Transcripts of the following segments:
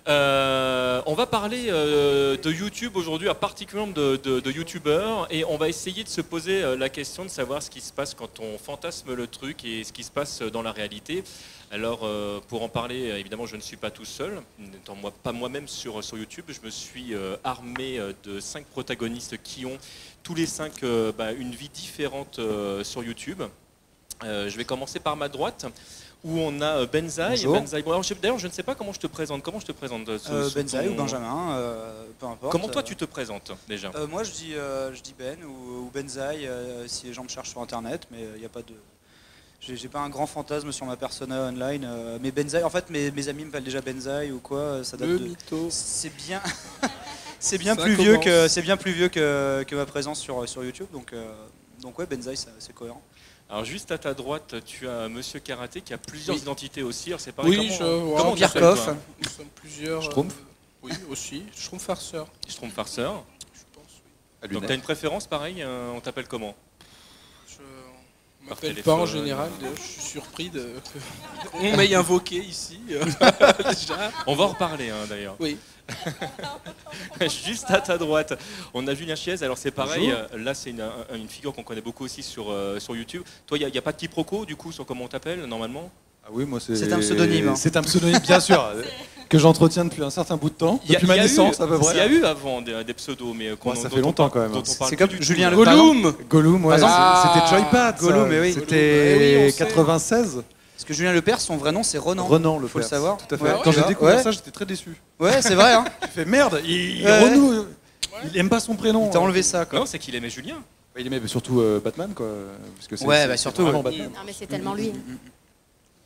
On va parler de YouTube aujourd'hui, particulièrement de YouTubeurs, et on va essayer de se poser la question de savoir ce qui se passe quand on fantasme le truc et ce qui se passe dans la réalité. Alors, pour en parler, évidemment, je ne suis pas tout seul, n'étant pas moi-même sur YouTube. Je me suis armé de 5 protagonistes qui ont tous les 5 une vie différente sur YouTube. Je vais commencer par ma droite, où on a Benzaï. D'ailleurs, je ne sais pas comment je te présente. Comment je te présente Benzaï ou Benjamin, peu importe. Comment toi tu te présentes déjà? Moi je dis Ben ou Benzaï si les gens me cherchent sur internet, mais il n'y a pas de... J'ai pas un grand fantasme sur ma persona online, mais Benzaï, en fait mes amis me appellent déjà Benzaï ou quoi, ça date le de... mytho. C'est bien... c'est bien plus vieux que ma présence sur YouTube, donc ouais, Benzaï c'est cohérent. Alors juste à ta droite, tu as Monsieur Karaté qui a plusieurs identités aussi. Alors c'est pareil. Oui, comment Pierre Coff. Nous sommes plusieurs. Schtroumpf. Oui, aussi. Schtroumpf farceur. Schtroumpf farceur. Je pense, oui. Donc tu as une préférence pareil, on t'appelle comment? On m'appelle pas en général, je suis surpris qu'on m'ait invoqué ici. Déjà. On va en reparler d'ailleurs. Oui. Juste à ta droite, on a Julien Chiez. Alors c'est pareil, Bonjour. là c'est une figure qu'on connaît beaucoup aussi sur YouTube. Toi, il n'y a pas de quiproquo du coup sur comment on t'appelle normalement? Ah oui, moi C'est un pseudonyme. C'est un pseudonyme, bien sûr, que j'entretiens depuis un certain bout de temps, depuis ma naissance à peu près. Il y a eu avant des pseudos, mais Ça fait longtemps quand même. C'est comme Julien Le Gollum. Gollum, ouais, c'était Joypad. Gollum, mais oui. C'était 96. Parce que Julien Lepers, son vrai nom c'est Renan. Renan, faut le savoir. Tout à fait. Ouais, Quand j'ai ouais. découvert ça, j'étais très déçu. Ouais, c'est vrai, hein. J'ai fait merde, il Ouais. renoue. Il aime pas son prénom. Il t'a enlevé ça, quoi. Non, c'est qu'il aimait Julien. Il aimait surtout Batman, quoi. Parce que Ouais, surtout, vraiment ouais. Batman. Non mais c'est tellement lui.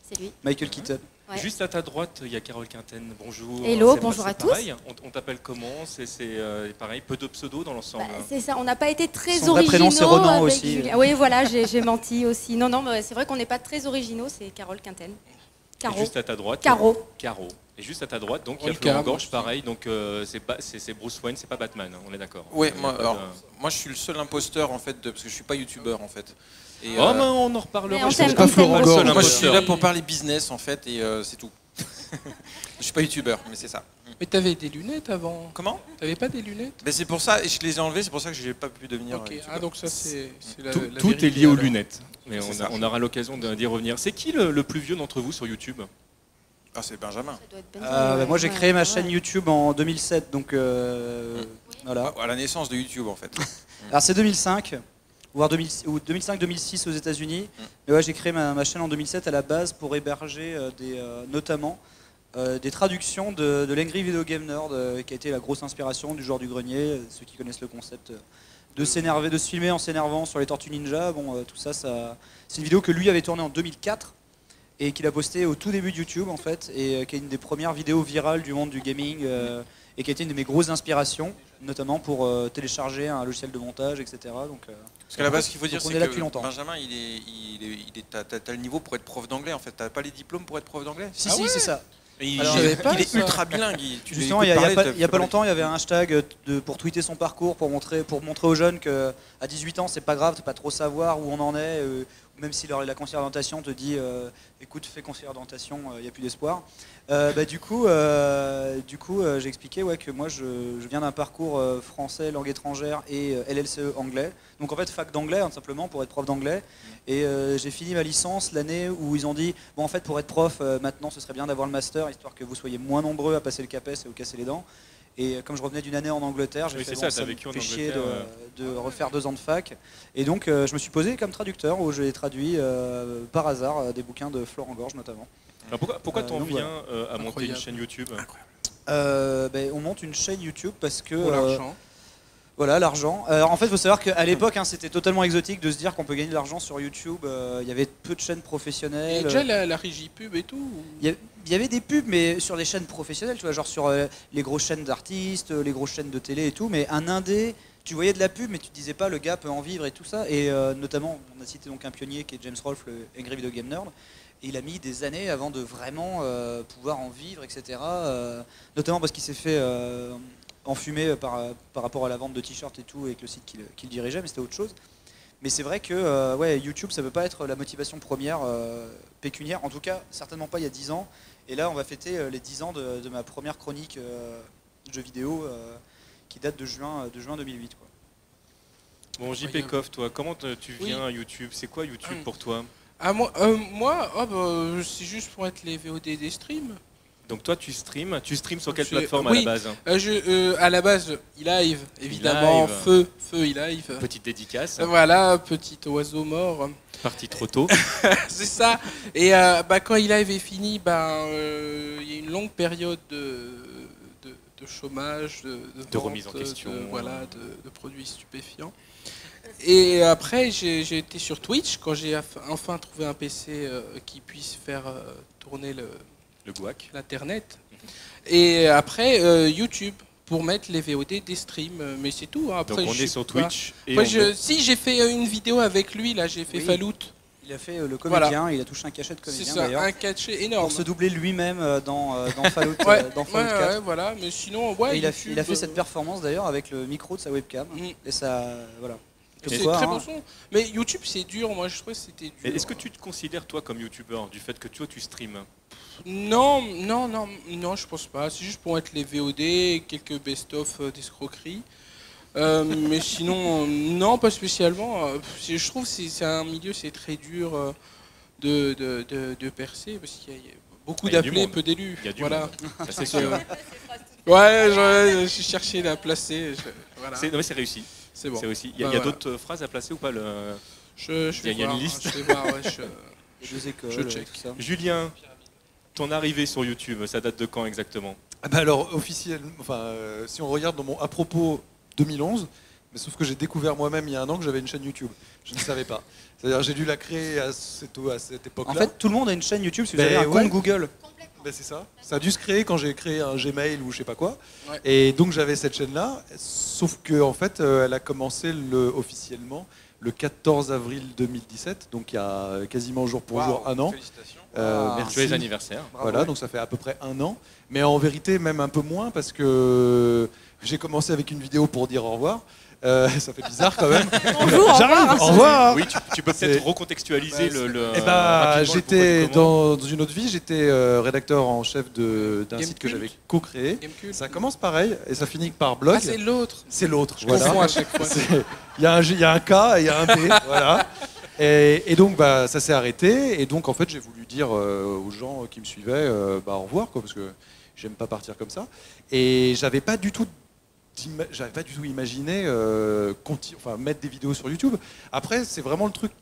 C'est lui. Michael Keaton. Ouais. Juste à ta droite, il y a Carole Quinten. Bonjour. Hello, C'est bonjour à tous. pareil. On t'appelle comment? C'est pareil, peu de pseudos dans l'ensemble. C'est ça, on n'a pas été très Son vrai prénom, originaux. c'est Renan avec aussi. Julien. Oui, voilà, j'ai menti aussi. Non, mais c'est vrai qu'on n'est pas très originaux, c'est Carole Quinten. Et Caro. juste à ta droite. Caro. Caro. Et juste à ta droite, donc il y a Olga, Florent Gorge, aussi. pareil. Donc c'est Bruce Wayne, c'est pas Batman. On est d'accord. Oui, Il y a pas de- moi je suis le seul imposteur en fait, parce que je suis pas youtubeur en fait. Et, Oh, mais on en reparlera. Mais on Je t'aime, pense pas on Florent t'aime le seul beaucoup. moi je suis imposteur. là pour parler business en fait, et c'est tout. Je suis pas youtubeur, mais c'est ça. Mais t'avais des lunettes avant. Comment? T'avais pas des lunettes? Ben c'est pour ça, et je les ai enlevées, c'est pour ça que j'ai pas pu devenir. Ok. youtubeur. Ah donc ça c'est la Tout, la tout vérité, est lié aux alors. lunettes. Mais C'est ça. on aura l'occasion d'y revenir. C'est qui le plus vieux d'entre vous sur YouTube? Ah c'est Benjamin. Ça doit être Benjamin, Moi j'ai ouais, créé ma ouais. chaîne YouTube en 2007, donc voilà. À la naissance de YouTube en fait. Alors c'est 2005, voire 2005-2006 aux États-Unis. Mais ouais, j'ai créé ma chaîne en 2007 à la base pour héberger notamment des traductions de l'Angry Video Game Nerd, qui a été la grosse inspiration du joueur du grenier. Ceux qui connaissent le concept de s'énerver, de se filmer en s'énervant sur les Tortues Ninja. Bon, tout ça, c'est une vidéo que lui avait tournée en 2004 et qu'il a postée au tout début de YouTube en fait, et qui est une des premières vidéos virales du monde du gaming et qui a été une de mes grosses inspirations, notamment pour télécharger un logiciel de montage, etc. Donc, Parce qu'à la base, ce qu'il faut dire, donc on c'est est là que depuis longtemps. Benjamin, t'as le niveau pour être prof d'anglais en fait. T'as pas les diplômes pour être prof d'anglais? Si, Ah si, ouais. c'est ça. Et il, Alors, je savais pas il est ça. ultra bilingue. Tu Justement, l'écoutes il parler, y a pas longtemps, il y avait un hashtag pour tweeter son parcours, pour montrer aux jeunes qu'à 18 ans, c'est pas grave, de pas trop savoir où on en est, même si la conseillère d'orientation te dit écoute, fais conseillère d'orientation, il n'y a plus d'espoir. Du coup, j'ai expliqué que moi, je viens d'un parcours français, langue étrangère et LLCE anglais. Donc en fait, fac d'anglais, tout simplement, pour être prof d'anglais. Et j'ai fini ma licence l'année où ils ont dit bon, en fait, pour être prof, maintenant, ce serait bien d'avoir le master, histoire que vous soyez moins nombreux à passer le CAPES et vous casser les dents. Et comme je revenais d'une année en Angleterre, j'ai Oui, fait c'est bon, ça, t'as me vécu en fait chier Angleterre, de refaire 2 ans de fac. Et donc, je me suis posé comme traducteur, où j'ai traduit par hasard des bouquins de Florent Gorge notamment. Alors pourquoi t'en donc viens voilà. à monter une Incroyable. chaîne YouTube? On monte une chaîne YouTube parce que Pour l'argent. voilà, l'argent. En fait, il faut savoir qu'à l'époque, c'était totalement exotique de se dire qu'on peut gagner de l'argent sur YouTube. Il y avait peu de chaînes Et professionnelles. déjà la régie pub et tout. Ou... Il y avait des pubs, mais sur des chaînes professionnelles, tu vois, genre sur les grosses chaînes d'artistes, les grosses chaînes de télé et tout. Mais un indé, tu voyais de la pub, mais tu te disais pas le gars peut en vivre et tout ça. Et notamment, on a cité donc un pionnier qui est James Rolfe, le Angry Video Game Nerd. Et il a mis des années avant de vraiment pouvoir en vivre, etc. Notamment parce qu'il s'est fait enfumer par rapport à la vente de t-shirts et tout, avec le site qu'il dirigeait, mais c'était autre chose. Mais c'est vrai que YouTube, ça ne peut pas être la motivation première pécuniaire, en tout cas certainement pas il y a 10 ans. Et là, on va fêter les 10 ans de ma première chronique jeux vidéo qui date de juin 2008. Quoi. Bon, JP Koff, toi, comment tu viens à YouTube? C'est quoi YouTube pour toi? Moi, c'est juste pour être les VOD des streams. Donc toi, tu streams sur quelle plateforme à la base? À la base, e-live, évidemment, feu e-live. Petite dédicace. Voilà, petit oiseau mort. Parti trop tôt. C'est ça. Et quand e-live est fini, il y a une longue période de chômage, de remise en question. De produits stupéfiants. Et après, j'ai été sur Twitch quand j'ai enfin trouvé un PC qui puisse faire tourner le guac, l'internet. Et après YouTube pour mettre les VOD des streams, mais c'est tout. Après, donc on est sur Twitch. Si j'ai fait une vidéo avec lui, là j'ai fait Fallout. Il a fait le comédien, il a touché un cachet de comédien. C'est ça, un cachet énorme. Pour se doubler lui-même dans Fallout, dans Fallout 4. Voilà, mais sinon, il a fait cette performance d'ailleurs avec le micro de sa webcam. Et ça, voilà. C'est très bon son. Mais YouTube, c'est dur, moi je trouvais que c'était dur. Est-ce que tu te considères toi comme youtubeur du fait que toi tu streames? Non, je pense pas. C'est juste pour être les VOD, quelques best-of d'escroquerie. Mais sinon, non, pas spécialement. Je trouve que c'est un milieu, c'est très dur de percer parce qu'il y a beaucoup d'appelés, peu d'élus. Voilà. C'est sûr. Ouais, j'ai cherché à placer. Voilà. C'est réussi. C'est bon. Il y a d'autres phrases à placer ou pas? Il y a une liste. Je vais voir, je check. Julien, ton arrivée sur YouTube, ça date de quand exactement? Alors, officiellement, si on regarde dans mon à propos 2011, mais sauf que j'ai découvert moi-même il y a un an que j'avais une chaîne YouTube. Je ne savais pas. C'est-à-dire j'ai dû la créer à cette époque-là. En fait, tout le monde a une chaîne YouTube si vous avez un compte Google. C'est ça. Ça a dû se créer quand j'ai créé un Gmail ou je sais pas quoi. Ouais. Et donc j'avais cette chaîne-là, sauf que en fait, elle a commencé officiellement le 14 avril 2017, donc il y a quasiment jour pour jour un an. Félicitations. Merci. Joyeux anniversaire. Voilà, donc ça fait à peu près un an. Mais en vérité, même un peu moins, parce que j'ai commencé avec une vidéo pour dire au revoir. Ça fait bizarre quand même. J'arrive, au revoir. Oui, tu peux peut-être recontextualiser j'étais dans une autre vie, j'étais rédacteur en chef d'un site que j'avais co-créé. Ça commence pareil et ça finit par blog. Ah, c'est l'autre. C'est l'autre. Je confonds à chaque fois. Il y a un K et il y a un B. Voilà. Et donc ça s'est arrêté et donc en fait j'ai voulu dire aux gens qui me suivaient au revoir quoi, parce que j'aime pas partir comme ça et j'avais pas du tout imaginé mettre des vidéos sur YouTube. Après, c'est vraiment le truc.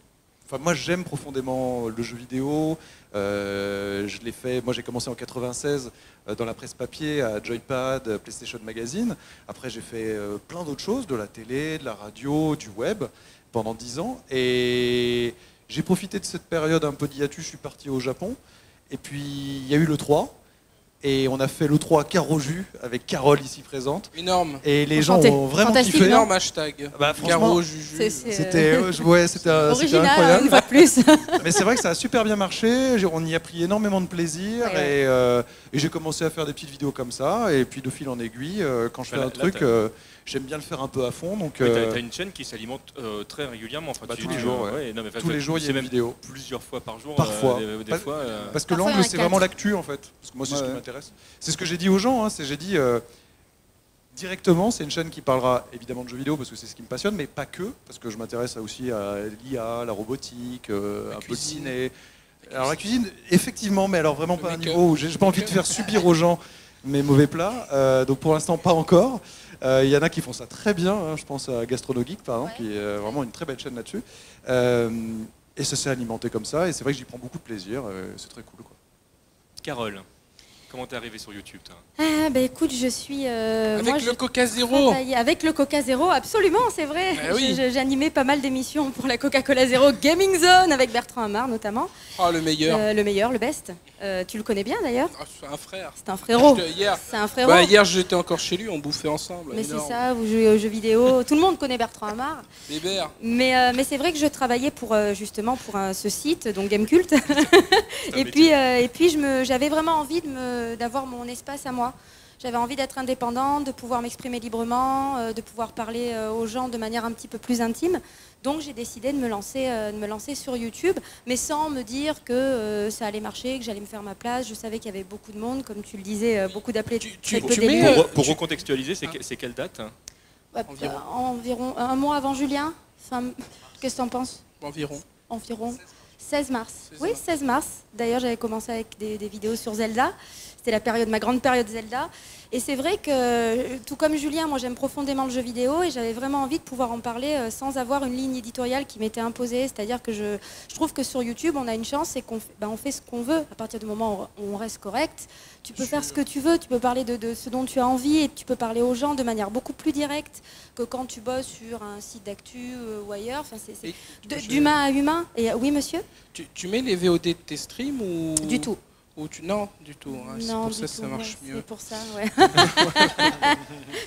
Moi, j'aime profondément le jeu vidéo. Je l'ai fait. Moi, j'ai commencé en 96 dans la presse papier à Joypad, PlayStation Magazine. Après, j'ai fait plein d'autres choses, de la télé, de la radio, du web pendant 10 ans. Et j'ai profité de cette période un peu d'hiatus. Je suis parti au Japon. Et puis, il y a eu le 3. Et on a fait le 3 Caro Jus avec Carole ici présente. Énorme. Et les gens ont vraiment kiffé. Énorme hashtag. Caro Juju. C'était original, incroyable. Une fois de plus. Mais c'est vrai que ça a super bien marché. On y a pris énormément de plaisir. Ouais. Et j'ai commencé à faire des petites vidéos comme ça. Et puis de fil en aiguille, quand je fais un truc, j'aime bien le faire un peu à fond. Donc, tu as une chaîne qui s'alimente très régulièrement. Tous les jours. Tous les jours, il y a une vidéo. Plusieurs fois par jour. Parfois. Des fois, parce que l'angle, c'est vraiment l'actu en fait. Parce que moi, c'est ce qui m'intéresse. C'est ce que j'ai dit aux gens. J'ai dit directement, c'est une chaîne qui parlera évidemment de jeux vidéo parce que c'est ce qui me passionne, mais pas que, parce que je m'intéresse aussi à l'IA, la robotique, un peu de ciné. Alors la cuisine, effectivement, mais alors vraiment pas à un niveau où j'ai pas envie de faire subir aux gens mes mauvais plats. Donc pour l'instant, pas encore. Il y en a qui font ça très bien, hein, je pense à Gastronogeek par exemple, qui est vraiment une très belle chaîne là-dessus. Et ça s'est alimenté comme ça, et c'est vrai que j'y prends beaucoup de plaisir, c'est très cool. Carole, comment t'es arrivée sur YouTube toi? Écoute, je suis... avec le Coca Zéro. Avec le Coca Zéro, absolument, c'est vrai. Oui. J'ai animé pas mal d'émissions pour la Coca-Cola Zéro Gaming Zone avec Bertrand Hamar notamment. Oh, le meilleur. Le meilleur, le best. Tu le connais bien d'ailleurs? C'est un frère. C'est un frérot. Hier. C'est un frérot. Hier, j'étais encore chez lui, on bouffait ensemble. Mais c'est ça, vous jouez aux jeux vidéo. Tout le monde connaît Bertrand Hamar. Bébert. Mais c'est vrai que je travaillais pour ce site, donc Gamecult. et puis j'avais vraiment envie de d'avoir mon espace à moi. J'avais envie d'être indépendante, de pouvoir m'exprimer librement, de pouvoir parler aux gens de manière un petit peu plus intime. Donc j'ai décidé de me lancer sur YouTube, mais sans me dire que ça allait marcher, que j'allais me faire ma place. Je savais qu'il y avait beaucoup de monde, comme tu le disais, beaucoup d'appelés. Pour recontextualiser, c'est quelle date? Environ un mois avant Julien. Qu'est-ce que tu en penses? Environ 16 mars. Oui, 16 mars. D'ailleurs, j'avais commencé avec des vidéos sur Zelda. C'était ma grande période Zelda. Et c'est vrai que, tout comme Julien, moi j'aime profondément le jeu vidéo et j'avais vraiment envie de pouvoir en parler sans avoir une ligne éditoriale qui m'était imposée. C'est-à-dire que je trouve que sur YouTube, on a une chance, c'est qu'on on fait ce qu'on veut. À partir du moment où on reste correct, tu peux faire ce que tu veux, tu peux parler de ce dont tu as envie et tu peux parler aux gens de manière beaucoup plus directe que quand tu bosses sur un site d'actu ou ailleurs. Enfin, c'est d'humain à humain. Et, oui, monsieur? Tu mets les VOD de tes streams ou... Du tout. Non, du tout. Hein. C'est pour ça que ça marche mieux. C'est pour ça, ouais.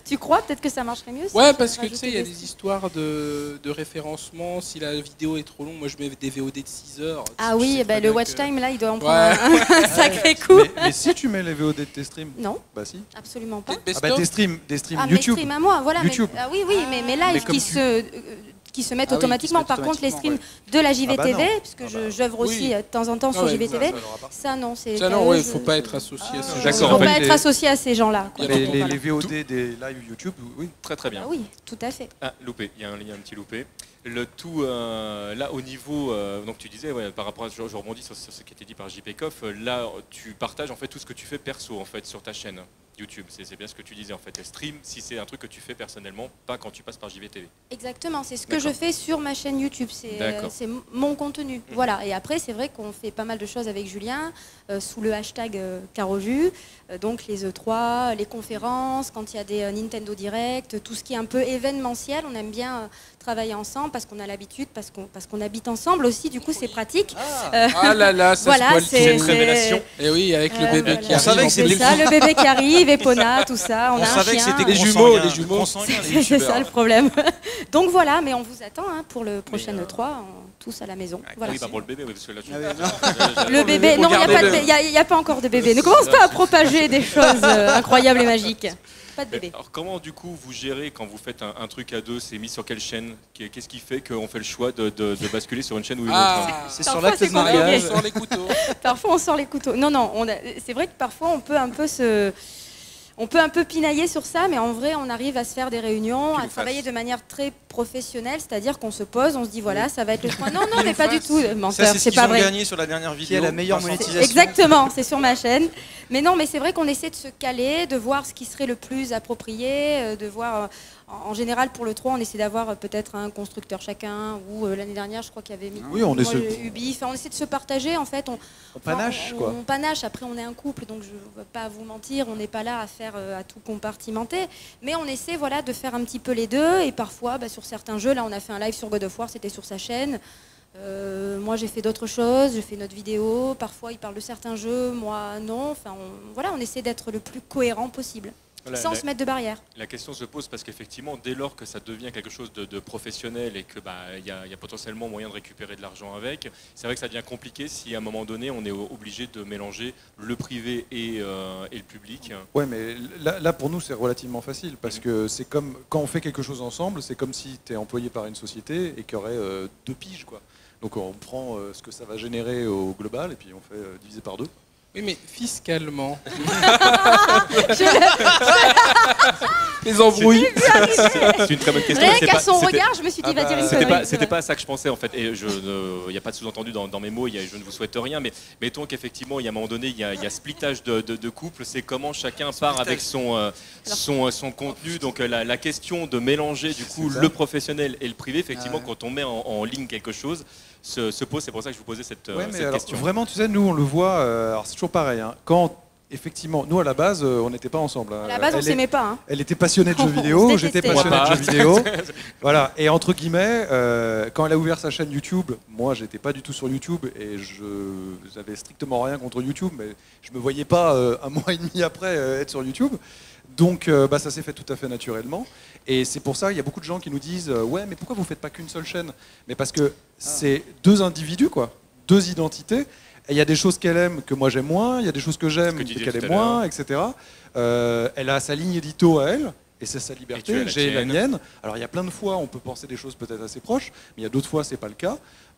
Tu crois peut-être que ça marcherait mieux? Ouais, parce que tu sais, il y a des histoires de référencement. Si la vidéo est trop longue, moi je mets des VOD de 6 heures. Ah oui, le watch time, là, il doit en prendre un sacré coup. Mais si tu mets les VOD de tes streams? Non. Bah si. Absolument pas. Tes streams YouTube. Mes streams à moi, voilà. YouTube. Oui, mes lives qui se mettent automatiquement. Par contre, les streams de la JVTV, puisque j'œuvre aussi de temps en temps sur JVTV, ça non. Ça non, il ne faut pas être associé à ces gens-là. Il ne faut pas être associé à ces gens-là. Les VOD des lives YouTube, oui. Très bien. Oui, tout à fait. Ah, loupé, il y a un petit loupé. Le tout, là, au niveau, donc tu disais, par rapport à, je rebondis sur ce qui était dit par JP Koff, là, tu partages en fait tout ce que tu fais perso, en fait, sur ta chaîne YouTube. C'est bien ce que tu disais, en fait. Les streams, si c'est un truc que tu fais personnellement, pas quand tu passes par JVTV. Exactement, c'est ce que je fais sur ma chaîne YouTube. C'est mon contenu. Voilà. Et après, c'est vrai qu'on fait pas mal de choses avec Julien, sous le hashtag Carovu. Donc les E3, les conférences, quand il y a des Nintendo Direct, tout ce qui est un peu événementiel, on aime bien travailler ensemble parce qu'on a l'habitude, parce qu'on habite ensemble aussi, du coup c'est pratique. Ah là là, ça voilà, c'est une révélation. Et oui, avec le bébé qui arrive. On savait que c'était ça, le bébé qui arrive, Epona, tout ça. On a savait un que chien. c'était les jumeaux. C'est ça le problème. Donc voilà, mais on vous attend pour le prochain E3, tous à la maison. Voilà. Oui, pour le bébé, oui, parce que là, le bébé, non, il n'y a pas encore de bébé. Ne commence pas à propager des choses incroyables et magiques. Pas de bébé. Alors comment du coup vous gérez quand vous faites un truc à deux? C'est mis sur quelle chaîne? Qu'est-ce qui fait qu'on fait le choix de basculer sur une chaîne ou une autre? C'est sur l'acte de mariage. On sort les couteaux. Parfois on sort les couteaux. Non, c'est vrai que parfois on peut un peu pinailler sur ça, mais en vrai, on arrive à se faire des réunions, à travailler de manière très professionnelle, c'est-à-dire qu'on se pose, on se dit voilà, ça va être le choix. Non, mais pas du tout. Menteur, ça, c'est ce c'est qu'ils pas ont vrai. gagné sur la dernière vidéo. Qui est la meilleure monétisation. Exactement, c'est sur ma chaîne. Mais non, mais c'est vrai qu'on essaie de se caler, de voir ce qui serait le plus approprié, de voir. En général, pour le 3, on essaie d'avoir peut-être un constructeur chacun, ou l'année dernière, je crois qu'il y avait on essaie Ubi. Enfin, on essaie de se partager, en fait. On panache, quoi. On panache. Après, on est un couple, donc je ne veux pas vous mentir, on n'est pas là à faire à tout compartimenter. Mais on essaie, voilà, de faire un petit peu les deux. Et parfois, sur certains jeux, là, on a fait un live sur God of War, c'était sur sa chaîne. Moi, j'ai fait d'autres choses, j'ai fait notre vidéo. Parfois, il parle de certains jeux, moi, non. Enfin, on essaie d'être le plus cohérent possible. Sans se mettre de barrière. La question se pose parce qu'effectivement, dès lors que ça devient quelque chose de professionnel et que y a potentiellement moyen de récupérer de l'argent avec, c'est vrai que ça devient compliqué si à un moment donné on est obligé de mélanger le privé et le public. Ouais, mais là pour nous c'est relativement facile parce que c'est comme quand on fait quelque chose ensemble, c'est comme si tu es employé par une société et qu'il y aurait 2 piges, quoi. Donc on prend ce que ça va générer au global et puis on fait diviser par 2. Oui, mais fiscalement. Les embrouilles. C'est une très bonne question. Rien qu'à son regard, je me suis dit, va dire une connerie. C'était pas ça que je pensais en fait. Et il n'y a pas de sous-entendu dans mes mots, je ne vous souhaite rien. Mais mettons qu'effectivement, il y a un moment donné, il y a splittage de couple. C'est comment chacun part avec son contenu. Donc la question de mélanger du coup le professionnel et le privé, effectivement, quand on met en ligne quelque chose, se pose. C'est pour ça que je vous posais cette question. Vraiment, tu sais, nous on le voit. Alors c'est toujours pareil. Hein, quand effectivement, nous à la base, on n'était pas ensemble. Hein. À la base, on s'aimait pas. Hein. Elle était passionnée de jeux vidéo, j'étais passionné de jeux vidéo. Voilà. Et entre guillemets, quand elle a ouvert sa chaîne YouTube, moi, j'étais pas du tout sur YouTube et je n'avais strictement rien contre YouTube, mais je me voyais pas un mois et demi après être sur YouTube. Donc, ça s'est fait tout à fait naturellement. Et c'est pour ça qu'il y a beaucoup de gens qui nous disent ouais, mais pourquoi vous faites pas qu'une seule chaîne? Mais parce que c'est 2 individus, quoi, 2 identités. Et il y a des choses qu'elle aime que moi j'aime moins, il y a des choses que j'aime et qu'elle aime moins, etc. Elle a sa ligne édito à elle, et c'est sa liberté, j'ai la mienne. Alors il y a plein de fois, on peut penser des choses peut-être assez proches, mais il y a d'autres fois, c'est pas le cas.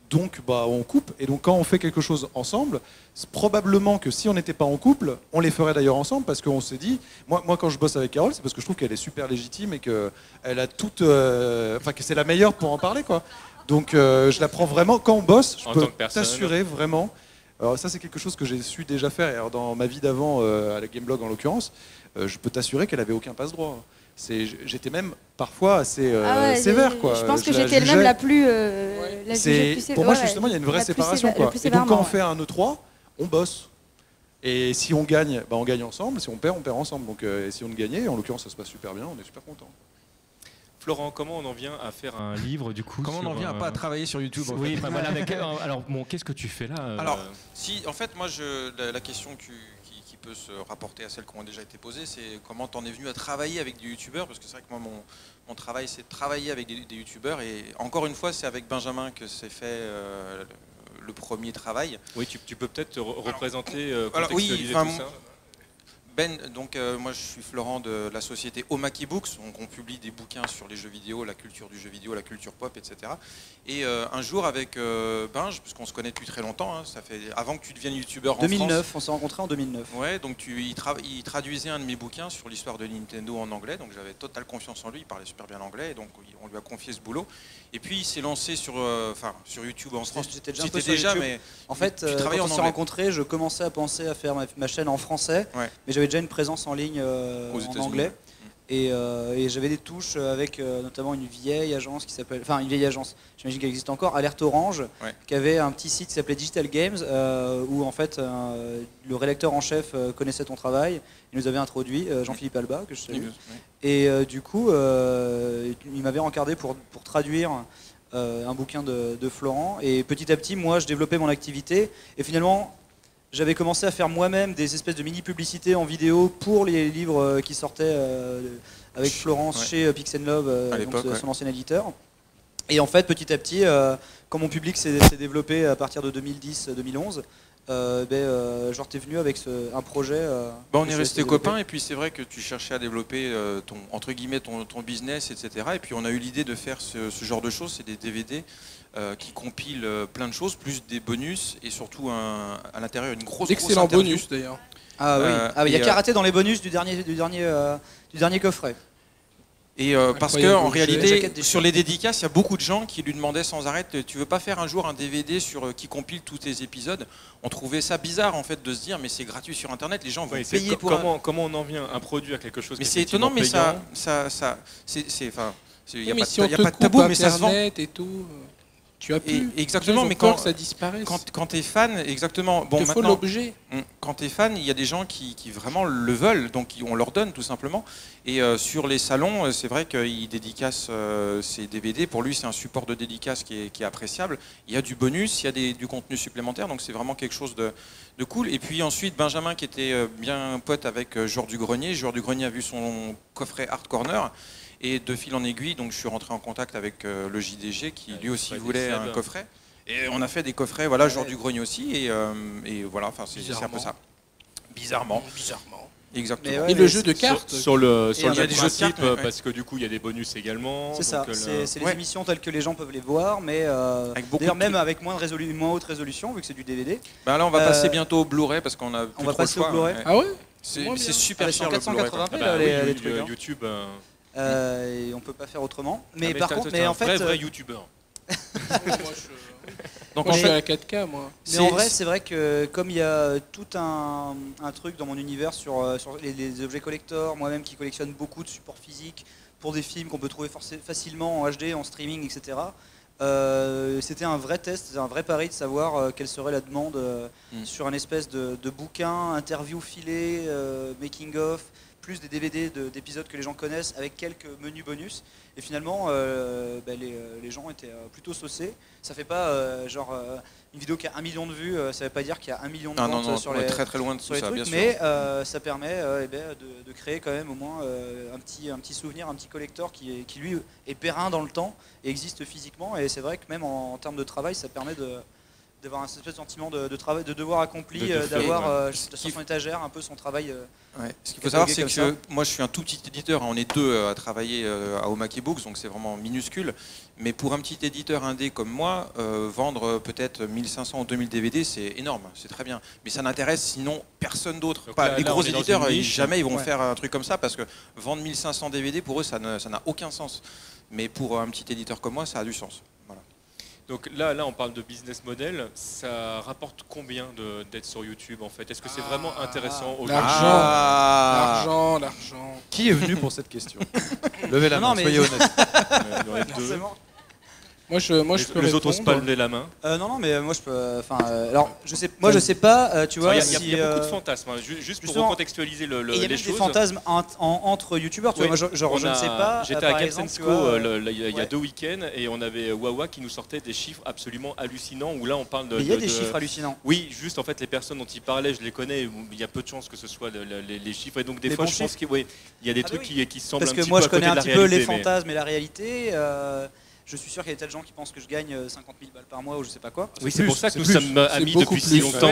Donc on coupe, et donc quand on fait quelque chose ensemble, c'est probablement que si on n'était pas en couple, on les ferait d'ailleurs ensemble, parce qu'on s'est dit, moi quand je bosse avec Carole, c'est parce que je trouve qu'elle est super légitime et qu'elle a toute, enfin que c'est la meilleure pour en parler, quoi. Donc je la prends vraiment, quand on bosse, je peux t'assurer vraiment. Alors ça c'est quelque chose que j'ai su déjà faire, alors, dans ma vie d'avant, à la Gameblog en l'occurrence, je peux t'assurer qu'elle avait aucun passe-droit. J'étais même parfois assez sévère, quoi. Je pense que j'étais même la plus. Pour moi, justement, il y a une vraie séparation, quoi. Et donc, quand on fait un E3, on bosse. Et si on gagne, bah, on gagne ensemble. Si on perd ensemble. Donc, si on gagnait, en l'occurrence, ça se passe super bien. On est super content. Florent, comment on en vient à faire un livre du coup? Comment on en vient à pas travailler sur YouTube? Oui, bah, voilà. Alors, bon, qu'est-ce que tu fais là? Alors, si, en fait, moi, la question qui peut se rapporter à celles qui ont déjà été posées, c'est comment t'en es venu à travailler avec des youtubeurs, parce que c'est vrai que moi mon travail c'est de travailler avec des youtubeurs, et encore une fois c'est avec Benjamin que s'est fait le premier travail. Oui, tu peux peut-être représenter, contextualiser tout ça. Donc moi je suis Florent de la société Omaki Books, donc on publie des bouquins sur les jeux vidéo, la culture du jeu vidéo, la culture pop, etc. Et un jour avec Benj, puisqu'on se connaît depuis très longtemps, hein, ça fait avant que tu deviennes youtubeur en 2009, France. on s'est rencontrés en 2009. Ouais, donc il traduisait un de mes bouquins sur l'histoire de Nintendo en anglais, donc j'avais totale confiance en lui, il parlait super bien l'anglais, et donc on lui a confié ce boulot. Et puis il s'est lancé sur YouTube en France. J'étais déjà, mais en fait, quand on s'est rencontrés, je commençais à penser à faire ma chaîne en français, mais j'avais déjà une présence en ligne en anglais. Et j'avais des touches avec notamment une vieille agence qui s'appelle, enfin une vieille agence, j'imagine qu'elle existe encore, Alerte Orange, qui avait un petit site qui s'appelait Digital Games, où en fait le rédacteur en chef connaissait ton travail, il nous avait introduit, Jean-Philippe Alba, que je salue, et du coup il m'avait encardé pour traduire un bouquin de Florent, et petit à petit moi je développais mon activité, et finalement j'avais commencé à faire moi-même des espèces de mini-publicités en vidéo pour les livres qui sortaient avec Florence chez Pixel Love, son ancien éditeur. Et en fait, petit à petit, quand mon public s'est développé à partir de 2010-2011, genre t'es venu avec un projet. On est resté copains, et puis c'est vrai que tu cherchais à développer ton business, etc. Et puis on a eu l'idée de faire ce genre de choses, c'est des DVD. Qui compile plein de choses, plus des bonus, et surtout à l'intérieur une grosse excellent bonus d'ailleurs. Ah oui, il y a karaté dans les bonus du dernier coffret. Et parce que en réalité, sur les dédicaces, il y a beaucoup de gens qui lui demandaient sans arrêt, tu veux pas faire un jour un DVD qui compile tous tes épisodes? On trouvait ça bizarre en fait de se dire, mais c'est gratuit sur internet, les gens vont payer pour. Comment on en vient à produire quelque chose? Mais c'est étonnant, mais ça c'est il y a pas de tabou, mais ça se vend et tout. Tu as pu. Exactement, mais quand ça disparaît. Quand tu es fan, exactement. Bon, maintenant, faut l'objet. Quand tu es fan, il y a des gens qui vraiment le veulent, donc on leur donne tout simplement. Et sur les salons, c'est vrai qu'ils dédicacent ces DVD. Pour lui, c'est un support de dédicace qui est appréciable. Il y a du bonus, il y a du contenu supplémentaire, donc c'est vraiment quelque chose de cool. Et puis ensuite, Benjamin, qui était bien pote avec Joueur du Grenier. Joueur du Grenier a vu son coffret Art Corner. Et de fil en aiguille, donc je suis rentré en contact avec le JDG qui lui aussi voulait un coffret. Et on a fait des coffrets, voilà, Joueur du Grenier aussi. Et voilà, enfin c'est un peu ça. Bizarrement. Exactement. Et le jeu de cartes sur le même principe, parce que du coup il y a des bonus également. C'est ça, c'est les émissions telles que les gens peuvent les voir, mais d'ailleurs même avec moins haute résolution, vu que c'est du DVD. Là on va passer bientôt au Blu-ray, parce qu'on a plus trop le choix. Au Blu-ray. Ah ouais. C'est super cher le 480p les trucs. YouTube. Et on peut pas faire autrement. Mais par contre, mais en fait, vrai youtubeur. Donc moi, je suis à 4K moi. Mais en vrai, c'est vrai que comme il y a tout un truc dans mon univers sur les objets collector, moi-même qui collectionne beaucoup de supports physiques pour des films qu'on peut trouver facilement en HD, en streaming, etc. C'était un vrai test, un vrai pari de savoir quelle serait la demande sur un espèce de bouquin, interview filé, making of, plus des DVD d'épisodes que les gens connaissent avec quelques menus bonus. Et finalement, les gens étaient plutôt saucés. Ça fait pas une vidéo qui a 1 million de vues, ça veut pas dire qu'il y a 1 million de ventes sur les très loin de sur les ça, trucs, bien mais sûr. ça permet de créer quand même au moins un petit souvenir, un petit collector qui lui est périn dans le temps et existe physiquement. Et c'est vrai que même en termes de travail, ça permet d'avoir un espèce de sentiment de travail, de devoir accompli, d'avoir sur son étagère un peu son travail. Ce qu'il faut savoir, c'est que moi je suis un tout petit éditeur, on est 2 à travailler à Omake Books, donc c'est vraiment minuscule. Mais pour un petit éditeur indé comme moi, vendre peut-être 1500 ou 2000 DVD, c'est énorme, c'est très bien. Mais ça n'intéresse sinon personne d'autre. Les gros éditeurs, jamais ils vont faire un truc comme ça, parce que vendre 1500 DVD, pour eux, ça n'a aucun sens. Mais pour un petit éditeur comme moi, ça a du sens. Voilà. Donc là, on parle de business model. Ça rapporte combien d'être sur YouTube en fait? Est-ce que c'est vraiment intéressant aujourd'hui? L'argent. Qui est venu pour cette question? Levez la main, soyez honnête. Moi, je peux les autres répondre. osent pas lever la main. Non, mais moi je peux. Alors, je sais pas. Tu vois, il y a beaucoup de fantasmes. Juste pour recontextualiser les choses. Il y a même des fantasmes entre youtubeurs. Oui. Moi, je ne sais pas. J'étais à Gamesensco il y a 2 week-ends et on avait Wawa qui nous sortait des chiffres absolument hallucinants. Où là, on parle de. Il y a des chiffres hallucinants. Oui, juste en fait, les personnes dont il parlait, je les connais. Il y a peu de chances que ce soit les chiffres. Et donc des fois, je pense qu'il y a des trucs qui semblent un petit peu. Parce que moi, je connais un petit peu les mais... fantasmes et la réalité. Je suis sûr qu'il y a des tas de gens qui pensent que je gagne 50 000 balles par mois ou je sais pas quoi. Oui, c'est pour ça que nous sommes amis depuis si longtemps.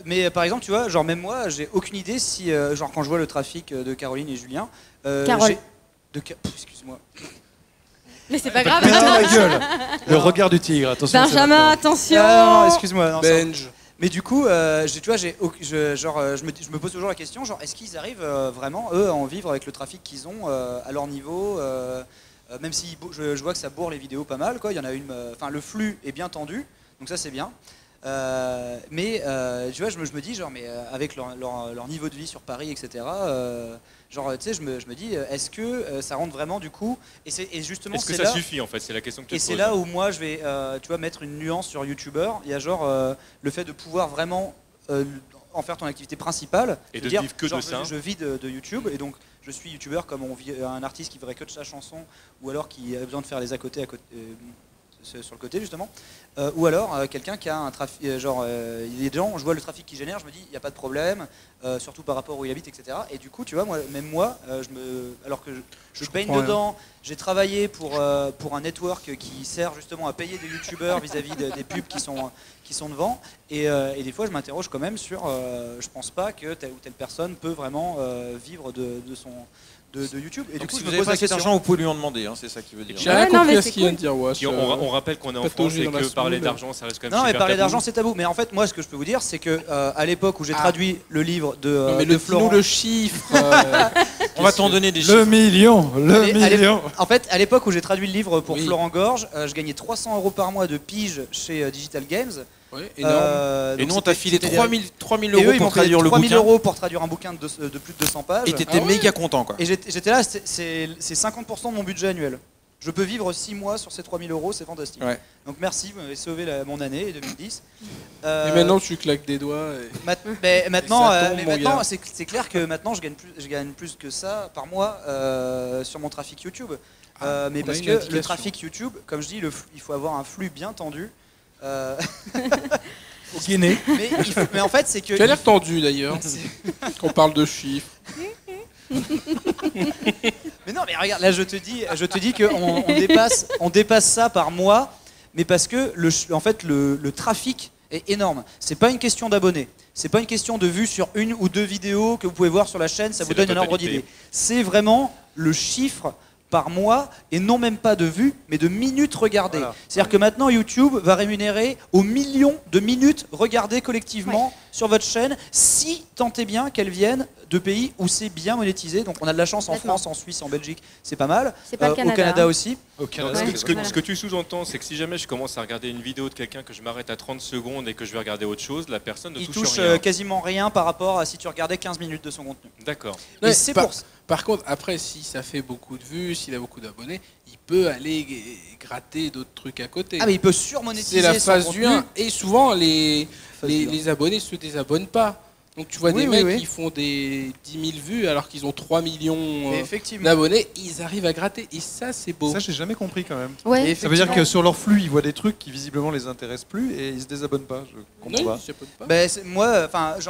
Mais par exemple, tu vois, genre même moi, j'ai aucune idée si, genre quand je vois le trafic de Caroline et Julien. Carole. Excuse-moi. Mais c'est pas grave. Pétez la gueule. Le regard du tigre, attention. Benjamin, attention. Non, excuse-moi. Non, Benj. mais du coup, tu vois, je me pose toujours la question, genre, est-ce qu'ils arrivent vraiment, eux, à en vivre avec le trafic qu'ils ont à leur niveau même si je vois que ça bourre les vidéos pas mal, quoi. Il y en a une. Enfin, le flux est bien tendu, donc ça c'est bien. Mais tu vois, je me dis, genre, mais avec leur niveau de vie sur Paris, etc. Genre, tu sais, je me dis, est-ce que ça rentre vraiment du coup? Et justement, est-ce que ça suffit en fait? C'est la question que tu te poses. Et c'est là où moi je vais, tu vois, mettre une nuance sur YouTuber. Il y a genre le fait de pouvoir vraiment en faire ton activité principale. Et de vivre que de ça. Je vis de YouTube et donc. Je suis youtubeur comme un artiste qui vivrait que de sa chanson ou alors qui a besoin de faire les à côté sur le côté justement ou alors quelqu'un qui a un trafic il y a des gens, je vois le trafic qui génère, je me dis il n'y a pas de problème surtout par rapport où il habite, etc. Et du coup tu vois moi alors que je baigne dedans, j'ai travaillé pour un network qui sert justement à payer des youtubeurs vis-à-vis des pubs qui sont devant et des fois je m'interroge quand même sur je pense pas que telle ou telle personne peut vraiment vivre de YouTube. Et donc, du coup, si vous avez pas cet argent, vous pouvez lui en demander, hein, c'est ça qui veut dire. J'ai rien compris à ce qu'il vient de dire, Wash. On rappelle qu'on est en France et que parler d'argent, ça reste quand même super tabou. Non, mais parler d'argent, c'est tabou. Mais en fait, moi, ce que je peux vous dire, c'est que à l'époque où j'ai traduit le livre de Florent, le chiffre. On va t'en donner des chiffres. Le million. En fait, à l'époque où j'ai traduit le livre pour Florent Gorge, je gagnais 300 € par mois de pige chez Digital Games. Oui, énorme. Et nous, on t'a filé 3 000 € pour traduire le bouquin. 3 000 € pour traduire un bouquin de plus de 200 pages. Et t'étais méga content, quoi. Et j'étais là, c'est 50% de mon budget annuel. Je peux vivre 6 mois sur ces 3 000 €, c'est fantastique. Ouais. Donc merci, vous m'avez sauvé mon année 2010. Et maintenant, tu claques des doigts. Maintenant, c'est clair que maintenant, je gagne plus que ça par mois sur mon trafic YouTube. Mais parce que le trafic YouTube, comme je dis, il faut avoir un flux bien tendu. Guinée. Mais en fait, c'est que. Tu as l'air tendu d'ailleurs. Qu'on parle de chiffres. Mais non, mais regarde, là je te dis qu'on dépasse ça par mois, mais parce que le trafic est énorme. C'est pas une question d'abonnés, c'est pas une question de vues sur 1 ou 2 vidéos que vous pouvez voir sur la chaîne, ça vous donne un ordre d'idée. C'est vraiment le chiffre par mois, et non même pas de vues, mais de minutes regardées. Voilà. C'est-à-dire que maintenant YouTube va rémunérer aux millions de minutes regardées collectivement sur votre chaîne, si tant est bien qu'elles viennent de pays où c'est bien monétisé. Donc on a de la chance en France, en Suisse, en Belgique, c'est pas mal. C'est pas le Canada, au Canada aussi. Au Canada. Ce que tu sous-entends, c'est que si jamais je commence à regarder une vidéo de quelqu'un, que je m'arrête à 30 secondes et que je vais regarder autre chose, la personne ne touche rien. Quasiment rien par rapport à si tu regardais 15 minutes de son contenu. D'accord. Et c'est pour ça. Par contre, après, si ça fait beaucoup de vues, s'il a beaucoup d'abonnés, il peut aller gratter d'autres trucs à côté. Ah, mais il peut surmonétiser. C'est la phase du 1. Et souvent, les abonnés ne se désabonnent pas. Donc tu vois des mecs qui font des 10 000 vues alors qu'ils ont 3 millions d'abonnés, ils arrivent à gratter. Et ça, c'est beau. Ça, j'ai jamais compris quand même. Ouais. Ça veut dire que sur leur flux, ils voient des trucs qui visiblement les intéressent plus et ils se désabonnent pas. Je comprends pas.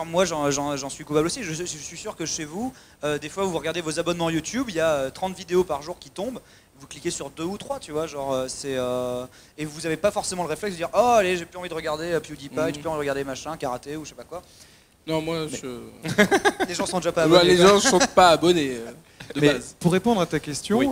Moi, j'en suis coupable aussi. Je suis sûr que chez vous, des fois, vous regardez vos abonnements YouTube, il y a 30 vidéos par jour qui tombent. vous cliquez sur 2 ou 3, tu vois, genre et vous n'avez pas forcément le réflexe de dire oh allez j'ai plus envie de regarder PewDiePie, j'ai plus envie de regarder machin, karaté ou je sais pas quoi. Non, moi, Les gens sont déjà pas abonnés. les gens ne sont pas abonnés de Mais base. pour répondre à ta question, Oui.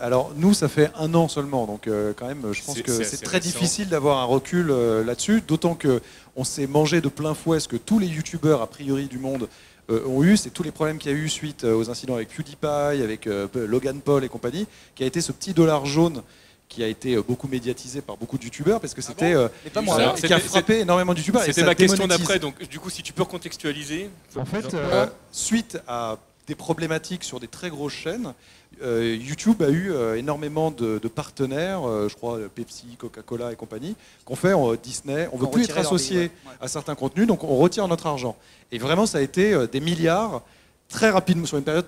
alors nous ça fait 1 an seulement, donc quand même je pense que c'est très récent. difficile d'avoir un recul là-dessus, d'autant que on s'est mangé de plein fouet ce que tous les youtubeurs a priori du monde ont eu, c'est tous les problèmes qu'il y a eu suite aux incidents avec PewDiePie, avec Logan Paul et compagnie, qui a été ce petit dollar jaune qui a été beaucoup médiatisé par beaucoup de youtubeurs parce que c'était Mais pas moi. qui a frappé énormément de youtubeurs. et C'était ça ma question démonétise. d'après, donc du coup, si tu peux recontextualiser. En fait, suite à des problématiques sur des très grosses chaînes, YouTube a eu énormément de partenaires, je crois Pepsi, Coca-Cola et compagnie, qu'on fait Disney. On ne veut plus être retirait leur associé billet, ouais. à certains contenus, donc on retire notre argent. Et vraiment, ça a été des milliards très rapidement, sur une période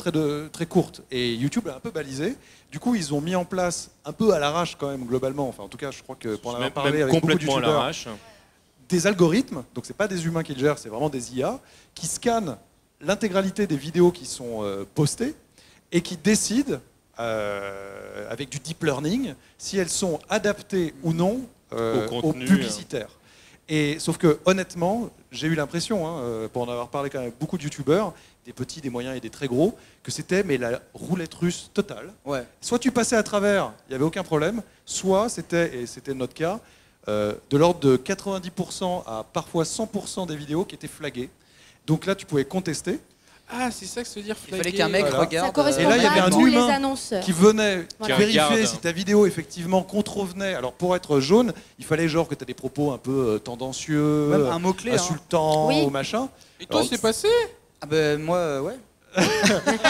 très courte. Et YouTube a un peu balisé. Du coup, ils ont mis en place, un peu à l'arrache quand même, globalement, enfin en tout cas, je crois que pour en avoir parlé Même avec beaucoup de complètement à youtubeurs, l'arrache. des algorithmes, donc c'est pas des humains qui le gèrent, c'est vraiment des IA, qui scannent l'intégralité des vidéos qui sont postées et qui décident, avec du deep learning, si elles sont adaptées ou non Au aux contenu, publicitaires. Et sauf que honnêtement, j'ai eu l'impression, pour en avoir parlé quand même avec beaucoup de youtubeurs, des petits, des moyens et des très gros, que c'était mais la roulette russe totale. Ouais. Soit tu passais à travers, il n'y avait aucun problème, soit c'était, et c'était notre cas, de l'ordre de 90% à parfois 100% des vidéos qui étaient flaguées. Donc là, tu pouvais contester, Ah, c'est ça que ça veut dire Il fallait flaguer. qu'un mec Voilà. regarde. Ça correspond Et là, il y pas avait à un tous les humain annonceurs. qui venait Voilà. vérifier Qui regarde. si ta vidéo effectivement contrevenait. Alors pour être jaune, il fallait genre que tu aies des propos un peu tendancieux, Même un mot-clé. Hein. insultants Oui. ou machin. Et toi, Alors, c'est passé Ah ben moi, ouais.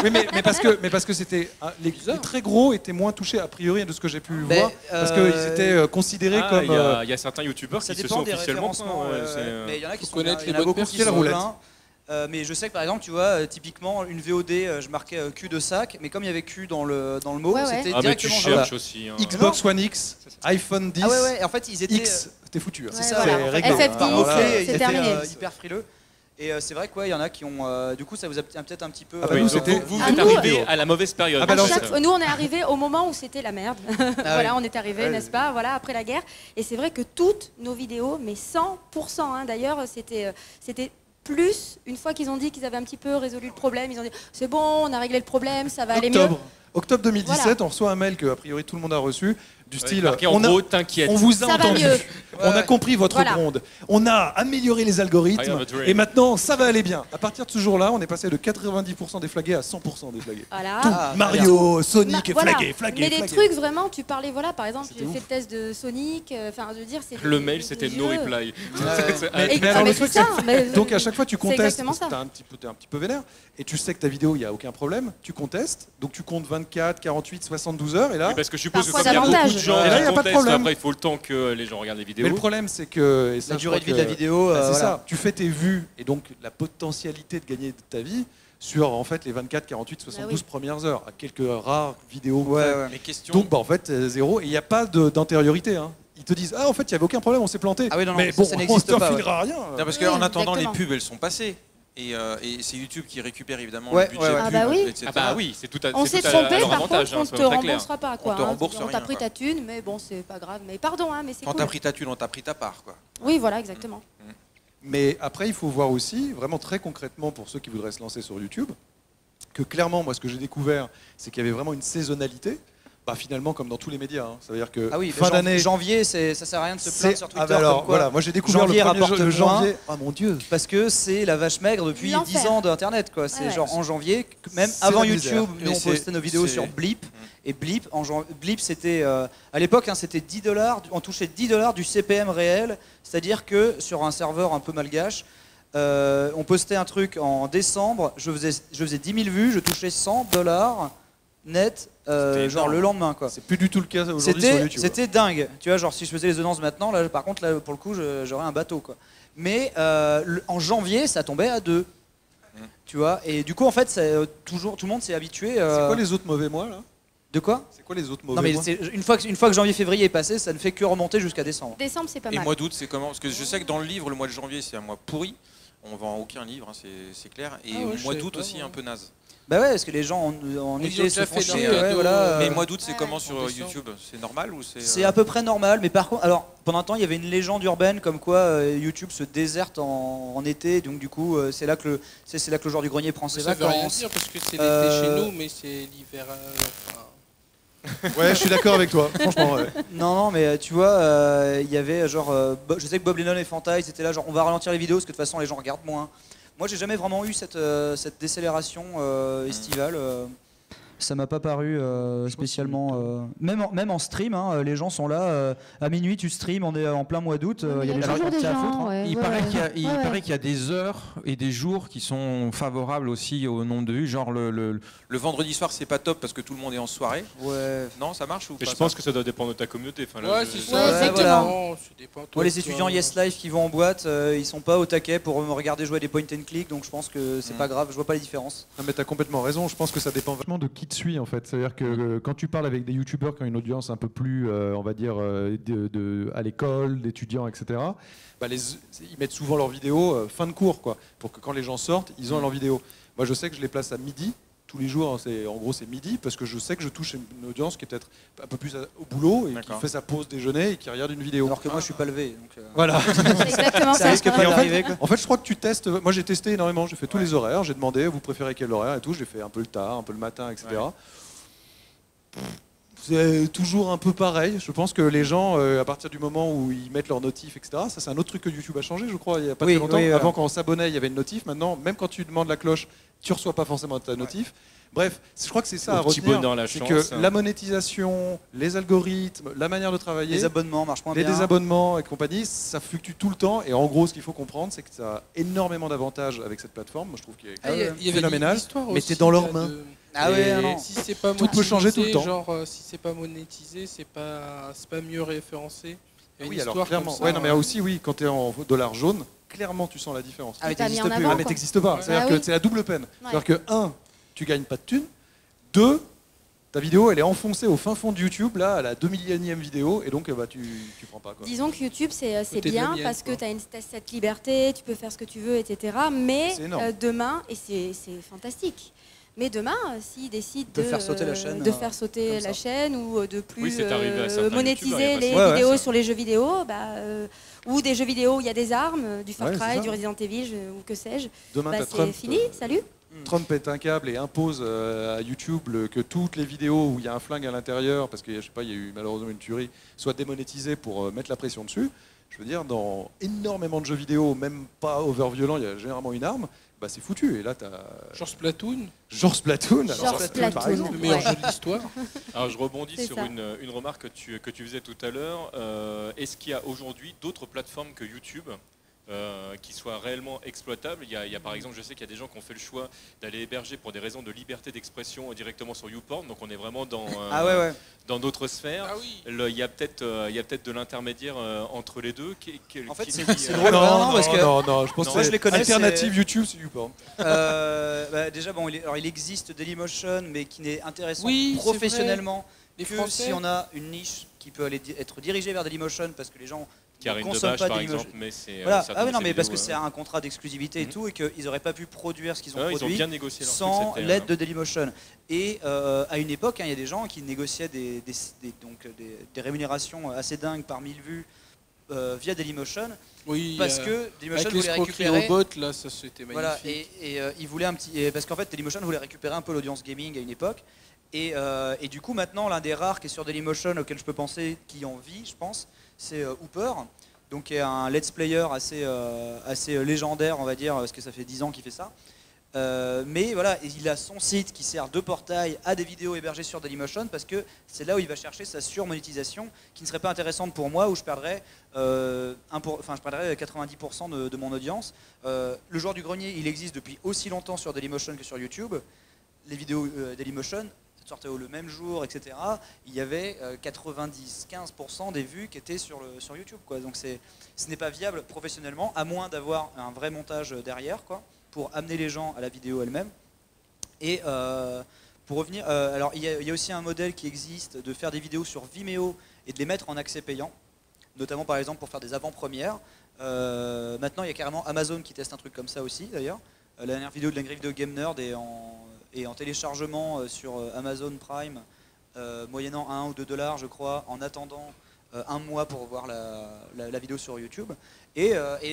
Oui, mais parce que c'était les très gros étaient moins touchés a priori de ce que j'ai pu Ben, voir, parce qu'ils étaient considérés Ah, comme il y a certains youtubeurs Ça qui se dépend sont des officiellement référencements. plaints, ouais, ouais, c'est, ouais. Mais il y en a qui faut sont connaître il y les en a bonnes beaucoup qui personnes. sont Roulette. pleins. Mais je sais que par exemple, tu vois, typiquement une VOD, je marquais cul de sac, mais comme il y avait cul dans le mot, Ouais, ouais. c'était Ah mais tu directement cherches aussi. hein. Xbox One X, iPhone 10, Ah ouais, ouais. En fait, ils étaient. X, t'es foutu. hein. Ouais, ça, voilà. c'est réglé. FF10, par mots-clés, c'est ils étaient terminé. hyper frileux. Et c'est vrai qu'il y en a qui ont. Du coup, ça vous a peut-être un petit peu. Ah bah Oui, nous, donc c'était- vous Ah, êtes nous, arrivé à la mauvaise période. Ah bah À alors, chaque fois- nous, on est arrivé au moment où c'était la merde. Voilà, oui. on est arrivé, Ouais, n'est-ce pas, voilà, après la guerre. Et c'est vrai que toutes nos vidéos, mais 100%, hein, d'ailleurs, c'était plus, une fois qu'ils ont dit qu'ils avaient un petit peu résolu le problème, ils ont dit c'est bon, on a réglé le problème, ça va aller mieux. Octobre 2017, Voilà. on reçoit un mail que a priori tout le monde a reçu, du style Marqué en on, a- gros, t'inquiète. on vous a Ça va entendu, mieux. on a Ouais. compris votre Voilà. gronde, on a amélioré les I algorithmes have a dream. et maintenant ça va aller bien. À partir de ce jour-là, on est passé de 90% des flagués à 100% des flagués. Voilà. Tout, Ah, Mario, Sonic, Voilà. flagué. Mais des trucs vraiment, tu parlais, voilà, par exemple, C'était j'ai fait ouf. le test de Sonic, enfin, je veux dire, c'est. Le des- mail, des c'était jeux. no reply. Mais Et- alors, mais le c'est truc, ça. mais- Donc à chaque fois tu contestes, exactement parce que ça. t'es un petit peu vénère, et tu sais que ta vidéo, il n'y a aucun problème, tu contestes, donc tu comptes 24, 48, 72 heures, et là... Oui, parce que je suppose que Parfois comme il y a beaucoup davantage. de gens Et là, qui il y a pas de contestent, problème. après il faut le temps que les gens regardent les vidéos. Mais le problème, c'est que... et ça, La je durée de crois vie de la que- vidéo. Bah, c'est voilà. ça, tu fais tes vues, et donc la potentialité de gagner de ta vie sur en fait les 24, 48, 72 oui. premières heures, à quelques rares vidéos. Ouais, près. ouais. Mais question. Donc bah, en fait, zéro, et il n'y a pas d'antériorité. Hein. Ils te disent, ah en fait, il n'y avait aucun problème, on s'est planté. Ah oui, non, non, mais ça, bon, ça on n'existe ne te pas, filera rien. Non, parce Oui, qu'en attendant, les exactement. pubs, elles sont passées. Et c'est YouTube qui récupère évidemment Ouais, le budget ouais, ouais. pub, Ah bah oui. etc. Ah bah oui, c'est tout à On c'est s'est tout à trompé, leur par avantage, contre, hein, on soyons te très clairs. remboursera pas, quoi. te hein. rembourse On rien, t'a pris quoi. ta thune, mais bon, c'est pas grave. Mais pardon, hein, mais c'est Quand cool. t'as pris ta thune, on t'a pris ta part, quoi. Oui, voilà, exactement. Mais après, il faut voir aussi, vraiment très concrètement pour ceux qui voudraient se lancer sur YouTube, que clairement, moi, ce que j'ai découvert, c'est qu'il y avait vraiment une saisonnalité. Bah, finalement, comme dans tous les médias. Hein. Ça veut dire que Ah oui, fin d'année. janvier, ça sert à rien de se plaindre sur Twitter. Ah bah alors, comme quoi, voilà, moi j'ai découvert janvier le premier rapporte le moins. janvier. Ah mon dieu. Parce que c'est la vache maigre depuis L'enfer. 10 ans d'Internet. Quoi. C'est ouais. genre en janvier, même C'est avant la misère. YouTube, nous Mais on postait nos vidéos c'est- sur Blip. Et Blip, Blip c'était à l'époque, hein, c'était $10, on touchait $10 du CPM réel, c'est-à-dire que sur un serveur un peu malgache, on postait un truc en décembre, je faisais 10 000 vues, je touchais $100 net, C'était genre énorme. le lendemain. Quoi. C'est plus du tout le cas aujourd'hui sur YouTube. C'était dingue. Tu vois, genre si je faisais les audiences maintenant, là, par contre, là, pour le coup, j'aurais un bateau, quoi. Mais en janvier, ça tombait à 2. Tu vois, et du coup, en fait, toujours, tout le monde s'est habitué. C'est quoi les autres mauvais mois là? De quoi? C'est quoi les autres mauvais Non, mais mois? une fois que janvier-février est passé, ça ne fait que remonter jusqu'à décembre. Décembre, c'est pas Et mal. mois d'août, c'est comment? Parce que je sais que dans le livre, le mois de janvier, c'est un mois pourri. On vend aucun livre, hein, c'est clair. Et Ah ouais, le je mois savais d'août pas, aussi, moi. un peu naze. Bah ouais, parce que les gens en Ils été ont se déjà font fait chier. leur cadeau, Ouais, voilà. Mais le mois d'août, c'est Ouais. comment sur En décembre. YouTube? C'est normal ou C'est à peu près normal, mais par contre, alors pendant un temps, il y avait une légende urbaine comme quoi YouTube se déserte en été, donc du coup, c'est là que le joueur du grenier prend ses Ça veut rien vacances. dire parce que c'est l'été chez nous, mais c'est l'hiver. Ouais, je suis d'accord avec toi, franchement. Ouais. Non, mais tu vois, il y avait genre, je sais que Bob Lennon et Fanta, ils étaient là, genre, on va ralentir les vidéos parce que de toute façon, les gens regardent moins. Moi, j'ai jamais vraiment eu cette décélération estivale. Ça m'a pas paru spécialement. Même en stream, hein, les gens sont là. À minuit, tu stream, on est en plein mois d'août. Il y a des gens qui ont des rien à gens, foutre, hein. ouais, Il ouais, paraît ouais. qu'il y a des heures et des jours qui sont favorables aussi au nombre de vues. Genre le vendredi soir, c'est pas top parce que tout le monde est en soirée. Ouais. Non, ça marche ou Et pas je pense que ça doit dépendre de ta communauté. Enfin, là, Ouais, je- c'est Ouais, ça. exactement. Ça dépend, toi, Moi, les toi. étudiants Yes Life qui vont en boîte, ils sont pas au taquet pour me regarder jouer à des point and click, donc je pense que c'est pas grave, je vois pas les différences. Non, mais t'as complètement raison. Je pense que ça dépend vachement de qui te suit en fait. C'est-à-dire que quand tu parles avec des youtubeurs qui ont une audience un peu plus, on va dire, à l'école, d'étudiants, etc., bah, ils mettent souvent leurs vidéos fin de cours, quoi, pour que quand les gens sortent, ils ont leur vidéo. Moi, je sais que je les place à midi. Tous les jours, hein, en gros, c'est midi, parce que je sais que je touche une audience qui est peut-être un peu plus au boulot et qui D'accord. fait sa pause déjeuner et qui regarde une vidéo. Alors que moi, je suis pas levé. Donc, Voilà. C'est exactement ça ça. risque Et pas en d'arriver. fait, je crois que tu testes. Moi, j'ai testé énormément. J'ai fait tous les horaires. J'ai demandé, vous préférez quel horaire et tout. J'ai fait un peu le tard, un peu le matin, etc. C'est toujours un peu pareil. Je pense que les gens, à partir du moment où ils mettent leur notif, etc., ça c'est un autre truc que YouTube a changé, je crois, il n'y a pas Oui, très longtemps. oui, voilà. Avant, quand on s'abonnait, il y avait une notif. Maintenant, même quand tu demandes la cloche, tu reçois pas forcément ta notif. Bref, je crois que c'est ça Au à petit retenir. bonheur, la C'est chance, que hein. la monétisation, les algorithmes, la manière de travailler, Les abonnements marchent moins les bien. désabonnements et compagnie, ça fluctue tout le temps. Et en gros, ce qu'il faut comprendre, c'est que ça a énormément d'avantages avec cette plateforme. Moi, je trouve qu'il Ah, il y avait phénoménal. l'histoire Mais aussi, t'es dans leurs là, mains. de- Ah ouais, Et- non. Si c'est pas Tout peut changer tout le monétisé, temps. Genre, si c'est pas monétisé, c'est pas mieux référencé. Il y a une Oui, alors histoire clairement. comme ça, Ouais, non, mais aussi, oui, quand tu es en dollar jaune, clairement, tu sens la différence. Ah, mais T'as mis t'existes en plus. avant, Ah, mais quoi. t'existes pas. Ouais. C'est-à-dire Ah que oui. c'est la double peine. Ouais. C'est-à-dire que, un, tu gagnes pas de thunes. Deux, ta vidéo, elle est enfoncée au fin fond de YouTube, là, à la 2 millionième vidéo, et donc, bah, tu prends pas, quoi. Disons que YouTube, c'est Côté de bien la mienne, parce que quoi. tu as cette liberté, tu peux faire ce que tu veux, etc. Mais C'est énorme. demain, et c'est fantastique, mais demain, s'ils décident De faire sauter la chaîne, de faire sauter comme la ça. chaîne ou de plus Oui, c'est arrivé à certains monétiser youtubeurs, il y a les pas si vidéos longtemps. sur les jeux vidéo, ou des jeux vidéo où il y a des armes, du Far Ouais, c'est Cry, ça. du Resident Evil, ou que sais-je, Demain, bah, t'as c'est Trump. fini, salut. Trump pète un câble et impose à YouTube que toutes les vidéos où il y a un flingue à l'intérieur, parce que je sais pas, il y a eu malheureusement une tuerie, soient démonétisées pour mettre la pression dessus. Je veux dire, dans énormément de jeux vidéo, même pas over-violent, il y a généralement une arme, bah c'est foutu. Et là, t'as Genre Splatoon, genre Splatoon. alors Genre Splatoon, par Splatoon. exemple. le meilleur Ouais. jeu de l'histoire. Alors je rebondis C'est sur ça. une remarque que tu faisais tout à l'heure. Est-ce qu'il y a aujourd'hui d'autres plateformes que YouTube qui soient réellement exploitables? Il y a par exemple, je sais qu'il y a des gens qui ont fait le choix d'aller héberger pour des raisons de liberté d'expression directement sur YouPorn, donc on est vraiment dans, Ah ouais. dans d'autres sphères. Ah oui. Il y a peut-être de l'intermédiaire entre les deux. En fait, c'est qui, drôle. Non, parce que- non, je pense Non, que moi, je les connais, alternative c'est- YouTube, c'est YouPorn. Bah, déjà, bon, il existe Dailymotion, mais qui n'est intéressant Oui, c'est professionnellement Les que Français. si on a une niche qui peut être dirigée vers Dailymotion, parce que les gens Karine ne consomment Debache, pas par Dailymotion. exemple, mais c'est Voilà. certaines Ah oui, de non, ces mais parce que vidéos, c'est un contrat d'exclusivité et Mhm. tout, et qu'ils n'auraient pas pu produire ce qu'ils ont ils ont produit bien négocié leur sans truc, c'était, l'aide de Dailymotion. Et à une époque, hein, il y a des gens qui négociaient des rémunérations assez dingues par 1000 vues via Dailymotion, Oui, parce que Dailymotion avec les voulait escroqueries récupérer. robots, là, ça c'était magnifique. Voilà, et ils voulaient parce qu'en fait Dailymotion voulait récupérer un peu l'audience gaming à une époque, et du coup maintenant l'un des rares qui est sur Dailymotion auquel je peux penser qui en vit, je pense, c'est Hooper, donc qui est un let's player assez légendaire, on va dire, parce que ça fait 10 ans qu'il fait ça. Mais voilà, il a son site qui sert de portail à des vidéos hébergées sur Dailymotion, parce que c'est là où il va chercher sa surmonétisation, qui ne serait pas intéressante pour moi, où je perdrais, je perdrais 90% de mon audience. Le joueur du grenier, il existe depuis aussi longtemps sur Dailymotion que sur YouTube. Les vidéos Dailymotion sortaient le même jour, etc. Il y avait 90-15% des vues qui étaient sur YouTube, quoi. Donc ce n'est pas viable professionnellement, à moins d'avoir un vrai montage derrière, quoi, pour amener les gens à la vidéo elle-même. Et pour revenir, alors il y a aussi un modèle qui existe de faire des vidéos sur Vimeo et de les mettre en accès payant, notamment par exemple pour faire des avant-premières. Maintenant il y a carrément Amazon qui teste un truc comme ça aussi d'ailleurs. La dernière vidéo de la griffe de Game Nerd et en téléchargement sur Amazon Prime, moyennant 1 ou 2 $, je crois, en attendant un mois pour voir la vidéo sur YouTube. Et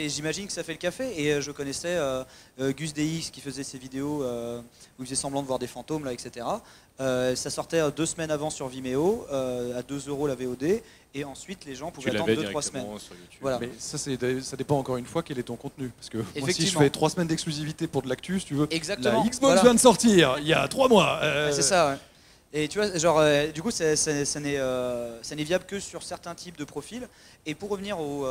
j'imagine que ça fait le café. Et je connaissais Gus DX qui faisait ses vidéos où il faisait semblant de voir des fantômes, là, etc. Ça sortait 2 semaines avant sur Vimeo, à 2 € la VOD. Et ensuite, les gens pouvaient attendre 2-3 semaines. Voilà. Mais ça dépend encore une fois quel est ton contenu. Parce que moi, si je fais 3 semaines d'exclusivité pour de l'actu, si tu veux, exactement. La Xbox vient de sortir il y a 3 mois. C'est ça, ouais. Et tu vois, genre, du coup, ça n'est viable que sur certains types de profils. Et pour revenir au...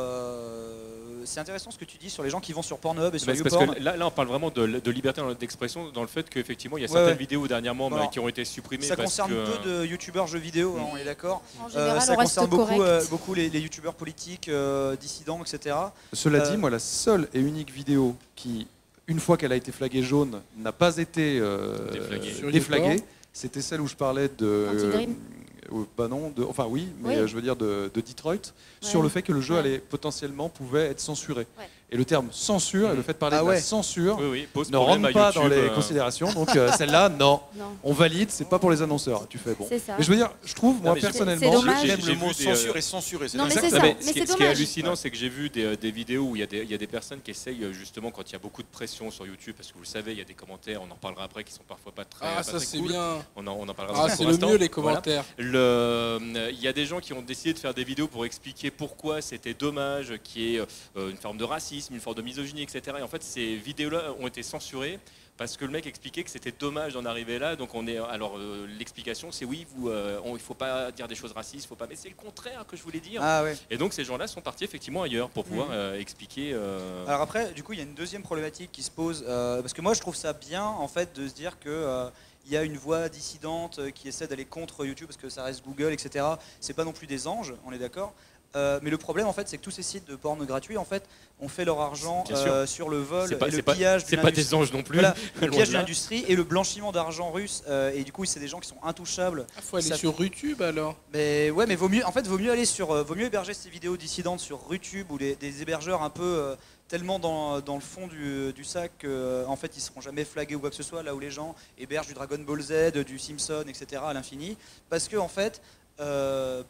c'est intéressant ce que tu dis sur les gens qui vont sur Pornhub et sur YouPorn. Parce que là, on parle vraiment de liberté d'expression dans le fait qu'effectivement, il y a certaines vidéos dernièrement qui ont été supprimées. Ça concerne peu de youtubeurs jeux vidéo, on est d'accord. En général, ça on reste concerne beaucoup les youtubeurs politiques, dissidents, etc. Cela dit, moi, la seule et unique vidéo qui, une fois qu'elle a été flaguée jaune, n'a pas été déflaguée, c'était celle où je parlais de... bah non, enfin oui, mais je veux dire de Detroit, sur le fait que le jeu pouvait être censuré. Ouais. Et le terme censure et le fait de parler de la censure ne rentre pas dans les considérations. Donc celle-là, non. On valide, c'est pas pour les annonceurs. Tu fais bon. Mais je veux dire, je trouve, moi personnellement, j'aime le mot censure et censurer. Non, mais c'est ça. Mais ce qui est hallucinant, c'est que j'ai vu des vidéos où il y a des personnes qui essayent justement quand il y a beaucoup de pression sur YouTube, parce que vous le savez, il y a des commentaires, on en parlera après, qui sont parfois pas très cool. Ah, ça c'est bien. On en parlera. Ah, c'est le mieux les commentaires. Il y a des gens qui ont décidé de faire des vidéos pour expliquer pourquoi c'était dommage qu'il y ait une forme de racisme, une forme de misogynie, etc. Et en fait, ces vidéos-là ont été censurées parce que le mec expliquait que c'était dommage d'en arriver là. Donc l'explication, c'est oui, il ne faut pas dire des choses racistes, faut pas. Mais c'est le contraire que je voulais dire. Ah, ouais. Et donc ces gens-là sont partis effectivement ailleurs pour pouvoir expliquer. Alors après, du coup, il y a une deuxième problématique qui se pose parce que moi, je trouve ça bien en fait de se dire que il y a une voix dissidente qui essaie d'aller contre YouTube parce que ça reste Google, etc. C'est pas non plus des anges, on est d'accord. Mais le problème, en fait, c'est que tous ces sites de porn gratuits, en fait, ont fait leur argent sur le vol et le pillage. C'est pas des anges non plus. Voilà, le pillage de l'industrie et le blanchiment d'argent russe. Et du coup, c'est des gens qui sont intouchables. Il faut aller sur YouTube alors. Mais ouais, mais vaut mieux aller vaut mieux héberger ces vidéos dissidentes sur YouTube ou des hébergeurs un peu tellement dans le fond du sac qu'en fait, ils seront jamais flagués ou quoi que ce soit. Là où les gens hébergent du Dragon Ball Z, du Simpson, etc. à l'infini, parce que en fait.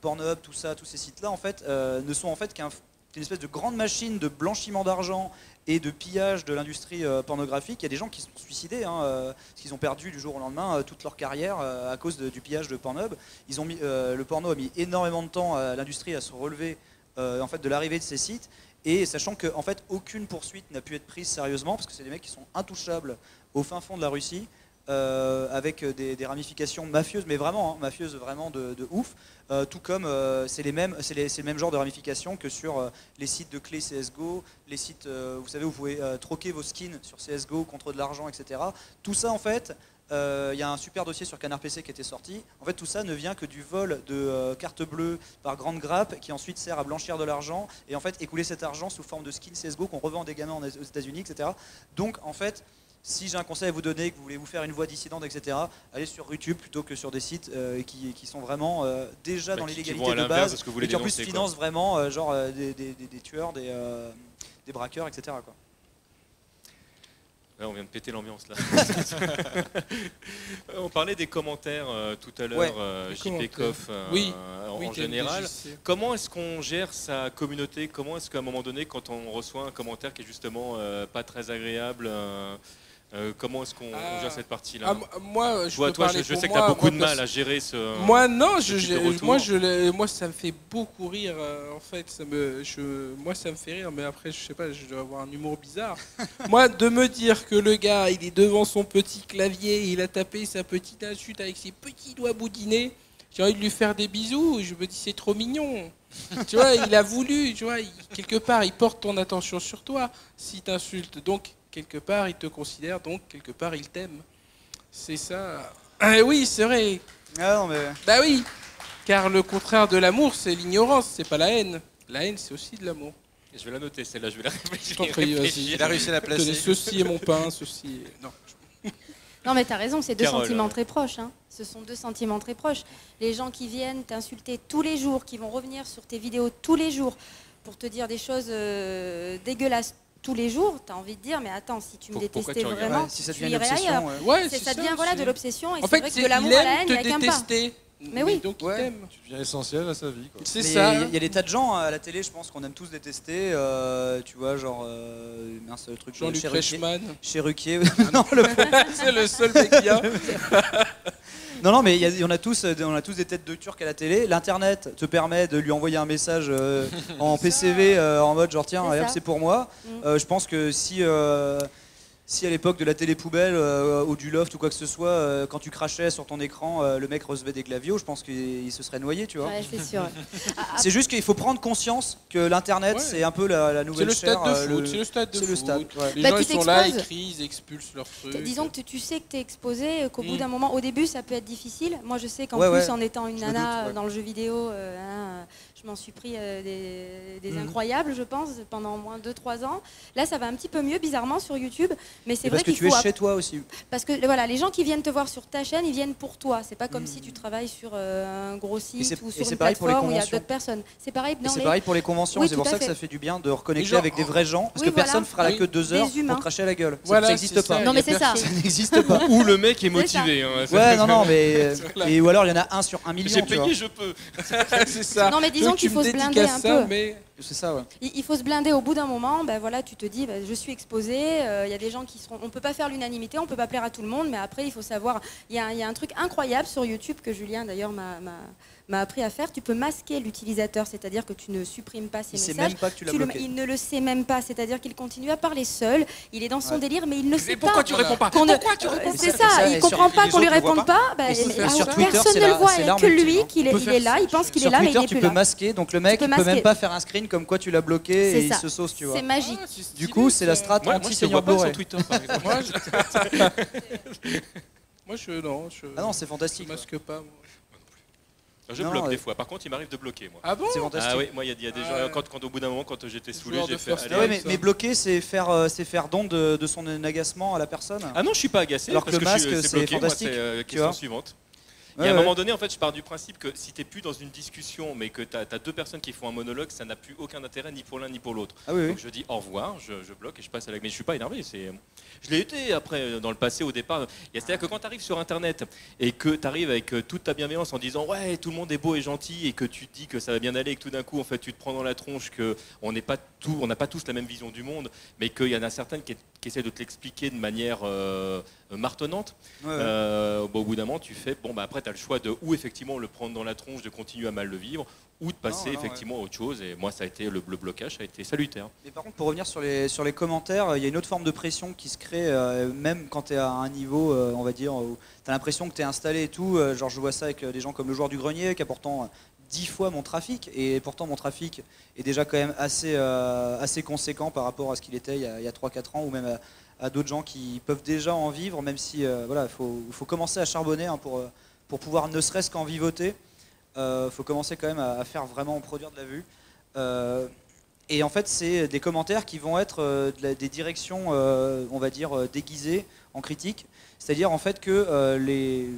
Pornhub, tout ça, tous ces sites-là, en fait, ne sont en fait qu'une espèce de grande machine de blanchiment d'argent et de pillage de l'industrie pornographique. Il y a des gens qui se sont suicidés, parce qu'ils ont perdu du jour au lendemain toute leur carrière à cause du pillage de Pornhub. Le porno a mis énormément de temps à l'industrie à se relever en fait, de l'arrivée de ces sites. Et sachant qu'en fait, aucune poursuite n'a pu être prise sérieusement, parce que c'est des mecs qui sont intouchables au fin fond de la Russie. Avec des ramifications mafieuses, mais vraiment mafieuses vraiment de ouf, tout comme c'est le même genre de ramifications que sur les sites de clés CSGO, les sites, vous savez, où vous pouvez troquer vos skins sur CSGO contre de l'argent, etc. Tout ça, en fait, il y a un super dossier sur Canard PC qui était sorti. En fait, tout ça ne vient que du vol de cartes bleues par grande grappe qui ensuite sert à blanchir de l'argent et en fait écouler cet argent sous forme de skins CSGO qu'on revend à des gamins aux États-Unis, etc. Donc, en fait, si j'ai un conseil à vous donner, que vous voulez vous faire une voix dissidente, etc., allez sur YouTube plutôt que sur des sites qui sont vraiment déjà dans l'illégalité de base et qui en plus financent vraiment des tueurs, des braqueurs, etc. Quoi. Ouais, on vient de péter l'ambiance là. On parlait des commentaires tout à l'heure, JP Koff, en général. Comment est-ce qu'on gère sa communauté? Comment est-ce qu'à un moment donné, quand on reçoit un commentaire qui est justement pas très agréable, comment est-ce qu'on gère cette partie-là? Moi, je sais que tu as beaucoup de mal à gérer ce. Moi, non, moi, ça me fait beaucoup rire. En fait, moi, ça me fait rire, mais après, je sais pas, je dois avoir un humour bizarre. Moi, de me dire que le gars, il est devant son petit clavier, il a tapé sa petite insulte avec ses petits doigts boudinés. J'ai envie de lui faire des bisous. Je me dis, c'est trop mignon. Tu vois, il a voulu. Tu vois, quelque part, il porte ton attention sur toi s'il t'insulte. Donc quelque part, il te considère, donc quelque part, il t'aime. C'est ça. Ah, oui, c'est vrai. Ah non, mais... Bah oui, car le contraire de l'amour, c'est l'ignorance, c'est pas la haine. La haine, c'est aussi de l'amour. Je vais la noter, celle-là, je vais la réfléchir. Il a réussi à la placer. Ceci est mon pain, ceci est... Non. Non, mais t'as raison, c'est deux sentiments très proches. Hein. Ce sont deux sentiments très proches. Les gens qui viennent t'insulter tous les jours, qui vont revenir sur tes vidéos tous les jours pour te dire des choses dégueulasses tous les jours, tu as envie de dire, mais attends, si tu me détestais vraiment, ouais, si ça tu devient irais une obsession, ailleurs. Ça devient voilà, de l'obsession, et En c'est fait, vrai que de l'amour il à la aime haine, il n'y a te qu'un pas. détester. Mais oui. Donc il Ouais. t'aime. Tu deviens essentiel à sa vie, quoi. C'est Mais ça. il y a des tas de gens à la télé, je pense qu'on aime tous détester. Tu vois, genre, mince, le truc de Jean-Luc chez Ruquier. Reichmann. Chez Ruquier. Non, C'est le seul mec bien. non, mais on a tous des têtes de Turcs à la télé. L'internet te permet de lui envoyer un message en PCV en mode genre tiens, C'est hop, ça. c'est pour moi. Je pense que si à l'époque de la télé poubelle ou du loft ou quoi que ce soit, quand tu crachais sur ton écran, le mec recevait des claviaux, je pense qu'il se serait noyé, tu vois. Ouais, c'est sûr. C'est juste qu'il faut prendre conscience que l'internet, Ouais. c'est un peu la C'est nouvelle le stade chair, de foot. C'est le stade de c'est le foot. stade, ouais. Les Bah, gens tu ils sont là, ils t'exposes. crient, ils expulsent leurs trucs. Disons que tu sais que tu es exposé, qu'au bout d'un moment, au début, ça peut être difficile. Moi, je sais qu'en Ouais, plus, ouais. en étant une Je me nana doute, ouais. dans le jeu vidéo, je m'en suis pris des incroyables, je pense, pendant au moins 2-3 ans. Là, ça va un petit peu mieux, bizarrement, sur YouTube. Mais c'est Et vrai parce que qu'il tu es faut... chez toi aussi. Parce que voilà, les gens qui viennent te voir sur ta chaîne, ils viennent pour toi. C'est pas comme si tu travailles sur un gros site c'est- ou et sur c'est une pareil pour les plateforme où il y a conventions. d'autres personnes. C'est pareil Et dans c'est les... pareil pour les conventions, Oui, et c'est pour tout à ça que fait. ça fait du bien de reconnecter gens- avec des vrais gens, parce Oui, que personne voilà. fera la queue de 2 heures Des humains. pour cracher à la gueule. Voilà, Ça n'existe c'est ça. pas. Non, mais Il y a c'est ça. Ça n'existe pas. Ou le mec est C'est motivé. Hein. Ouais, non, mais. Voilà. Ou alors il y en a un sur 1 million. J'ai tu vois. payé, je peux. C'est ça. Non, mais disons Donc, qu'il tu faut me se blinder dédicaces un ça, peu. mais C'est ça, ouais. Il faut se blinder au bout d'un moment. Ben voilà, tu te dis, je suis exposé. Il y a des gens qui seront. On peut pas faire l'unanimité, on peut pas plaire à tout le monde, mais après il faut savoir. Il y a un truc incroyable sur YouTube que Julien d'ailleurs m'a appris à faire. Tu peux masquer l'utilisateur, c'est-à-dire que tu ne supprimes pas ses Il sait messages. même pas que tu l'as Tu le- bloqué. il ne le sait même pas, c'est-à-dire qu'il continue à parler seul. Il est dans son Ouais. délire, mais il ne sait Et pourquoi pas. tu réponds pas qu'on ne- Pourquoi tu réponds C'est Et ça, ça, il et comprend sur- pas les qu'on lui autres le voient réponde pas. Ben, Et sur alors, Twitter, personne c'est ne le la- voit, c'est il n'y a l'arme que ultime, lui hein. qu'il On peut il est faire là, ça, il pense qu'il est Sur là, mais il Twitter, n'est tu plus peux là. masquer, donc le mec peux il peut même masquer. pas faire un screen comme quoi tu l'as bloqué C'est et il ça. se sauce, tu vois. C'est magique. Ah, c'est stylé, Du coup, c'est la ça. strat Moi, je te anti-Seigneur vois pas Blu-ray. sur Twitter, par exemple. Moi, je non, je Ah non, c'est fantastique. je masque pas. Moi. Je Non, bloque ouais. des fois. Par contre, il m'arrive de bloquer, moi. Ah bon? C'est fantastique. Ah oui, moi, il y a des gens, Ah ouais. quand au bout d'un moment, quand j'étais saoulé, Joueur j'ai de fait. First allez, Ah ouais, Life, mais bloquer, c'est faire don de son agacement à la personne. Ah non, je suis pas agacé. Alors que parce le masque, c'est c'est bloqué. Moi, fantastique, c'est tu question vois. suivante. Ouais, Et à un ouais. moment donné, en fait, je pars du principe que si tu n'es plus dans une discussion, mais que tu as deux personnes qui font un monologue, ça n'a plus aucun intérêt ni pour l'un ni pour l'autre. Ah oui, oui. Donc je dis au revoir, je bloque et je passe à la. Mais je suis pas énervé. Je l'ai été après dans le passé au départ. C'est-à-dire que quand tu arrives sur Internet et que tu arrives avec toute ta bienveillance en disant ouais tout le monde est beau et gentil et que tu te dis que ça va bien aller et que tout d'un coup en fait tu te prends dans la tronche que on n'a pas tous la même vision du monde, mais qu'il y en a certaines qui essaient de te l'expliquer de manière martonnante. Ouais, ouais. Au bout d'un moment, tu fais bon, bah après, tu as le choix de ou effectivement le prendre dans la tronche, de continuer à mal le vivre, ou de passer Non, effectivement à autre chose. Et moi, ça a été le blocage, ça a été salutaire. Mais par contre, pour revenir sur les commentaires, il y a une autre forme de pression qui se crée, même quand tu es à un niveau, on va dire, où tu as l'impression que tu es installé et tout. Genre, je vois ça avec des gens comme le joueur du grenier qui a pourtant 10 fois mon trafic, et pourtant mon trafic est déjà quand même assez conséquent par rapport à ce qu'il était il y a 3-4 ans, ou même à d'autres gens qui peuvent déjà en vivre, même si voilà, faut commencer à charbonner hein, pour pouvoir ne serait-ce qu'en vivoter. Faut commencer quand même à faire vraiment produire de la vue. Et en fait, c'est des commentaires qui vont être des directions, on va dire, déguisées en critique. C'est-à-dire en fait que les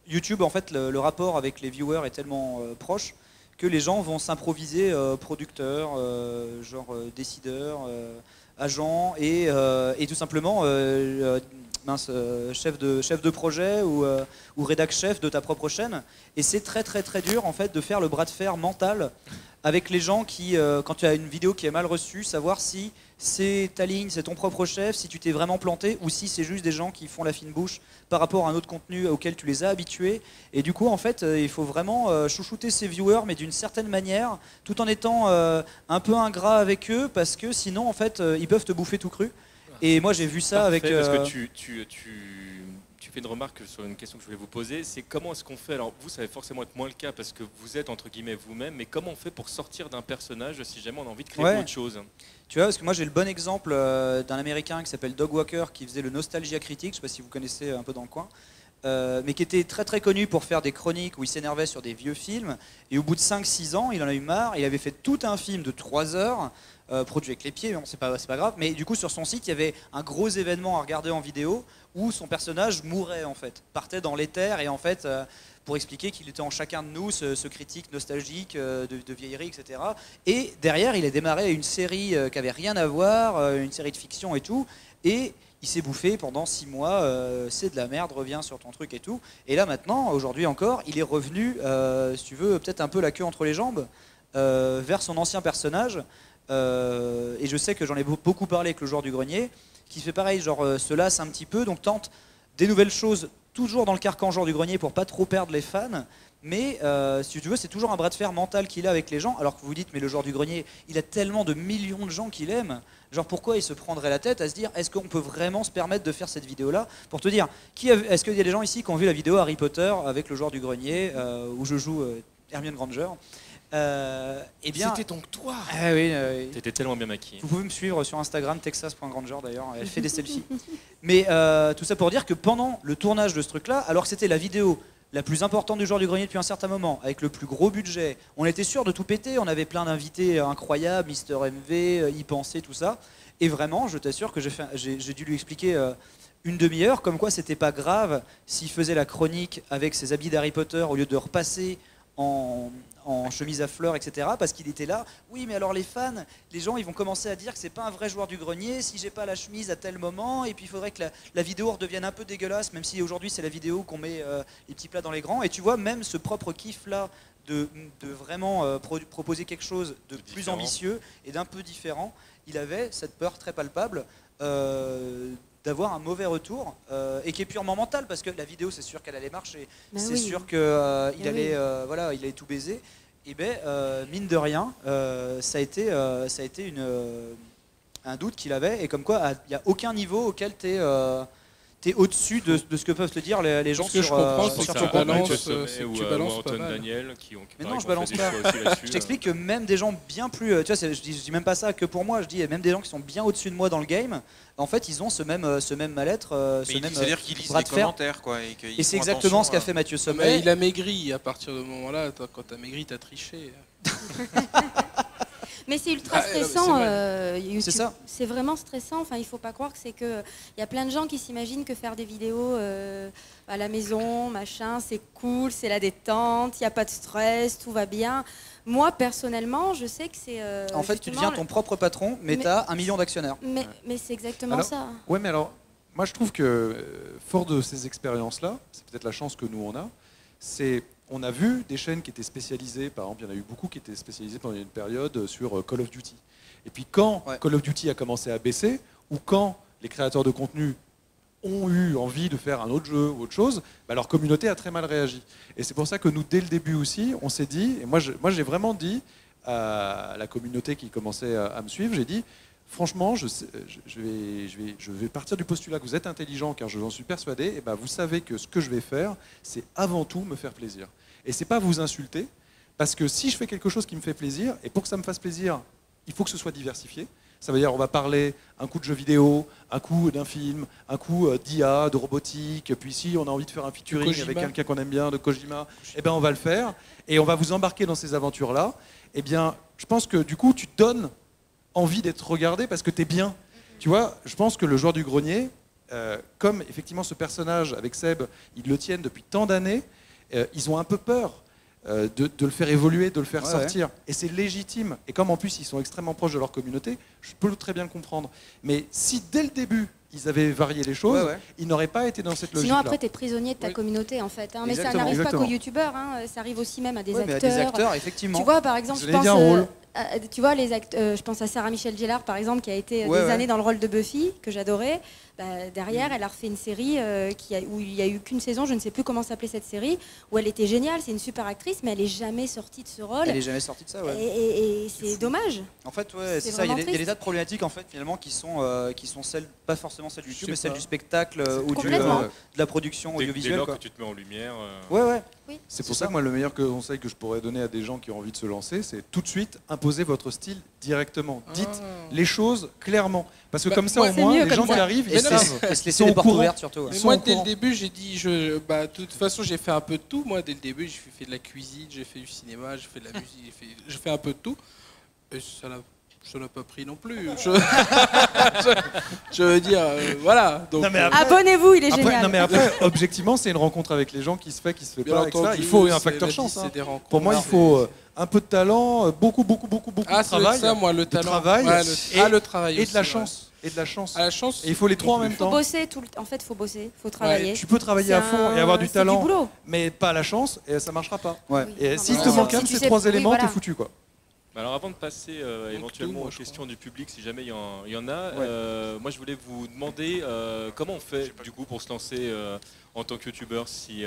YouTube, en fait, le rapport avec les viewers est tellement proche que les gens vont s'improviser producteurs, décideurs, agents et tout simplement chef de projet ou rédac chef de ta propre chaîne. Et c'est très très très dur en fait de faire le bras de fer mental avec les gens qui, quand tu as une vidéo qui est mal reçue, savoir si c'est ta ligne, c'est ton propre chef, si tu t'es vraiment planté ou si c'est juste des gens qui font la fine bouche par rapport à un autre contenu auquel tu les as habitués. Et du coup, en fait, il faut vraiment chouchouter ses viewers, mais d'une certaine manière, tout en étant un peu ingrat avec eux, parce que sinon, en fait, ils peuvent te bouffer tout cru. Et moi, j'ai vu ça avec... Parce que tu fais une remarque sur une question que je voulais vous poser, c'est comment est-ce qu'on fait, alors vous, ça va forcément être moins le cas parce que vous êtes entre guillemets vous-même, mais comment on fait pour sortir d'un personnage si jamais on a envie de créer Ouais. autre chose? Tu vois, parce que moi j'ai le bon exemple d'un Américain qui s'appelle Doug Walker qui faisait le Nostalgia Critique, je sais pas si vous connaissez un peu dans le coin, mais qui était très très connu pour faire des chroniques où il s'énervait sur des vieux films, et au bout de 5-6 ans, il en a eu marre, il avait fait tout un film de 3 heures produit avec les pieds, mais bon, c'est pas grave. Mais du coup, sur son site, il y avait un gros événement à regarder en vidéo où son personnage mourait en fait, partait dans l'éther et en fait, pour expliquer qu'il était en chacun de nous, ce critique nostalgique de vieillerie, etc. Et derrière, il a démarré une série qui avait rien à voir, une série de fiction et tout, et il s'est bouffé pendant 6 mois, c'est de la merde, reviens sur ton truc et tout. Et là maintenant, aujourd'hui encore, il est revenu, si tu veux, peut-être un peu la queue entre les jambes, vers son ancien personnage. Et je sais que j'en ai beaucoup parlé avec le joueur du grenier, qui fait pareil, genre se lasse un petit peu, donc tente des nouvelles choses, toujours dans le carcan joueur du grenier pour pas trop perdre les fans. Mais si tu veux, c'est toujours un bras de fer mental qu'il a avec les gens, alors que vous dites, mais le joueur du grenier, il a tellement de millions de gens qu'il aime. Genre pourquoi il se prendrait la tête à se dire, est-ce qu'on peut vraiment se permettre de faire cette vidéo-là? Pour te dire, est-ce qu'il y a des gens ici qui ont vu la vidéo Harry Potter avec le joueur du grenier, où je joue Hermione Granger? Eh bien, c'était donc toi. Oui, t'étais tellement bien maquillé. Vous pouvez me suivre sur Instagram, texas.granger d'ailleurs, elle fait des selfies. Mais tout ça pour dire que pendant le tournage de ce truc-là, alors que c'était la vidéo la plus importante du joueur du grenier depuis un certain moment, avec le plus gros budget, on était sûr de tout péter, on avait plein d'invités incroyables, Mister MV, y penser, tout ça. Et vraiment, je t'assure que j'ai dû lui expliquer une demi-heure, comme quoi c'était pas grave s'il faisait la chronique avec ses habits d'Harry Potter au lieu de repasser en chemise à fleurs, etc. Parce qu'il était là. Oui, mais alors les fans, les gens, ils vont commencer à dire que c'est pas un vrai joueur du grenier si j'ai pas la chemise à tel moment. Et puis il faudrait que la vidéo redevienne un peu dégueulasse, même si aujourd'hui c'est la vidéo qu'on met les petits plats dans les grands. Et tu vois, même ce propre kiff-là de vraiment proposer quelque chose de plus ambitieux et d'un peu différent, il avait cette peur très palpable d'avoir un mauvais retour et qui est purement mental, parce que la vidéo c'est sûr qu'elle allait marcher, c'est sûr qu'il allait tout baiser. Et mine de rien, ça a été un doute qu'il avait, et comme quoi il n'y a aucun niveau auquel tu es au-dessus de ce que peuvent te dire les gens sur ton balance, tu balances pas mal. Daniel, mais non, je balance pas. Je t'explique que même des gens bien plus, tu vois, je dis même pas ça que pour moi, je dis même des gens qui sont bien au-dessus de moi dans le game, en fait, ils ont ce même mal-être, c'est-à-dire qu'ils lisent les commentaires, quoi, et c'est exactement ce qu'a fait Mathieu Sommet. Mais il a maigri à partir de ce moment-là. Quand t'as maigri, t'as triché. Mais c'est ultra stressant, c'est ça. C'est vraiment stressant. Enfin, il faut pas croire que c'est que. Il y a plein de gens qui s'imaginent que faire des vidéos à la maison, machin, c'est cool, c'est la détente, il n'y a pas de stress, tout va bien. Moi, personnellement, je sais que c'est. En fait, tu deviens ton propre patron, mais tu as 1 million d'actionnaires. Mais c'est exactement ça. Ouais, mais alors, moi, je trouve que, fort de ces expériences-là, c'est peut-être la chance que nous, on a, on a vu des chaînes qui étaient spécialisées, par exemple, il y en a eu beaucoup qui étaient spécialisées pendant une période sur Call of Duty. Et puis quand Call of Duty a commencé à baisser, ou quand les créateurs de contenu ont eu envie de faire un autre jeu ou autre chose, leur communauté a très mal réagi. Et c'est pour ça que nous, dès le début aussi, on s'est dit, et moi j'ai vraiment dit à la communauté qui commençait à me suivre, j'ai dit, franchement, je vais partir du postulat que vous êtes intelligent, car j'en suis persuadé, et vous savez que ce que je vais faire, c'est avant tout me faire plaisir. Et c'est pas vous insulter, parce que si je fais quelque chose qui me fait plaisir, et pour que ça me fasse plaisir, il faut que ce soit diversifié. Ça veut dire on va parler un coup de jeu vidéo, un coup d'un film, un coup d'IA, de robotique, puis si on a envie de faire un featuring avec quelqu'un qu'on aime bien, de Kojima, on va le faire, et on va vous embarquer dans ces aventures-là. Je pense que du coup, tu te donnes envie d'être regardé parce que tu es bien. Tu vois, je pense que le joueur du grenier, comme effectivement ce personnage avec Seb, ils le tiennent depuis tant d'années, ils ont un peu peur de le faire évoluer, de le faire sortir. Ouais. Et c'est légitime. Et comme en plus ils sont extrêmement proches de leur communauté, je peux très bien le comprendre. Mais si dès le début, ils avaient varié les choses, ils n'auraient pas été dans cette logique-là. Sinon après, tu es prisonnier de ta communauté en fait. Mais ça n'arrive pas qu'aux youtubeurs, ça arrive aussi même à des acteurs. Mais à des acteurs, effectivement. Tu vois, par exemple, tu vois, je pense à Sarah Michelle Gellar, par exemple, qui a été des années dans le rôle de Buffy, que j'adorais. Derrière, elle a refait une série où il n'y a eu qu'une saison, je ne sais plus comment s'appelait cette série, où elle était géniale, c'est une super actrice, mais elle n'est jamais sortie de ce rôle. Elle n'est jamais sortie de ça, Et c'est dommage. En fait, c'est ça, il y a des tas de problématiques, en fait, finalement, qui sont celles, pas forcément celles du YouTube, mais celles du spectacle ou de la production audiovisuelle. Dès lors que tu te mets en lumière... Oui. C'est pour ça que moi, le meilleur conseil que je pourrais donner à des gens qui ont envie de se lancer, c'est tout de suite imposer votre style directement. Dites les choses clairement. Parce que comme ça, au moins, les gens qui arrivent, ils se laisser les portes ouvertes surtout. Mais moi, dès le début, j'ai dit, de toute façon, j'ai fait un peu de tout. Moi, dès le début, j'ai fait de la cuisine, j'ai fait du cinéma, j'ai fait de la musique, j'ai fait un peu de tout. Et ça n'a ça n'a pas pris non plus. Je veux dire, voilà. Donc, abonnez-vous, il est génial. Non, mais après, objectivement, c'est une rencontre avec les gens qui se fait pas, etc. Il faut un facteur chance. Hein. Pour moi, il faut un peu de talent, beaucoup de travail. Ça, moi, le talent. Le travail et aussi, de la chance. Et de la chance. À la chance. Et il faut les trois en même temps. Bosser en fait, faut bosser, faut travailler. Tu peux travailler à fond et avoir du talent, du boulot. mais pas la chance et ça marchera pas. Ouais. Et si te manque un de ces trois éléments, t'es foutu quoi. Alors avant de passer éventuellement aux questions du public, si jamais il y en a, moi je voulais vous demander comment on fait du coup pour se lancer en tant que youtubeur si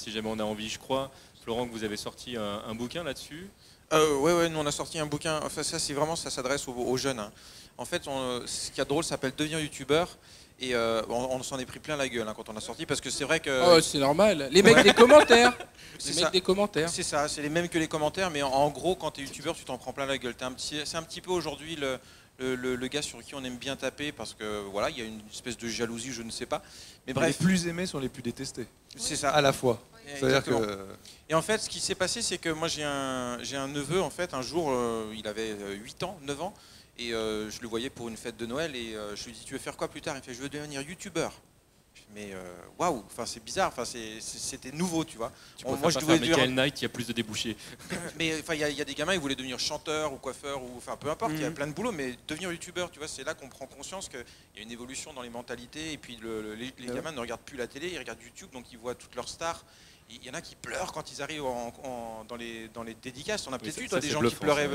jamais on a envie. Je crois, Florent, que vous avez sorti un bouquin là-dessus. Ouais, nous on a sorti un bouquin. Enfin ça c'est vraiment, ça s'adresse aux jeunes. Hein. En fait, ce qui est drôle, ça s'appelle Devenir youtubeur. Et on s'en est pris plein la gueule quand on a sorti parce que c'est vrai que. Oh, c'est normal. Les mecs des commentaires. Des commentaires. C'est ça, c'est les mêmes que les commentaires, mais en gros, quand tu es youtubeur, tu t'en prends plein la gueule. C'est un petit peu aujourd'hui le gars sur qui on aime bien taper parce que voilà, il y a une espèce de jalousie, je ne sais pas. Mais bref. Les plus aimés sont les plus détestés. C'est ça. À la fois. C'est-à-dire que... Et en fait, ce qui s'est passé, c'est que moi j'ai un neveu, en fait, un jour, il avait 8 ans, 9 ans. Et je le voyais pour une fête de Noël et je lui dis tu veux faire quoi plus tard? Il me fait je veux devenir youtubeur. Mais waouh, enfin c'est bizarre, enfin c'était nouveau, tu vois. Moi je devais dire Michael Knight, il y a plus de débouchés. Mais enfin il y a des gamins ils voulaient devenir chanteur ou coiffeur ou enfin peu importe, il y a plein de boulot, mais devenir youtubeur, tu vois, c'est là qu'on prend conscience qu'il y a une évolution dans les mentalités et puis les gamins ne regardent plus la télé, ils regardent YouTube donc ils voient toutes leurs stars. Il y en a qui pleurent quand ils arrivent dans les dédicaces. On a peut-être vu toi des gens qui pleuraient.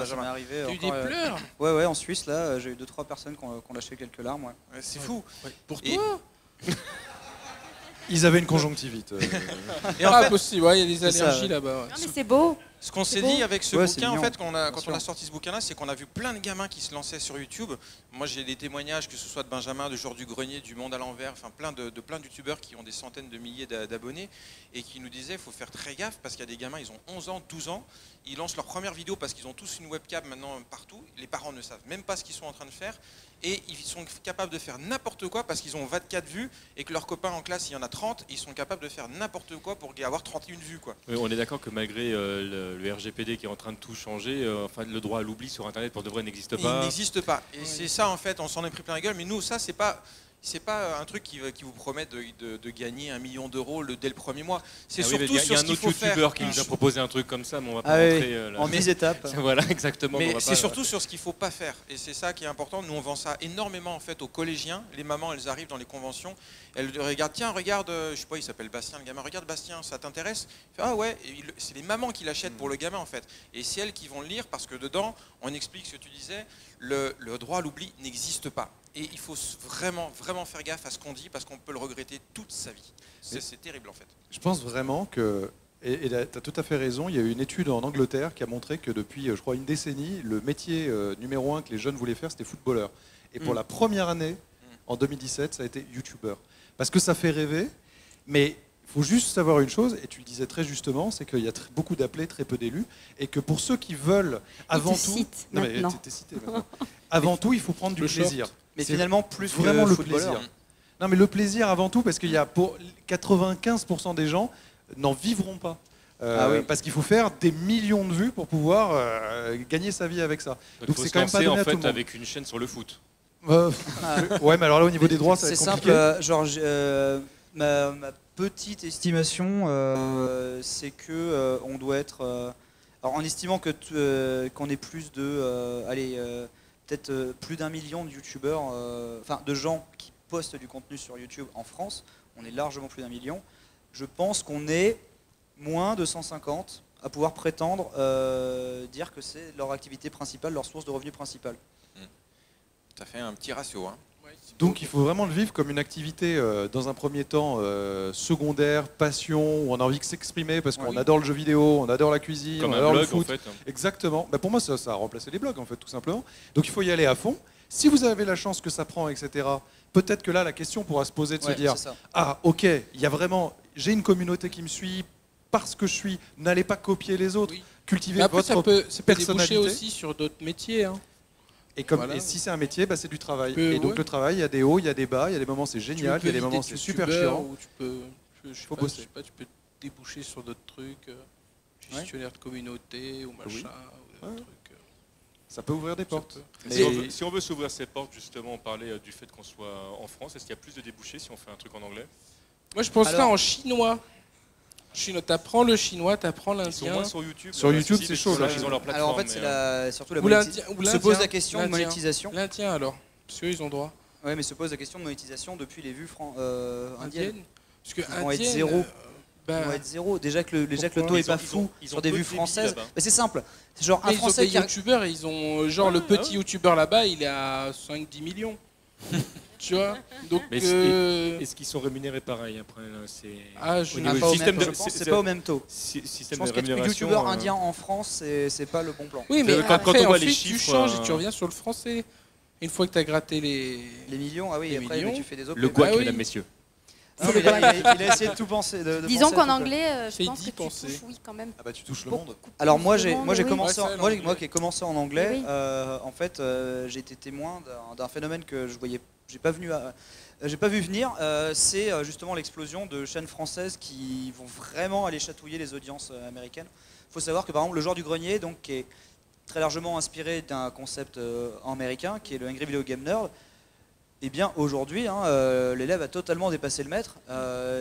Ça m'est arrivé. Tu as eu des pleurs? Ouais, en Suisse là, j'ai eu 2-3 personnes qui ont lâché quelques larmes. Ouais. C'est fou. Pour toi. Ils avaient une conjonctivite. Et en fait, possible, il y a des allergies là-bas. Non mais c'est beau. Ce qu'on s'est dit avec ce bouquin, en fait, quand on a sorti ce bouquin-là, c'est qu'on a vu plein de gamins qui se lançaient sur YouTube. Moi, j'ai des témoignages, que ce soit de Benjamin, de Georges du Grenier, du Monde à l'envers, enfin plein de youtubeurs qui ont des centaines de milliers d'abonnés et qui nous disaient, il faut faire très gaffe parce qu'il y a des gamins, ils ont 11 ans, 12 ans, ils lancent leur première vidéo parce qu'ils ont tous une webcam maintenant partout. Les parents ne savent même pas ce qu'ils sont en train de faire et ils sont capables de faire n'importe quoi parce qu'ils ont 24 vues et que leurs copains en classe, il y en a 30, ils sont capables de faire n'importe quoi pour avoir 31 vues, quoi. Oui, on est d'accord que malgré le RGPD qui est en train de tout changer, enfin le droit à l'oubli sur Internet pour de vrai n'existe pas. Il n'existe pas. Et c'est ça en fait, on s'en est pris plein la gueule. Mais nous, ça c'est pas un truc qui vous promet de gagner 1 million d'euros dès le premier mois. C'est surtout sur ce qu'il faut faire. Il y a un autre youtubeur qui nous a proposé un truc comme ça, mais on va pas rentrer en 10 étapes. Voilà, exactement. Mais c'est surtout sur ce qu'il faut pas faire. Et c'est ça qui est important. Nous, on vend ça énormément en fait aux collégiens. Les mamans, elles arrivent dans les conventions, elles regardent, tiens, regarde, je sais pas, il s'appelle Bastien, le gamin, regarde Bastien, ça t'intéresse? Ah ouais, c'est les mamans qui l'achètent pour le gamin en fait. Et c'est elles qui vont le lire parce que dedans, on explique ce que tu disais, le droit à l'oubli n'existe pas. Et il faut vraiment faire gaffe à ce qu'on dit parce qu'on peut le regretter toute sa vie. C'est terrible en fait. Je pense vraiment que, et tu as tout à fait raison, il y a eu une étude en Angleterre qui a montré que depuis, je crois, une décennie, le métier numéro 1 que les jeunes voulaient faire, c'était footballeur. Et pour la première année, en 2017, ça a été youtubeur. Parce que ça fait rêver, mais il faut juste savoir une chose, et tu le disais très justement, c'est qu'il y a beaucoup d'appelés, très peu d'élus, et que pour ceux qui veulent, avant tout... Non, mais t'es cité maintenant. Avant tout, il faut prendre du plaisir. Mais finalement, plus vraiment le footballeur. plaisir. Non, mais le plaisir avant tout, parce qu'il y a pour 95% des gens n'en vivront pas. Parce qu'il faut faire des millions de vues pour pouvoir gagner sa vie avec ça. Donc c'est quand même pas donné à tout le monde. Avec une chaîne sur le foot. Ouais, mais alors là, au niveau des droits, ça va être compliqué. C'est simple. Genre, ma petite estimation, c'est que on doit être. Alors, en estimant qu'on ait plus de, peut-être plus d'1 million de youtubeurs, enfin de gens qui postent du contenu sur YouTube en France, on est largement plus d'1 million. Je pense qu'on est moins de 150 à pouvoir prétendre dire que c'est leur activité principale, leur source de revenus principale. Ça fait un petit ratio, hein. Donc il faut vraiment le vivre comme une activité dans un premier temps secondaire, passion, où on a envie de s'exprimer parce qu'on adore le jeu vidéo, on adore la cuisine, comme on un adore blog, le foot. En fait. Exactement. Pour moi, ça a remplacé les blogs en fait, tout simplement. Donc il faut y aller à fond. Si vous avez la chance que ça prend, etc., peut-être que là la question pourra se poser de se dire ah ok, il y a vraiment, j'ai une communauté qui me suit parce que je suis. N'allez pas copier les autres. Cultivez votre personnalité. Déboucher aussi sur d'autres métiers. Hein. Et si c'est un métier, c'est du travail. Et donc le travail, il y a des hauts, il y a des bas, il y a des moments c'est génial, il y a des moments c'est super chiant. Faut bosser. Tu peux déboucher sur d'autres trucs, gestionnaire de communauté ou machin. Ou trucs. Ça peut ouvrir des portes. Si on veut s'ouvrir ces portes, justement, on parlait du fait qu'on soit en France. Est-ce qu'il y a plus de débouchés si on fait un truc en anglais? Moi, je pense là en chinois. T'apprends le chinois, t'apprends l'indien. Ils sont moins sur YouTube. Sur YouTube, c'est chaud. Là, ils ont leur plateforme. Alors en fait, c'est surtout la monétisation. Se pose la question de monétisation. L'indien alors, parce qu'eux, ils ont droit. Oui, mais se pose la question de monétisation depuis les vues indiennes. Parce que ils vont être zéro. Ils vont être zéro. Déjà que le taux est pas fou sur des vues françaises. C'est simple. C'est genre un Français qui youtubeurs, ils ont genre le petit youtubeur là-bas, il est à 5-10 millions. Tu vois. Donc est-ce qu'ils sont rémunérés pareil après là, c'est pas au même taux. Je pense qu'être youtubeur indien en France, c'est pas le bon plan. Oui, mais quand on voit les chiffres, tu changes et tu reviens sur le français. Une fois que tu as gratté les millions, ah oui, après tu fais des autres. Le guac, mesdames, messieurs. Il a essayé de tout penser. Disons qu'en anglais, je pense que tu touches, oui, quand même. Ah bah tu touches le monde. Alors moi j'ai commencé, moi qui ai commencé en anglais, en fait j'ai été témoin d'un phénomène que j'ai pas vu venir. C'est justement l'explosion de chaînes françaises qui vont vraiment aller chatouiller les audiences américaines. Il faut savoir que par exemple le Joueur du Grenier, donc qui est très largement inspiré d'un concept américain qui est le Angry Video Game Nerd. Eh bien aujourd'hui, l'élève a totalement dépassé le maître,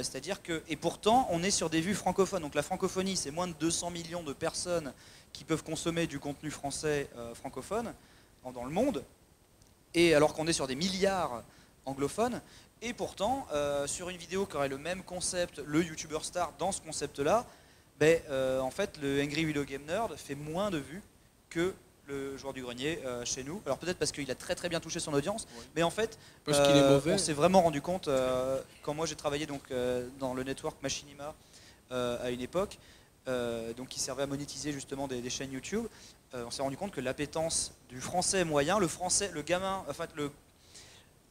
c'est-à-dire que, et pourtant on est sur des vues francophones, donc la francophonie c'est moins de 200 millions de personnes qui peuvent consommer du contenu français francophone dans le monde, et alors qu'on est sur des milliards anglophones, et pourtant sur une vidéo qui aurait le même concept, le youtubeur star dans ce concept-là, en fait le Angry Video Game Nerd fait moins de vues que le Joueur du Grenier chez nous. Alors peut-être parce qu'il a très très bien touché son audience, mais en fait parce qu'il est mauvais. On s'est vraiment rendu compte quand moi j'ai travaillé donc dans le network Machinima à une époque, donc qui servait à monétiser justement des chaînes YouTube. On s'est rendu compte que l'appétence du français moyen, le gamin, enfin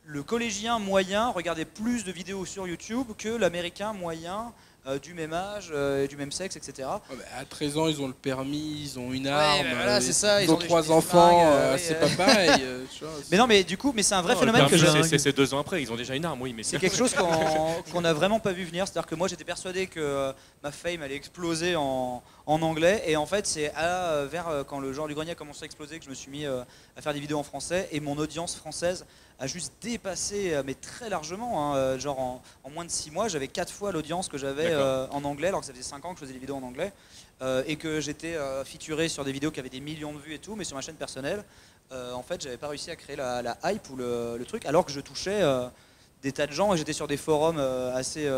le collégien moyen regardait plus de vidéos sur YouTube que l'américain moyen du même âge, du même sexe, etc. Ouais, à 13 ans, ils ont le permis, ils ont une arme, c'est ça, ils ont 3 enfants, c'est pas pareil. Tu vois, mais non, mais du coup, c'est un vrai phénomène que c'est 2 ans après, ils ont déjà une arme, oui. Mais c'est quelque chose qu'on n'a vraiment pas vu venir. C'est-à-dire que moi, j'étais persuadé que ma fame allait exploser en anglais, et en fait, c'est quand le Joueur du Grenier a commencé à exploser que je me suis mis à faire des vidéos en français, et mon audience française a juste dépassé, mais très largement, genre en moins de 6 mois, j'avais 4 fois l'audience que j'avais en anglais, alors que ça faisait 5 ans que je faisais des vidéos en anglais, et que j'étais featuré sur des vidéos qui avaient des millions de vues et tout, mais sur ma chaîne personnelle, en fait, j'avais pas réussi à créer la hype ou le truc, alors que je touchais des tas de gens, et j'étais sur des forums assez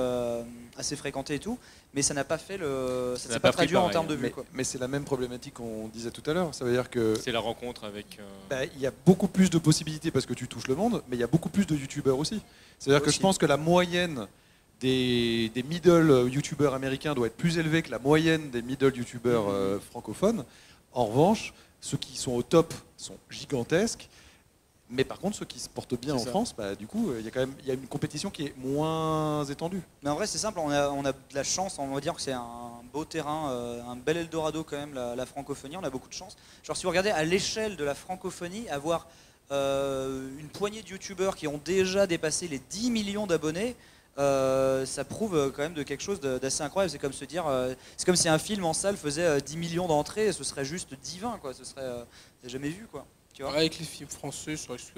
fréquentés et tout, mais ça n'a pas fait ça s'est pas traduit en termes de vues. Mais c'est la même problématique qu'on disait tout à l'heure. Ça veut dire que c'est la rencontre avec. Il y a beaucoup plus de possibilités parce que tu touches le monde, mais il y a beaucoup plus de youtubeurs aussi. C'est-à-dire que je pense que la moyenne des middle youtubeurs américains doit être plus élevée que la moyenne des middle youtubeurs francophones. En revanche, ceux qui sont au top sont gigantesques. Mais par contre, ceux qui se portent bien en France, du coup, il y a une compétition qui est moins étendue. Mais en vrai, c'est simple, on a de la chance, on va dire que c'est un beau terrain, un bel Eldorado quand même, la francophonie, on a beaucoup de chance. Genre si vous regardez à l'échelle de la francophonie, avoir une poignée de youtubeurs qui ont déjà dépassé les 10 millions d'abonnés, ça prouve quand même de quelque chose d'assez incroyable. C'est comme se dire, c'est comme si un film en salle faisait 10 millions d'entrées, ce serait juste divin, quoi. Ce serait jamais vu, quoi. Avec les films français, je risque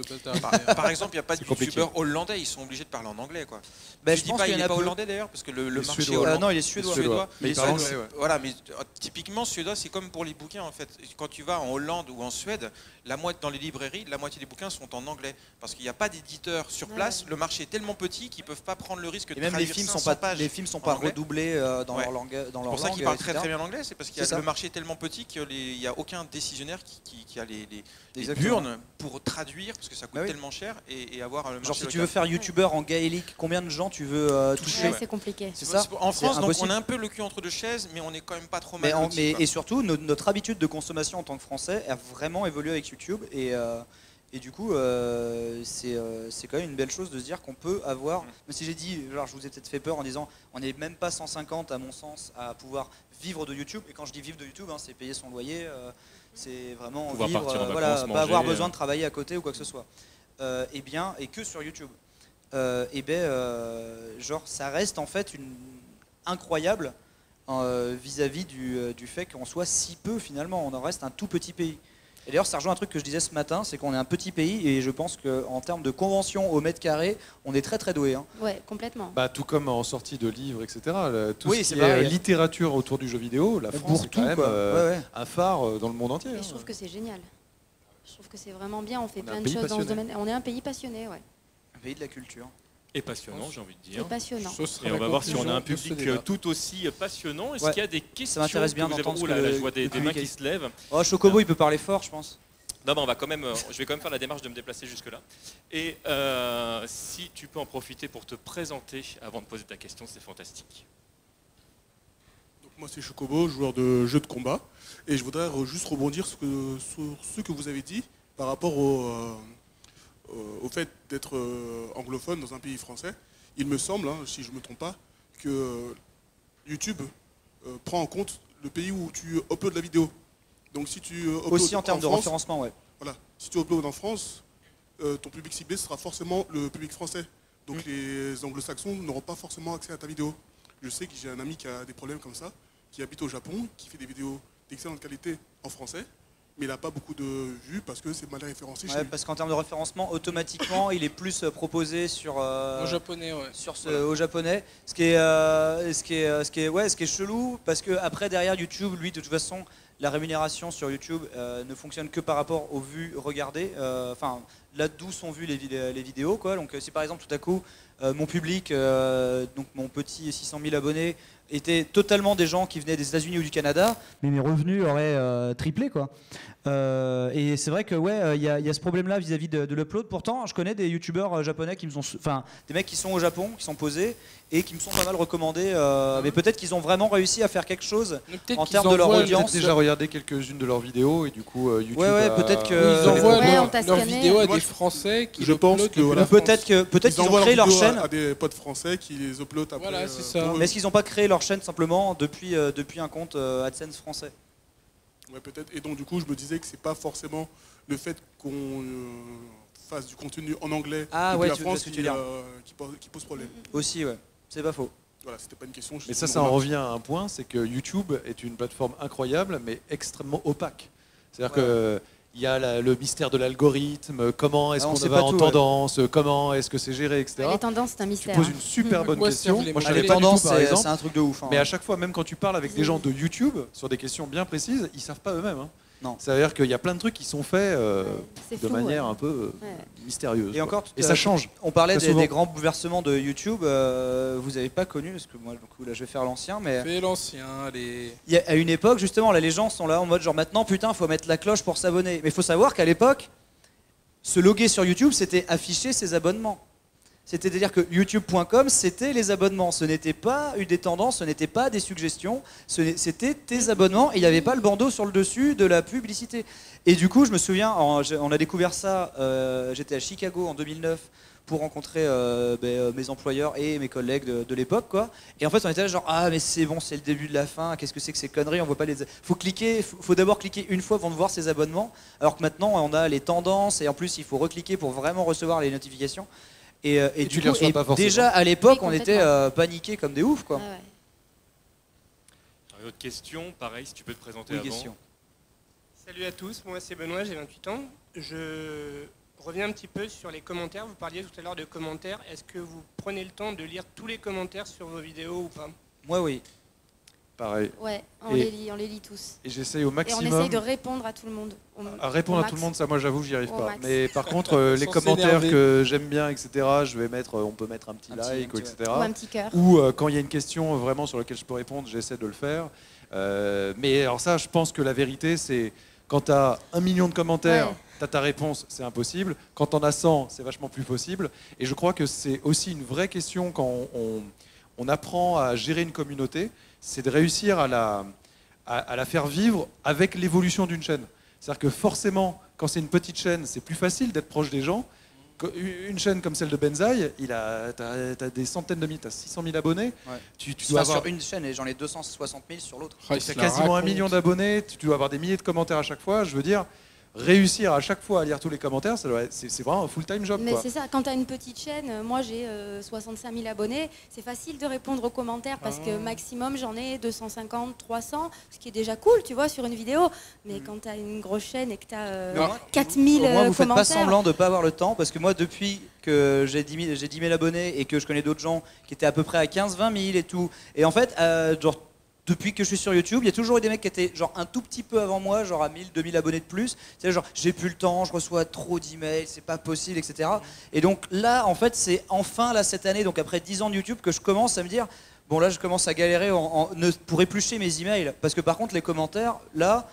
par exemple, il n'y a pas de youtubeurs hollandais, ils sont obligés de parler en anglais, quoi. Je pense qu'il n'est pas hollandais d'ailleurs, parce que le marché hollandais. Non, il est suédois. Mais il parle anglais, voilà, mais typiquement suédois, c'est comme pour les bouquins en fait. Quand tu vas en Hollande ou en Suède, dans les librairies, la moitié des bouquins sont en anglais, parce qu'il n'y a pas d'éditeurs sur place. Le marché est tellement petit qu'ils ne peuvent pas prendre le risque de traduire 500 pages. Les films sont pas redoublés dans leur langue. C'est pour ça qu'ils parlent très bien l'anglais, c'est parce que le marché est tellement petit qu'il n'y a aucun décisionnaire qui a les burnes pour traduire, parce que ça coûte tellement cher, et avoir le marché genre si tu veux faire youtubeur en gaélique, combien de gens tu veux toucher? C'est compliqué. C'est ça. En France, donc on a un peu le cul entre deux chaises, mais on est quand même pas trop mal. Et surtout, notre habitude de consommation en tant que Français a vraiment évolué avec YouTube, et du coup, c'est quand même une belle chose de se dire qu'on peut avoir, même si j'ai dit, genre, je vous ai peut-être fait peur en disant, on n'est même pas 150 à mon sens à pouvoir vivre de YouTube, et quand je dis vivre de YouTube, c'est payer son loyer, c'est vraiment vivre, pas avoir besoin de travailler à côté ou quoi que ce soit. Et que sur YouTube. Genre, ça reste en fait incroyable vis-à-vis du fait qu'on soit si peu finalement, on en reste un tout petit pays. Et d'ailleurs, ça rejoint un truc que je disais ce matin, c'est qu'on est un petit pays et je pense qu'en termes de convention au mètre carré, on est très très doué. Hein. Ouais, complètement. Bah, tout comme en sortie de livres, etc. Tout Oui, ce c'est qui pareil. est littérature autour du jeu vidéo, la France est quand même un phare dans le monde entier. Et je trouve que c'est génial. Je trouve que c'est vraiment bien, on fait plein de pays choses dans ce passionné. domaine. On est un pays passionné, ouais. Un pays de la culture. Et passionnant, j'ai envie de C'est dire. passionnant. Et on va voir si on a un public tout aussi passionnant. Est-ce qu'il y a des questions m'intéresse bien que vous avez... d'entendre Oh là là, je vois des mains qui se lèvent. Oh, Chocobo, il peut parler fort, je pense. Non, mais on va quand même, je vais quand même faire la démarche de me déplacer jusque-là. Et si tu peux en profiter pour te présenter avant de poser ta question, c'est fantastique. Donc moi c'est Chocobo, joueur de jeux de combat. Et je voudrais juste rebondir sur ce que vous avez dit par rapport au fait d'être anglophone dans un pays français. Il me semble, hein, si je ne me trompe pas, que YouTube prend en compte le pays où tu uploads la vidéo. Donc si tu aussi en termes de référencement, ouais. Voilà, si tu uploads en France, ton public ciblé sera forcément le public français. Donc les anglo-saxons n'auront pas forcément accès à ta vidéo. Je sais que j'ai un ami qui a des problèmes comme ça, qui habite au Japon, qui fait des vidéos d'excellente qualité en français, mais il n'a pas beaucoup de vues parce que c'est mal référencé chez lui. Parce qu'en termes de référencement, automatiquement, il est plus proposé sur En japonais, ouais. au japonais, ce qui est chelou, parce que après derrière YouTube, lui, de toute façon, la rémunération sur YouTube ne fonctionne que par rapport aux vues regardées, enfin là d'où sont vues les vidéos, quoi. Donc si par exemple tout à coup mon public, donc mon petit 600 000 abonnés, étaient totalement des gens qui venaient des États-Unis ou du Canada, mais mes revenus auraient triplé, quoi. Et c'est vrai que ouais, il y a ce problème-là vis-à-vis de l'upload. Pourtant, je connais des youtubeurs japonais qui me sont, enfin, des mecs qui sont au Japon, qui sont posés et qui me sont pas mal recommandés. Mais peut-être qu'ils ont vraiment réussi à faire quelque chose en termes de leur audience. J'ai déjà regardé quelques-unes de leurs vidéos et du coup YouTube. peut-être que ils envoient on leurs vidéos à des Français qui je pense que voilà, peut-être qu'ils ont créé leur chaîne à des potes français qui les uploadent après. Voilà, c'est ça. Mais est-ce qu'ils n'ont pas créé leur chaîne simplement depuis un compte AdSense français? Ouais, peut-être. Et donc du coup, je me disais que c'est pas forcément le fait qu'on fasse du contenu en anglais depuis la France qui pose problème. Aussi, ouais. C'est pas faux. Voilà, c'était pas une question. Mais ça en revient à un point, c'est que YouTube est une plateforme incroyable, mais extrêmement opaque. C'est-à-dire que il y a le mystère de l'algorithme, comment est-ce qu'on va en tendance, comment est-ce que c'est géré, etc. Les tendances, c'est un mystère. Tu poses une super bonne question. Moi, je savais pas du tout, par exemple. C'est un truc de ouf. Hein. Mais à chaque fois, même quand tu parles avec des gens de YouTube sur des questions bien précises, ils savent pas eux-mêmes. Hein. Non. C'est-à-dire qu'il y a plein de trucs qui sont faits de manière un peu mystérieuse. Et encore, et ça change. On parlait des grands bouleversements de YouTube. Vous n'avez pas connu, parce que moi, du coup, là, je vais faire l'ancien. Mais fais l'ancien, allez. À une époque, justement, là, les gens sont là en mode genre maintenant, putain, faut mettre la cloche pour s'abonner. Mais il faut savoir qu'à l'époque, se loguer sur YouTube, c'était afficher ses abonnements. C'est-à-dire que youtube.com, c'était les abonnements. Ce n'était pas des tendances, ce n'était pas des suggestions, c'était tes abonnements et il n'y avait pas le bandeau sur le dessus de la publicité. Et du coup, je me souviens, on a découvert ça, j'étais à Chicago en 2009 pour rencontrer mes employeurs et mes collègues de l'époque, quoi. Et en fait, on était là genre, ah mais c'est bon, c'est le début de la fin, qu'est-ce que c'est que ces conneries, on voit pas les... Faut d'abord cliquer une fois avant de voir ses abonnements, alors que maintenant, on a les tendances et en plus, il faut recliquer pour vraiment recevoir les notifications. Et du coup, déjà à l'époque, on était paniqués comme des oufs, quoi. Ah ouais. Une autre question, pareil, si tu peux te présenter avant. Question. Salut à tous, moi c'est Benoît, j'ai 28 ans. Je reviens un petit peu sur les commentaires. Vous parliez tout à l'heure de commentaires. Est-ce que vous prenez le temps de lire tous les commentaires sur vos vidéos ou pas? Moi, oui. Pareil. Ouais, on les lit tous. Et j'essaye au maximum. Et on essaye de répondre à tout le monde. À répondre à tout le monde, ça, moi, j'avoue, j'y arrive pas. Max. Mais par contre, les commentaires que j'aime bien, etc., je vais mettre, on peut mettre un petit like, etc. Ou un petit cœur. Ou quand il y a une question vraiment sur laquelle je peux répondre, j'essaie de le faire. Mais alors ça, je pense que la vérité, c'est quand tu as 1 million de commentaires, tu as ta réponse, c'est impossible. Quand tu en as 100, c'est vachement plus possible. Et je crois que c'est aussi une vraie question quand on apprend à gérer une communauté, c'est de réussir à la faire vivre avec l'évolution d'une chaîne. C'est-à-dire que forcément, quand c'est une petite chaîne, c'est plus facile d'être proche des gens. Une chaîne comme celle de Benzaï, tu as des centaines de milliers, tu as 600 000 abonnés. Ouais. Tu dois avoir... sur une chaîne et j'en ai 260 000 sur l'autre. Tu as quasiment 1 million d'abonnés, tu dois avoir des milliers de commentaires à chaque fois. Je veux dire, réussir à chaque fois à lire tous les commentaires, c'est vraiment un full-time job. Mais quoi. c'est ça, quand tu as une petite chaîne, moi j'ai 65 000 abonnés, c'est facile de répondre aux commentaires parce que maximum j'en ai 250, 300, ce qui est déjà cool, tu vois, sur une vidéo. Mais quand tu as une grosse chaîne et que tu as 4000 Au moins, vous faites commentaires... pas semblant de pas avoir le temps, parce que moi, depuis que j'ai 10 000 abonnés et que je connais d'autres gens qui étaient à peu près à 15, 20 000 et tout, et en fait, genre, depuis que je suis sur YouTube, il y a toujours eu des mecs qui étaient genre un tout petit peu avant moi, genre à 1000, 2000 abonnés de plus. C'est genre j'ai plus le temps, je reçois trop d'emails, c'est pas possible, etc. Et donc là, en fait, c'est enfin là cette année, donc après 10 ans de YouTube, que je commence à me dire bon là, je commence à galérer pour éplucher mes emails, parce que par contre les commentaires, là,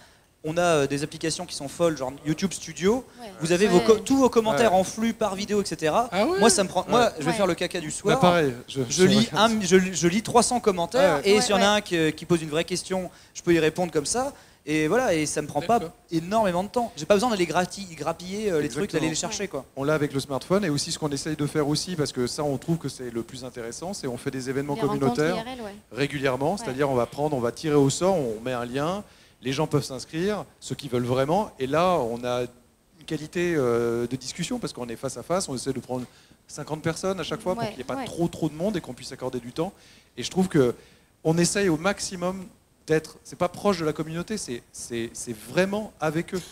on a des applications qui sont folles, genre YouTube Studio. Vous avez tous vos commentaires en flux par vidéo, etc. Ah ouais. Moi, ça me prend. Moi, je vais faire le caca du soir. Bah, pareil, je lis 300 commentaires et s'il y en a un qui pose une vraie question, je peux y répondre comme ça. Et voilà, et ça me prend pas énormément de temps. J'ai pas besoin d'aller grappiller les trucs, d'aller les chercher, quoi. On l'a avec le smartphone, et aussi ce qu'on essaye de faire aussi, parce que ça, on trouve que c'est le plus intéressant, c'est on fait des événements communautaires IRL, régulièrement. C'est-à-dire, on va tirer au sort, on met un lien. Les gens peuvent s'inscrire, ceux qui veulent vraiment. Et là, on a une qualité de discussion parce qu'on est face à face. On essaie de prendre 50 personnes à chaque fois pour qu'il n'y ait pas trop de monde et qu'on puisse accorder du temps. Et je trouve qu'on essaye au maximum d'être... C'est pas proche de la communauté, c'est vraiment avec eux.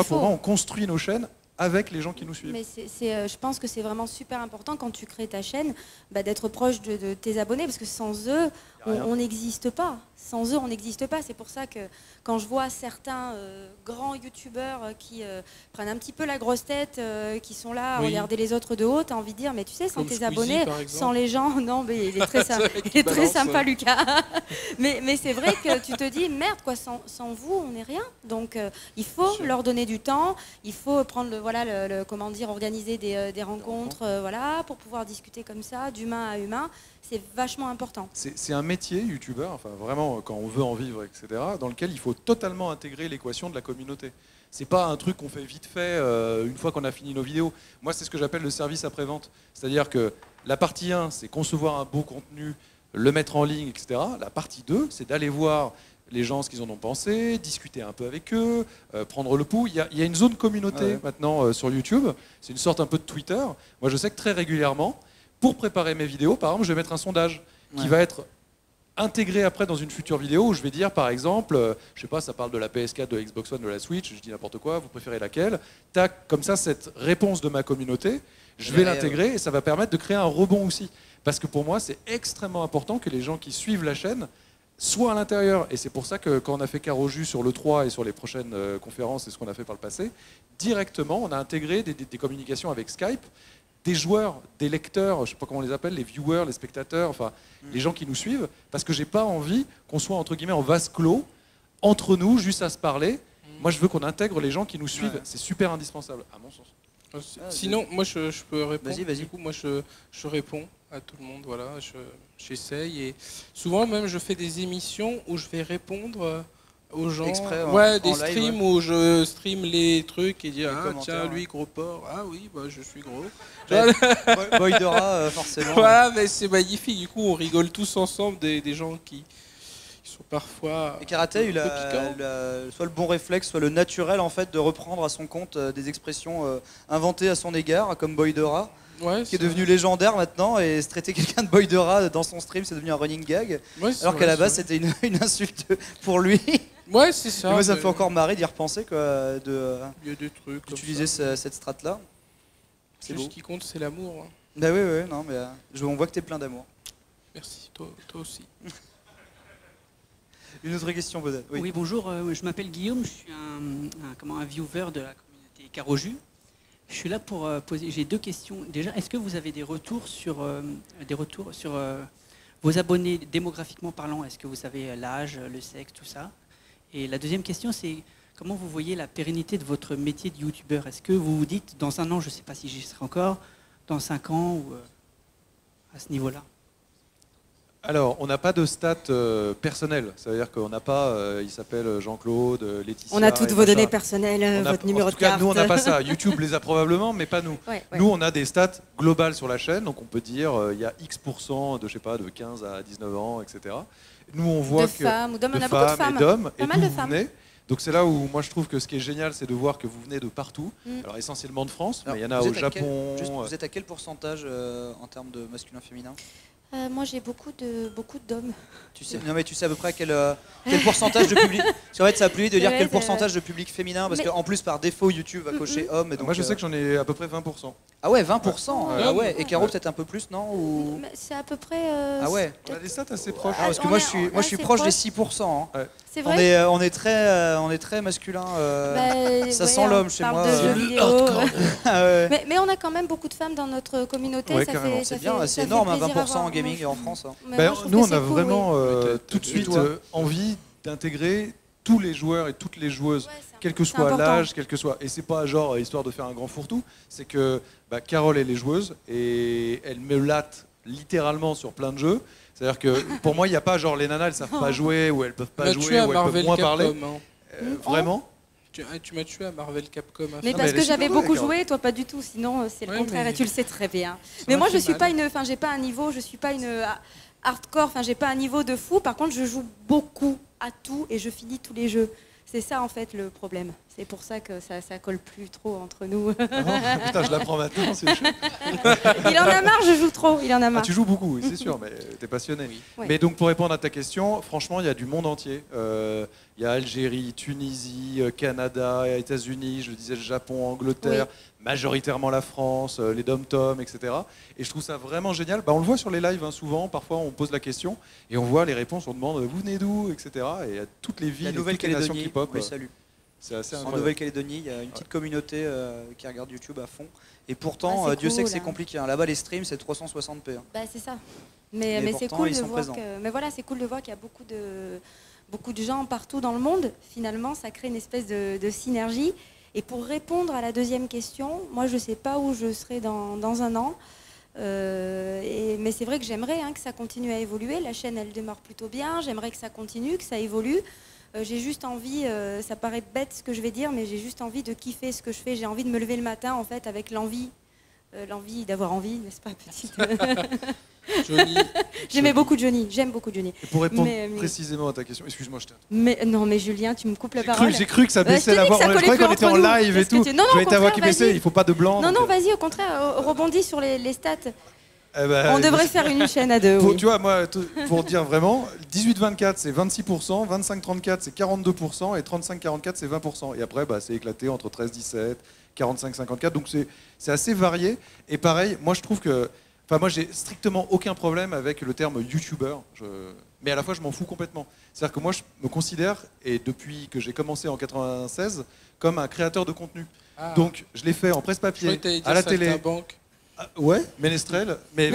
Pour moi, on construit nos chaînes avec les gens qui nous suivent. Mais je pense que c'est vraiment super important quand tu crées ta chaîne d'être proche de tes abonnés, parce que sans eux, on n'existe pas. Sans eux, on n'existe pas. C'est pour ça que quand je vois certains grands youtubeurs qui prennent un petit peu la grosse tête, qui sont là à regarder les autres de haut, tu as envie de dire, mais tu sais, sans comme tes Squeezie, abonnés, sans les gens, non, mais il est très sympa, sympa Lucas. mais c'est vrai que tu te dis, merde, quoi, sans vous, on n'est rien. Donc il faut leur donner du temps, il faut prendre comment dire, organiser des rencontres, pour pouvoir discuter comme ça, d'humain à humain. C'est vachement important. C'est un métier, youtubeur, enfin vraiment quand on veut en vivre, etc., dans lequel il faut totalement intégrer l'équation de la communauté. C'est pas un truc qu'on fait vite fait une fois qu'on a fini nos vidéos. Moi, c'est ce que j'appelle le service après-vente. C'est-à-dire que la partie 1, c'est concevoir un beau contenu, le mettre en ligne, etc. La partie 2, c'est d'aller voir les gens ce qu'ils en ont pensé, discuter un peu avec eux, prendre le pouls. Il y a une zone communauté maintenant sur YouTube. C'est une sorte un peu de Twitter. Moi, je sais que très régulièrement, pour préparer mes vidéos, par exemple, je vais mettre un sondage qui va être intégré après dans une future vidéo où je vais dire, par exemple, je sais pas, ça parle de la PS4, de la Xbox One, de la Switch, je dis n'importe quoi, vous préférez laquelle? Tac, comme ça, cette réponse de ma communauté, je vais l'intégrer et ça va permettre de créer un rebond aussi. Parce que pour moi, c'est extrêmement important que les gens qui suivent la chaîne soient à l'intérieur. Et c'est pour ça que quand on a fait Caro Jus sur l'E3 et sur les prochaines conférences et ce qu'on a fait par le passé, directement, on a intégré des communications avec Skype, des joueurs, des lecteurs, je ne sais pas comment on les appelle, les viewers, les spectateurs, enfin les gens qui nous suivent, parce que j'ai pas envie qu'on soit entre guillemets en vase clos, entre nous, juste à se parler. Moi, je veux qu'on intègre les gens qui nous suivent. C'est super indispensable, à mon sens. Sinon, moi, je peux répondre. Vas-y. Du coup, moi, je réponds à tout le monde. Voilà, j'essaye. Et souvent, même, je fais des émissions où je vais répondre aux gens. Exprès, des streams où je stream les trucs et dire tiens, lui, gros porc. Ah oui, je suis gros. Boydora, forcément. Voilà, mais c'est magnifique. Du coup, on rigole tous ensemble des gens qui sont parfois. Et Karaté a eu soit le bon réflexe, soit le naturel en fait de reprendre à son compte des expressions inventées à son égard, comme Boydora. Qui est devenu légendaire maintenant, et se traiter quelqu'un de Boydora dans son stream, c'est devenu un running gag. Alors qu'à la base, c'était une insulte pour lui. Ouais, c'est ça. Et moi, ça me fait encore marrer d'y repenser, quoi, il y a des trucs d'utiliser cette strate-là. C'est ce qui compte, c'est l'amour. Hein. Bah oui, non, mais on voit que t'es plein d'amour. Merci, toi aussi. Une autre question, peut-être. Oui, bonjour, je m'appelle Guillaume, je suis un viewer de la communauté Caro Jus. Je suis là pour poser. J'ai deux questions. Déjà, est-ce que vous avez des retours sur vos abonnés démographiquement parlant? Est-ce que vous savez l'âge, le sexe, tout ça? Et la deuxième question, c'est comment vous voyez la pérennité de votre métier de youtubeur? Est-ce que vous vous dites, dans un an, je ne sais pas si j'y serai encore, dans 5 ans, ou à ce niveau-là? Alors, on n'a pas de stats personnelles. Ça veut dire qu'on n'a pas, il s'appelle Jean-Claude, Laetitia. On a toutes vos données personnelles, votre numéro de carte. En tout cas, nous, on n'a pas ça. YouTube les a probablement, mais pas nous. Nous, on a des stats globales sur la chaîne. Donc, on peut dire, il y a X% de, je sais pas, de 15 à 19 ans, etc. Nous, on voit que femmes, ou d'hommes, on a beaucoup de femmes femmes. et d'hommes. Pas mal de femmes. Donc c'est là où moi je trouve que ce qui est génial, c'est de voir que vous venez de partout. Alors essentiellement de France, mais il y en a au Japon. Vous êtes à quel pourcentage en termes de masculin-féminin? Moi j'ai beaucoup d'hommes. Non mais tu sais à peu près quel pourcentage de public. Parce qu'en fait ça a plu de dire quel pourcentage de public féminin, parce qu'en plus par défaut YouTube va cocher homme. Et donc, moi je sais que j'en ai à peu près 20%. Ah ouais, 20%. Ah ouais. Et Caro peut-être un peu plus, non? Ou... C'est à peu près. Ah ouais. On a des stats assez proches. Parce que moi je suis proche des 6%. Hein. Ouais. C'est vrai. On est très masculin. Ça sent l'homme chez moi. Mais on a quand même beaucoup de femmes dans notre communauté. Ouais, c'est bien, c'est énorme, 20% en gaming et en France. Nous on a vraiment tout de suite envie d'intégrer tous les joueurs et toutes les joueuses, quel que soit l'âge, quel que soit. Et c'est pas genre histoire de faire un grand fourre-tout, c'est que Carole elle est joueuse et elle me latte littéralement sur plein de jeux. C'est-à-dire que pour moi il n'y a pas genre les nanas elles savent pas jouer ou elles peuvent pas jouer ou elles peuvent moins parler. Vraiment. Tu m'as tué à Marvel Capcom. Mais parce que j'avais beaucoup joué, toi pas du tout. Sinon c'est le contraire et tu le sais très bien. Mais moi je suis pas j'ai pas un niveau, je suis pas une hardcore, j'ai pas un niveau de fou. Par contre je joue beaucoup à tout et je finis tous les jeux. C'est ça en fait le problème. C'est pour ça que ça colle plus trop entre nous. Putain, je l'apprends maintenant, c'est chaud. Il en a marre, je joue trop. Il en a marre. Tu joues beaucoup, oui, c'est sûr, mais t'es passionné. Oui. Ouais. Mais donc pour répondre à ta question, franchement, il y a du monde entier. Il y a Algérie, Tunisie, Canada, États-Unis, je le disais, le Japon, Angleterre, majoritairement la France, les dom-toms, etc. Et je trouve ça vraiment génial. On le voit sur les lives souvent. Parfois, on pose la question et on voit les réponses. On demande vous venez d'où, etc. Et il y a toutes les villes, toutes les nations qui pop. Salut. C'est assez en Nouvelle-Calédonie, il y a une petite communauté qui regarde YouTube à fond. Et pourtant, Dieu sait que c'est compliqué. Là-bas, les streams, c'est 360p. C'est ça. Mais c'est cool de voir mais voilà, c'est cool de voir qu'il y a beaucoup de gens partout dans le monde. Finalement, ça crée une espèce de synergie. Et pour répondre à la deuxième question, moi, je ne sais pas où je serai dans un an. Mais c'est vrai que j'aimerais que ça continue à évoluer. La chaîne, elle démarre plutôt bien. J'aimerais que ça continue, que ça évolue. J'ai juste envie, ça paraît bête ce que je vais dire, mais j'ai juste envie de kiffer ce que je fais. J'ai envie de me lever le matin en fait avec l'envie d'avoir envie, n'est-ce pas, petite Johnny. J'aimais beaucoup Johnny, j'aime beaucoup Johnny. Et pour répondre précisément à ta question, excuse-moi, je t'ai... Mais Julien, tu me coupes la parole. J'ai cru que ça baissait la voix. Je croyais qu'on était en live et tout. Je vais ta voix qui baissait, il faut pas de blanc. Non, vas-y, au contraire, rebondis sur les stats. On devrait faire une chaîne à deux. Tu vois, moi, pour dire vraiment, 18-24 c'est 26%, 25-34 c'est 42% et 35-44 c'est 20%. Et après, c'est éclaté entre 13-17, 45-54. Donc c'est assez varié. Et pareil, moi je trouve que, moi j'ai strictement aucun problème avec le terme YouTuber. Mais à la fois je m'en fous complètement. C'est-à-dire que moi je me considère, et depuis que j'ai commencé en 96, comme un créateur de contenu. Donc je l'ai fait en presse-papier, à la télé. Ouais, Ménestrel. Mais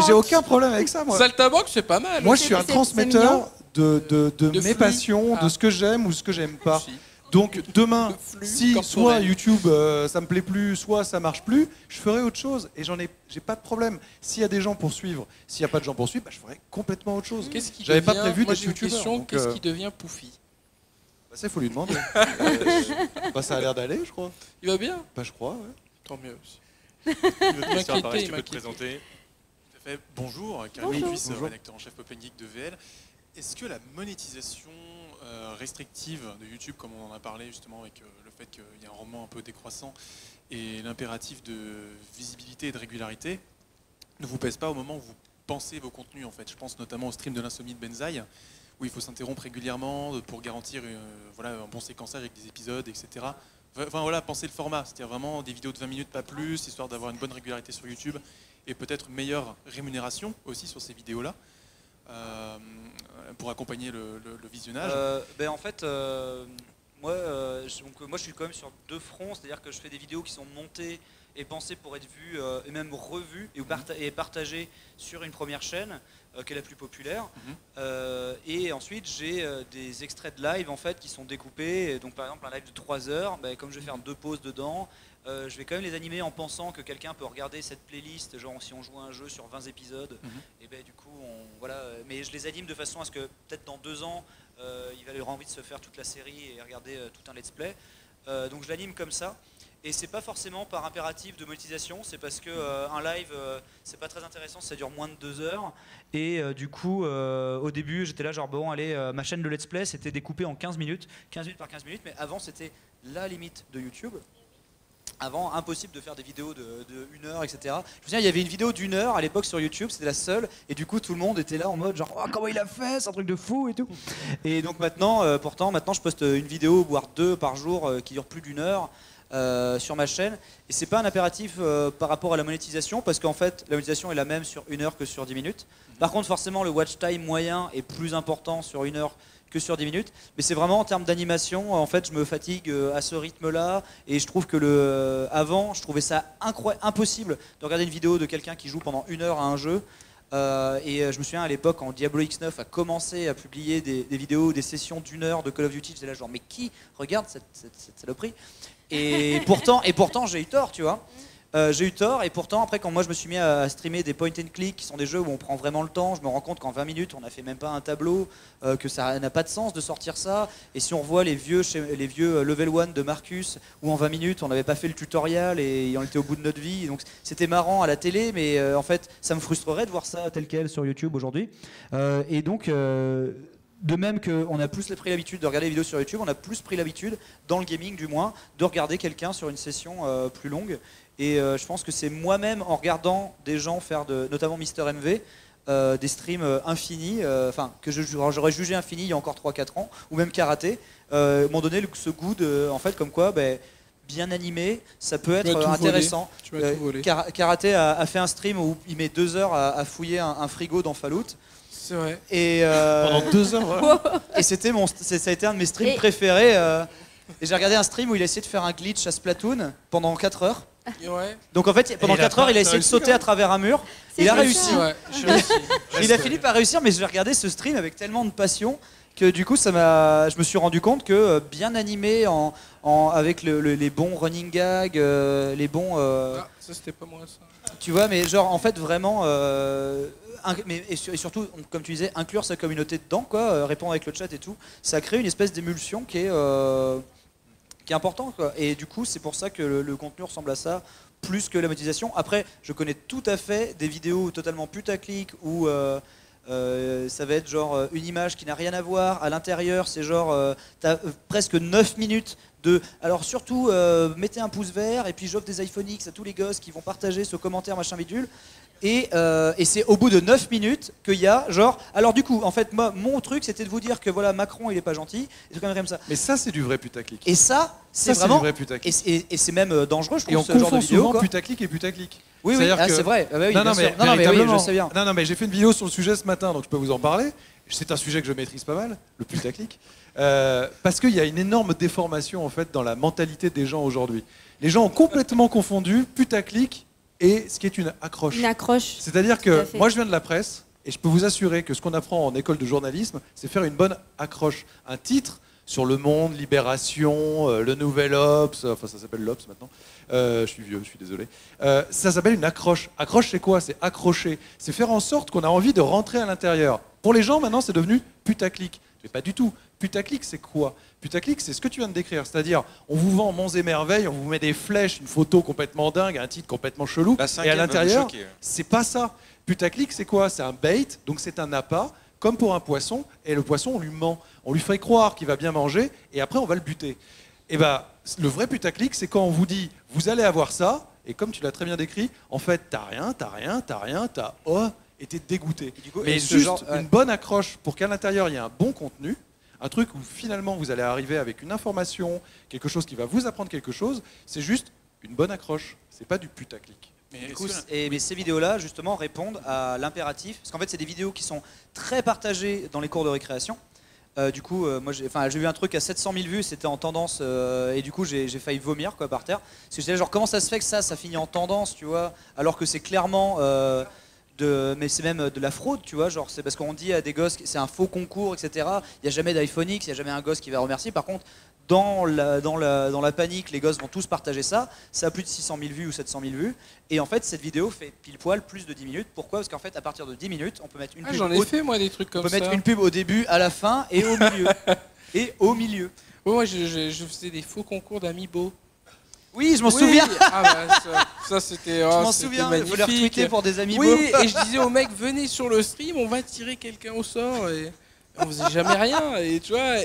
j'ai aucun problème avec ça, moi. Saltimbanque, c'est pas mal. Moi, je suis un transmetteur de mes passions, de ce que j'aime ou ce que j'aime pas. Donc demain, si soit YouTube ça me plaît plus, soit ça marche plus, je ferai autre chose et j'ai pas de problème. S'il y a des gens pour suivre, s'il n'y a pas de gens pour suivre, je ferai complètement autre chose. J'avais pas prévu d'être youtubeur. Qu'est-ce qui devient Poufy? Ça, il faut lui demander. Ça a l'air d'aller, je crois. Il va bien? Je crois, ouais. Tant mieux aussi. Tu peux te présenter? Tout à fait. Bonjour, Karim Puisse, rédacteur en chef Open Geek de VL. Est-ce que la monétisation restrictive de YouTube, comme on en a parlé justement avec le fait qu'il y a un rendement un peu décroissant et l'impératif de visibilité et de régularité, ne vous pèse pas au moment où vous pensez vos contenus en fait? Je pense notamment au stream de l'insomnie de Benzaï, où il faut s'interrompre régulièrement pour garantir un bon séquençage avec des épisodes, etc. Pensez le format, c'est-à-dire vraiment des vidéos de 20 minutes, pas plus, histoire d'avoir une bonne régularité sur YouTube et peut-être une meilleure rémunération aussi sur ces vidéos-là pour accompagner le visionnage. En fait, moi je suis quand même sur deux fronts, c'est-à-dire que je fais des vidéos qui sont montées et pensées pour être vues et même revues et partagées sur une première chaîne qui est la plus populaire. Et ensuite j'ai des extraits de live en fait qui sont découpés. Donc par exemple un live de 3 heures, comme je vais faire 2 pauses dedans, je vais quand même les animer en pensant que quelqu'un peut regarder cette playlist, genre si on joue à un jeu sur 20 épisodes, et du coup mais je les anime de façon à ce que peut-être dans 2 ans il va avoir envie de se faire toute la série et regarder tout un let's play. Donc je l'anime comme ça. Et c'est pas forcément par impératif de monétisation, c'est parce que un live, c'est pas très intéressant, ça dure moins de 2 heures. Et du coup, au début, j'étais là genre bon, allez, ma chaîne de let's play, c'était découpé en 15 minutes par 15 minutes, mais avant, c'était la limite de YouTube. Avant, impossible de faire des vidéos de 1 heure, etc. Je me souviens, il y avait une vidéo d'1 heure à l'époque sur YouTube, c'était la seule, et du coup tout le monde était là en mode genre oh, comment il a fait, c'est un truc de fou et tout. Et donc maintenant, maintenant je poste une vidéo, voire 2 par jour, qui dure plus d'1 heure sur ma chaîne. Et c'est pas un impératif par rapport à la monétisation, parce qu'en fait la monétisation est la même sur 1 heure que sur 10 minutes. Par contre, forcément, le watch time moyen est plus important sur 1 heure que sur 10 minutes, mais c'est vraiment en termes d'animation, en fait je me fatigue à ce rythme-là, et je trouve que avant, je trouvais ça impossible de regarder une vidéo de quelqu'un qui joue pendant 1 heure à un jeu, et je me souviens à l'époque quand Diablo X9 a commencé à publier des vidéos, des sessions d'1 heure de Call of Duty, j'étais là genre mais qui regarde cette saloperie, et pourtant j'ai eu tort, tu vois. J'ai eu tort, et pourtant après quand moi je me suis mis à streamer des point and click qui sont des jeux où on prend vraiment le temps, je me rends compte qu'en 20 minutes on n'a fait même pas un tableau, que ça n'a pas de sens de sortir ça. Et si on revoit les vieux level 1 de Marcus où en 20 minutes on n'avait pas fait le tutoriel et on était au bout de notre vie, donc c'était marrant à la télé, mais en fait ça me frustrerait de voir ça tel quel sur YouTube aujourd'hui. Et donc de même qu'on a plus pris l'habitude de regarder les vidéos sur YouTube, on a plus pris l'habitude, dans le gaming du moins, de regarder quelqu'un sur une session plus longue. Et je pense que c'est moi-même en regardant des gens faire, notamment Mister MV, des streams infinis, que j'aurais jugé infinis il y a encore 3-4 ans, ou même Karaté, m'ont donné ce goût de, en fait, comme quoi, bien animé, ça peut être intéressant. Karaté a fait un stream où il met 2 heures à fouiller un frigo dans Fallout. C'est vrai. Et pendant 2 heures. Et ça a été un de mes streams préférés. Et j'ai regardé un stream où il a essayé de faire un glitch à Splatoon pendant 4 heures. Ouais. Donc en fait, pendant 4 heures, il a essayé de sauter à travers un mur. Il a réussi. Ouais, il a fini par réussir, mais j'ai regardé ce stream avec tellement de passion que du coup, je me suis rendu compte que bien animé, avec les bons running gags, les bons. Ça c'était pas moi ça. Tu vois, mais genre en fait vraiment. Et surtout, comme tu disais, inclure sa communauté dedans, quoi, répondre avec le chat et tout, ça crée une espèce d'émulsion qui est important, quoi. Et du coup, c'est pour ça que le contenu ressemble à ça, plus que la monétisation. Après, je connais tout à fait des vidéos totalement putaclic où ça va être genre une image qui n'a rien à voir, à l'intérieur, c'est genre t'as presque 9 minutes de... Alors surtout, mettez un pouce vert, et puis j'offre des iPhone X à tous les gosses qui vont partager ce commentaire machin bidule. Et c'est au bout de 9 minutes qu'il y a genre... Alors du coup, en fait, moi, mon truc, c'était de vous dire que voilà, Macron, il est pas gentil, et comme ça. Mais ça, c'est du vrai putaclic. Et ça, c'est vraiment... du vrai putaclic. Et c'est même dangereux, je trouve, et on ce genre de confond vidéo, souvent quoi. putaclic et putaclic. Oui, c'est vrai. Ah bah oui, non, bien sûr. mais oui, je sais bien. Non, mais j'ai fait une vidéo sur le sujet ce matin, donc je peux vous en parler. C'est un sujet que je maîtrise pas mal, le putaclic. Parce qu'il y a une énorme déformation en fait dans la mentalité des gens aujourd'hui. Les gens ont complètement confondu putaclic et ce qui est une accroche. Une accroche. C'est-à-dire que moi je viens de la presse et je peux vous assurer que ce qu'on apprend en école de journalisme, c'est faire une bonne accroche. Un titre sur Le Monde, Libération, Le Nouvel Obs, enfin ça s'appelle l'Obs maintenant. Je suis vieux, je suis désolé. Ça s'appelle une accroche. Accroche, c'est quoi? C'est accrocher. C'est faire en sorte qu'on a envie de rentrer à l'intérieur. Pour les gens, maintenant, c'est devenu putaclic. Mais pas du tout. Putaclic, c'est quoi? Putaclic, c'est ce que tu viens de décrire. C'est-à-dire, on vous vend monts et merveilles, on vous met des flèches, une photo complètement dingue, un titre complètement chelou. Et à l'intérieur, c'est pas ça. Putaclic, c'est quoi? C'est un bait, donc c'est un appât, comme pour un poisson. Et le poisson, on lui ment. On lui fait croire qu'il va bien manger, et après, on va le buter. Et le vrai putaclic, c'est quand on vous dit, vous allez avoir ça, et comme tu l'as très bien décrit, en fait, t'as rien, et t'es dégoûté. Du coup, mais juste une bonne accroche pour qu'à l'intérieur, il y ait un bon contenu, un truc où finalement, vous allez arriver avec une information, quelque chose qui va vous apprendre quelque chose, c'est juste une bonne accroche. C'est pas du putaclic. Mais ces vidéos-là, justement, répondent à l'impératif, parce qu'en fait, c'est des vidéos qui sont très partagées dans les cours de récréation. Du coup, moi, j'ai vu un truc à 700 000 vues, c'était en tendance, et du coup, j'ai failli vomir quoi, par terre. Parce que j'étais là, genre, comment ça se fait que ça finit en tendance, tu vois, alors que c'est clairement, mais c'est même de la fraude, tu vois, genre, c'est parce qu'on dit à des gosses que c'est un faux concours, etc. Il n'y a jamais d'iPhone X, il n'y a jamais un gosse qui va remercier. Par contre, dans la panique, les gosses vont tous partager ça. Ça a plus de 600 000 vues ou 700 000 vues. Et en fait, cette vidéo fait pile poil plus de 10 minutes. Pourquoi? Parce qu'en fait, à partir de 10 minutes, on peut mettre une pub. J'en ai fait, moi, des trucs comme ça. On peut mettre une pub au début, à la fin et au milieu. Et au milieu. Ouais, moi, je faisais des faux concours d'Amiibo. Oui, je m'en souviens. Ah bah, ça c'était. Je m'en souviens. Il faut les retweeter pour des amis. Oui, et je disais au mec, venez sur le stream, on va tirer quelqu'un au sort. Et on faisait jamais rien. Et tu vois,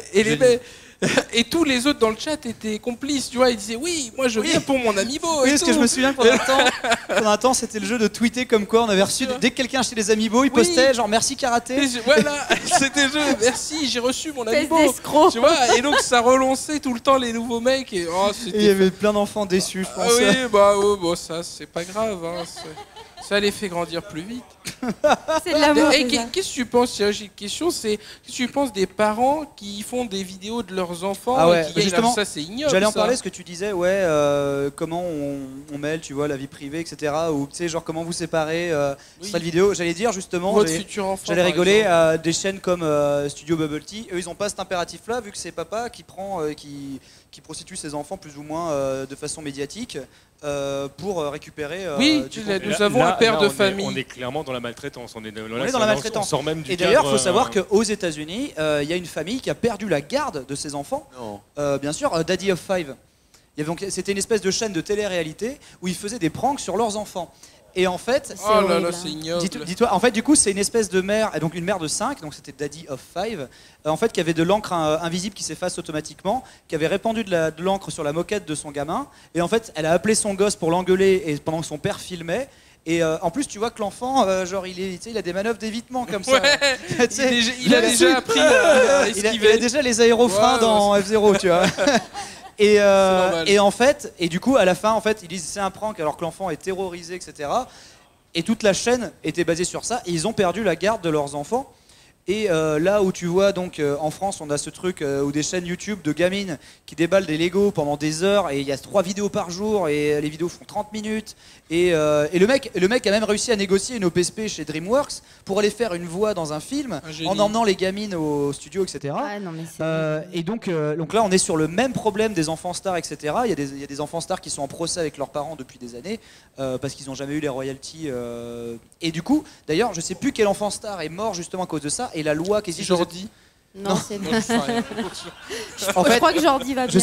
et tous les autres dans le chat étaient complices, tu vois, ils disaient oui, moi je viens pour mon amiibo. Oui, parce que je me souviens que pendant un temps, c'était le jeu de tweeter comme quoi on avait reçu, dès que quelqu'un achetait des amiibo, il postait genre merci karaté. Voilà, c'était le jeu, merci, j'ai reçu mon amiibo. Tu vois, et donc ça relançait tout le temps les nouveaux mecs. Et il y avait plein d'enfants déçus, je pense. Oui, bah bon, ça c'est pas grave, hein, ça les fait grandir plus vite. C'est de l'amour. Et qu'est-ce que tu penses, j'ai une question, c'est qu'est-ce que tu penses des parents qui font des vidéos de leurs enfants et qui justement, ça c'est ignoble. J'allais en parler, ce que tu disais, comment on mêle, tu vois, la vie privée, etc. Ou tu sais, genre comment vous séparez cette vidéo. J'allais dire justement, votre futur enfant. J'allais rigoler à des chaînes comme Studio Bubble Tea. Eux, ils ont pas cet impératif-là, vu que c'est papa qui prend, qui prostitue ses enfants plus ou moins de façon médiatique. Pour récupérer. Nous avons un père de famille. On est clairement dans la maltraitance. On est dans la maltraitance. On sort même du et d'ailleurs, il faut savoir qu'aux États-Unis, il y a une famille qui a perdu la garde de ses enfants. Bien sûr, Daddy of Five. C'était une espèce de chaîne de télé-réalité où ils faisaient des pranks sur leurs enfants. Et en fait, c'est ignoble. Dis-toi, en fait, du coup, c'est une espèce de mère, et donc une mère de 5, donc c'était Daddy of 5, en fait, qui avait de l'encre invisible qui s'efface automatiquement, qui avait répandu de l'encre sur la moquette de son gamin, et en fait, elle a appelé son gosse pour l'engueuler, et pendant que son père filmait. Et en plus, tu vois que l'enfant, genre, il a des manœuvres d'évitement comme ça. Il a déjà appris. Il a déjà les aérofreins dans F0, tu vois. Et en fait, et du coup, à la fin, en fait, ils disent c'est un prank alors que l'enfant est terrorisé, etc. Et toute la chaîne était basée sur ça. Et ils ont perdu la garde de leurs enfants. Et là où tu vois, donc en France, on a ce truc où des chaînes YouTube de gamines qui déballent des Lego pendant des heures et il y a 3 vidéos par jour et les vidéos font 30 minutes. Et le mec a même réussi à négocier une OPSP chez DreamWorks pour aller faire une voix dans un film en emmenant les gamines au studio, etc. Et donc là, on est sur le même problème des enfants stars, etc. Il y a des enfants stars qui sont en procès avec leurs parents depuis des années parce qu'ils n'ont jamais eu les royalties. Et du coup, d'ailleurs, je sais plus quel enfant star est mort justement à cause de ça. Et la loi qui existe. Jordi. Non, c'est en fait, je crois que Jordi va bien.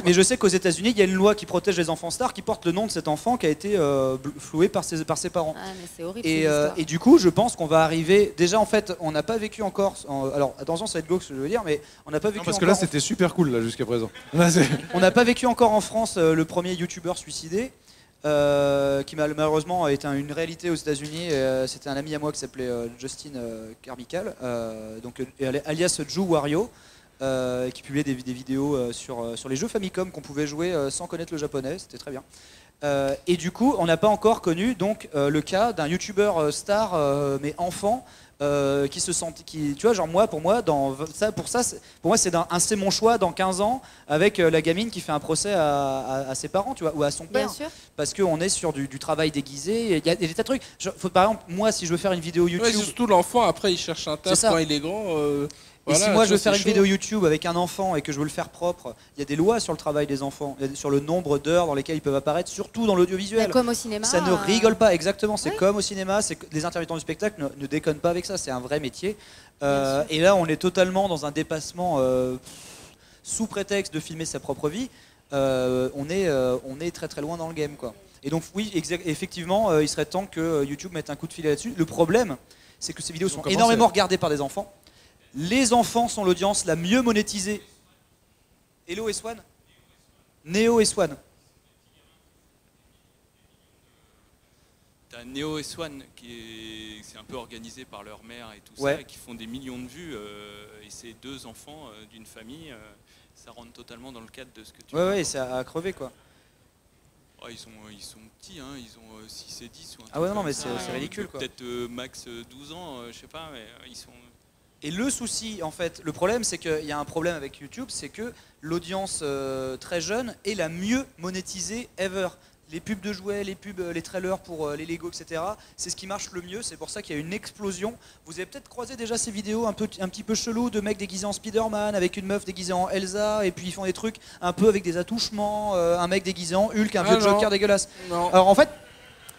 Mais je sais qu'aux États-Unis, il y a une loi qui protège les enfants stars qui porte le nom de cet enfant qui a été floué par ses parents. Ah, mais c'est horrible. Et du coup, je pense qu'on va arriver. Déjà, en fait, on n'a pas vécu encore. Alors, attention, ça va être glauque ce que je veux dire, mais on n'a pas vécu. Parce que là, c'était super cool là jusqu'à présent. On n'a pas vécu encore en France le premier YouTuber suicidé. Qui malheureusement est une réalité aux États-Unis. C'était un ami à moi qui s'appelait Justin Carmichael, alias Joe Wario, qui publiait des vidéos sur les jeux Famicom qu'on pouvait jouer sans connaître le japonais. C'était très bien. Et du coup, on n'a pas encore connu donc le cas d'un YouTuber star mais enfant. Qui se sent, tu vois, genre pour moi c'est mon choix dans 15 ans avec la gamine qui fait un procès à ses parents, tu vois, ou à son père, parce qu'on est sur du travail déguisé. Il y a des tas de trucs. Par exemple, moi, si je veux faire une vidéo YouTube, surtout l'enfant après il cherche un taf quand il est grand. Et si moi je veux faire une vidéo YouTube avec un enfant et que je veux le faire propre, il y a des lois sur le travail des enfants, sur le nombre d'heures dans lesquelles ils peuvent apparaître, surtout dans l'audiovisuel. Comme au cinéma. Ça ne rigole pas, exactement. C'est comme au cinéma. Les intermittents du spectacle ne déconnent pas avec ça. C'est un vrai métier. Et là, on est totalement dans un dépassement sous prétexte de filmer sa propre vie. On est très très loin dans le game, quoi. Et donc oui, effectivement, il serait temps que YouTube mette un coup de filet là-dessus. Le problème, c'est que ces vidéos sont énormément regardées par des enfants. Les enfants sont l'audience la mieux monétisée. Hello et Swan. Néo et Swan. T'as Néo et Swan c'est un peu organisé par leur mère et tout ça, et qui font des millions de vues. Et c'est 2 enfants d'une famille. Ça rentre totalement dans le cadre de ce que tu dis. Ouais, c'est à crever, quoi. Oh, ils sont petits, hein, ils ont 6 et 10. Ah ouais, non, mais c'est ridicule, quoi. Peut-être max 12 ans, je sais pas, mais ils sont... Et le souci, en fait, le problème, c'est qu'il y a un problème avec YouTube, c'est que l'audience très jeune est la mieux monétisée ever. Les pubs de jouets, les trailers pour les Lego, etc. C'est ce qui marche le mieux, c'est pour ça qu'il y a une explosion. Vous avez peut-être croisé déjà ces vidéos un petit peu chelous de mecs déguisés en Spider-Man, avec une meuf déguisée en Elsa, et puis ils font des trucs un peu avec des attouchements, un mec déguisé en Hulk, un vieux Joker dégueulasse. Non. Alors en fait,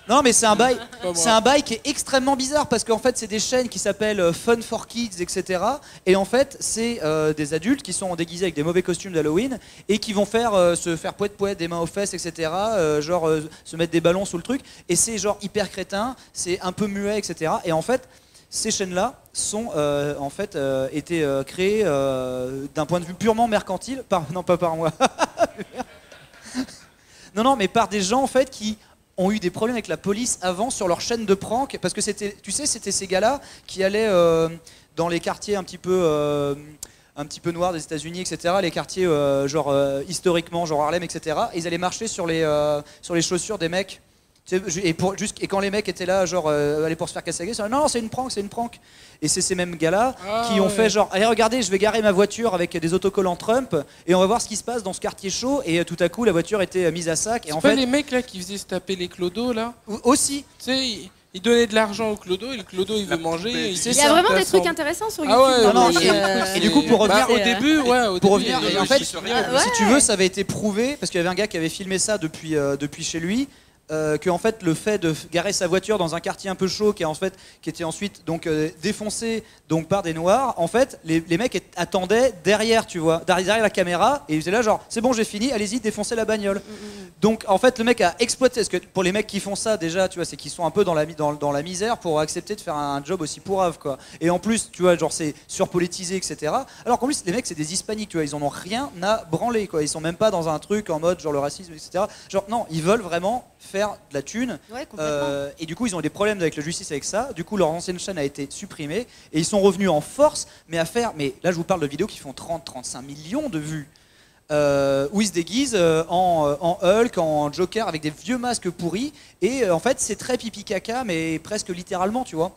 Non, mais c'est un bail qui est extrêmement bizarre parce qu'en fait, c'est des chaînes qui s'appellent Fun for Kids, etc. Et en fait, c'est des adultes qui sont déguisés avec des mauvais costumes d'Halloween et qui vont se faire poète des mains aux fesses, etc. Se mettre des ballons sous le truc. Et c'est genre hyper crétin, c'est un peu muet, etc. Et en fait, ces chaînes-là sont été créées d'un point de vue purement mercantile, non pas par moi. non, mais par des gens en fait qui ont eu des problèmes avec la police avant sur leur chaîne de prank, parce que c'était ces gars-là qui allaient dans les quartiers un petit peu noirs des États-Unis, etc. Les quartiers historiquement, genre Harlem, etc. Et ils allaient marcher sur les chaussures des mecs. Et quand les mecs étaient là, allaient pour se faire casser la gueule, non, c'est une prank. Et c'est ces mêmes gars-là qui ont fait allez, regardez, je vais garer ma voiture avec des autocollants Trump et on va voir ce qui se passe dans ce quartier chaud. Et tout à coup, la voiture était mise à sac. Et en fait, les mecs là qui faisaient se taper les clodos là. Aussi. Tu sais, ils donnaient de l'argent au clodo et le clodo il veut manger. Il y a vraiment des trucs intéressants sur YouTube. Et du coup, pour revenir au début, en fait, si tu veux, ça avait été prouvé parce qu'il y avait un gars qui avait filmé ça depuis chez lui. Que en fait le fait de garer sa voiture dans un quartier un peu chaud qui était ensuite donc défoncé donc par des noirs, en fait les mecs attendaient derrière, tu vois, derrière la caméra et ils étaient là genre c'est bon, j'ai fini, allez-y, défoncez la bagnole. Donc en fait le mec a exploité, parce que pour les mecs qui font ça déjà, tu vois, c'est qu'ils sont un peu dans la misère pour accepter de faire un job aussi pourrave, quoi. Et en plus, tu vois, genre c'est surpolitisé, etc. Alors qu'en plus les mecs c'est des hispaniques, tu vois, ils en ont rien à branler, quoi. Ils sont même pas dans un truc en mode genre le racisme, etc. Genre non, ils veulent vraiment faire de la thune, et du coup ils ont eu des problèmes avec la justice avec ça. Du coup leur ancienne chaîne a été supprimée et ils sont revenus en force, mais là je vous parle de vidéos qui font 30-35 millions de vues, où ils se déguisent en Hulk, en Joker avec des vieux masques pourris, et en fait c'est très pipi caca, mais presque littéralement, tu vois.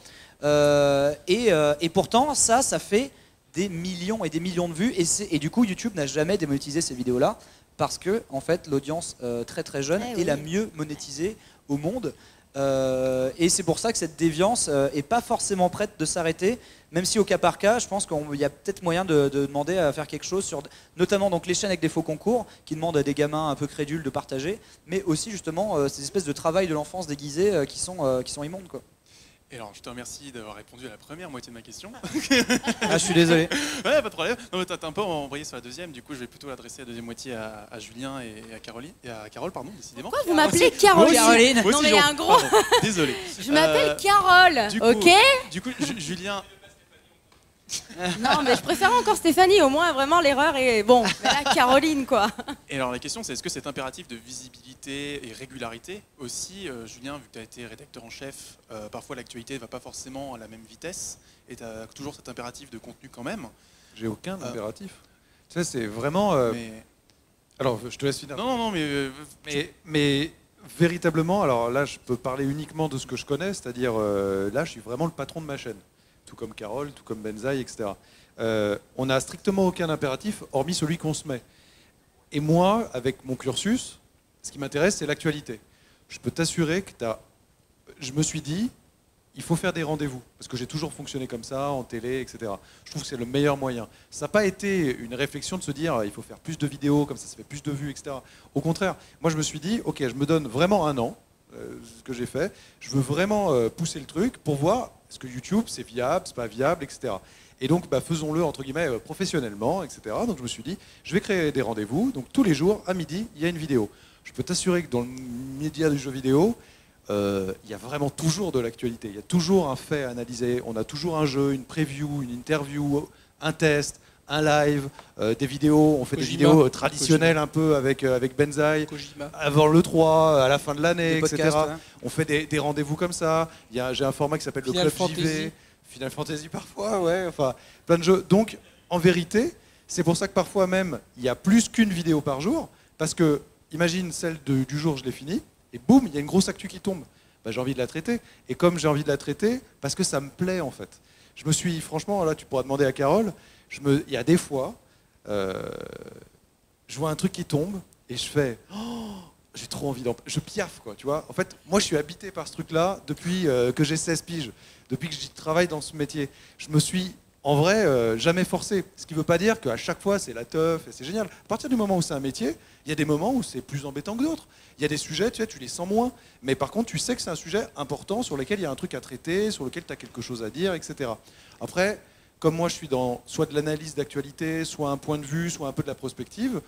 Et pourtant ça fait des millions et des millions de vues, et du coup YouTube n'a jamais démonétisé ces vidéos là parce que en fait l'audience très très jeune est la mieux monétisée au monde, et c'est pour ça que cette déviance est pas forcément prête de s'arrêter, même si au cas par cas je pense qu'il y a peut-être moyen de demander à faire quelque chose sur notamment donc les chaînes avec des faux concours qui demandent à des gamins un peu crédules de partager, mais aussi justement ces espèces de travail de l'enfance déguisé qui sont immondes, quoi. Et alors, je te remercie d'avoir répondu à la première moitié de ma question. Je suis désolé. Ouais, pas de problème. Non, mais t'as un peu envoyé sur la deuxième. Du coup, je vais plutôt l'adresser la deuxième moitié à Julien et à Carole, pardon, décidément. Pourquoi vous m'appelez Caroline? Moi aussi, non, mais il y a un gros. Pardon, désolé. Je m'appelle Carole, ok? Du coup, Julien. Non, mais je préfère encore Stéphanie, au moins vraiment l'erreur est bon. Mais là, Caroline, quoi. Et alors la question c'est, est-ce que cet impératif de visibilité et régularité aussi, Julien, vu que tu as été rédacteur en chef, parfois l'actualité ne va pas forcément à la même vitesse et tu as toujours cet impératif de contenu quand même? J'ai aucun impératif. Tu sais, c'est vraiment... Alors, je te laisse finir. Non, mais véritablement, alors là, je peux parler uniquement de ce que je connais, c'est-à-dire là, je suis vraiment le patron de ma chaîne. Tout comme Carole, tout comme Benzaï, etc. On n'a strictement aucun impératif, hormis celui qu'on se met. Et moi, avec mon cursus, ce qui m'intéresse, c'est l'actualité. Je peux t'assurer que je me suis dit, il faut faire des rendez-vous, parce que j'ai toujours fonctionné comme ça, en télé, etc. Je trouve que c'est le meilleur moyen. Ça n'a pas été une réflexion de se dire, il faut faire plus de vidéos, comme ça fait plus de vues, etc. Au contraire, moi je me suis dit, ok, je me donne vraiment un an, ce que j'ai fait, je veux vraiment pousser le truc pour voir est-ce que YouTube c'est viable, c'est pas viable, etc. Et donc faisons-le entre guillemets professionnellement, etc. Donc je me suis dit, je vais créer des rendez-vous, donc tous les jours à midi il y a une vidéo. Je peux t'assurer que dans le média du jeu vidéo, il y a vraiment toujours de l'actualité, il y a toujours un fait à analyser, on a toujours un jeu, une preview, une interview, un test, un live, des vidéos, on fait des vidéos traditionnelles un peu avec Benzaï, avant le 3, à la fin de l'année, etc. Podcasts, hein. On fait des rendez-vous comme ça. J'ai un format qui s'appelle le Club JV, Final Fantasy parfois, ouais, enfin plein de jeux. Donc en vérité, c'est pour ça que parfois même il y a plus qu'une vidéo par jour, parce que imagine celle du jour, je l'ai finie, et boum, il y a une grosse actu qui tombe. J'ai envie de la traiter. Et comme j'ai envie de la traiter, parce que ça me plaît en fait. Je me suis, franchement, là tu pourras demander à Carole, il y a des fois, je vois un truc qui tombe et je fais j'ai trop envie je piaffe, quoi, tu vois. En fait, moi je suis habité par ce truc-là depuis que j'ai 16 piges, depuis que je travaille dans ce métier. Je me suis En vrai, jamais forcé. Ce qui ne veut pas dire qu'à chaque fois, c'est la teuf et c'est génial. À partir du moment où c'est un métier, il y a des moments où c'est plus embêtant que d'autres. Il y a des sujets, tu les sens moins. Mais par contre, tu sais que c'est un sujet important sur lequel il y a un truc à traiter, sur lequel tu as quelque chose à dire, etc. Après, comme moi, je suis dans soit de l'analyse d'actualité, soit un point de vue, soit un peu de la prospective,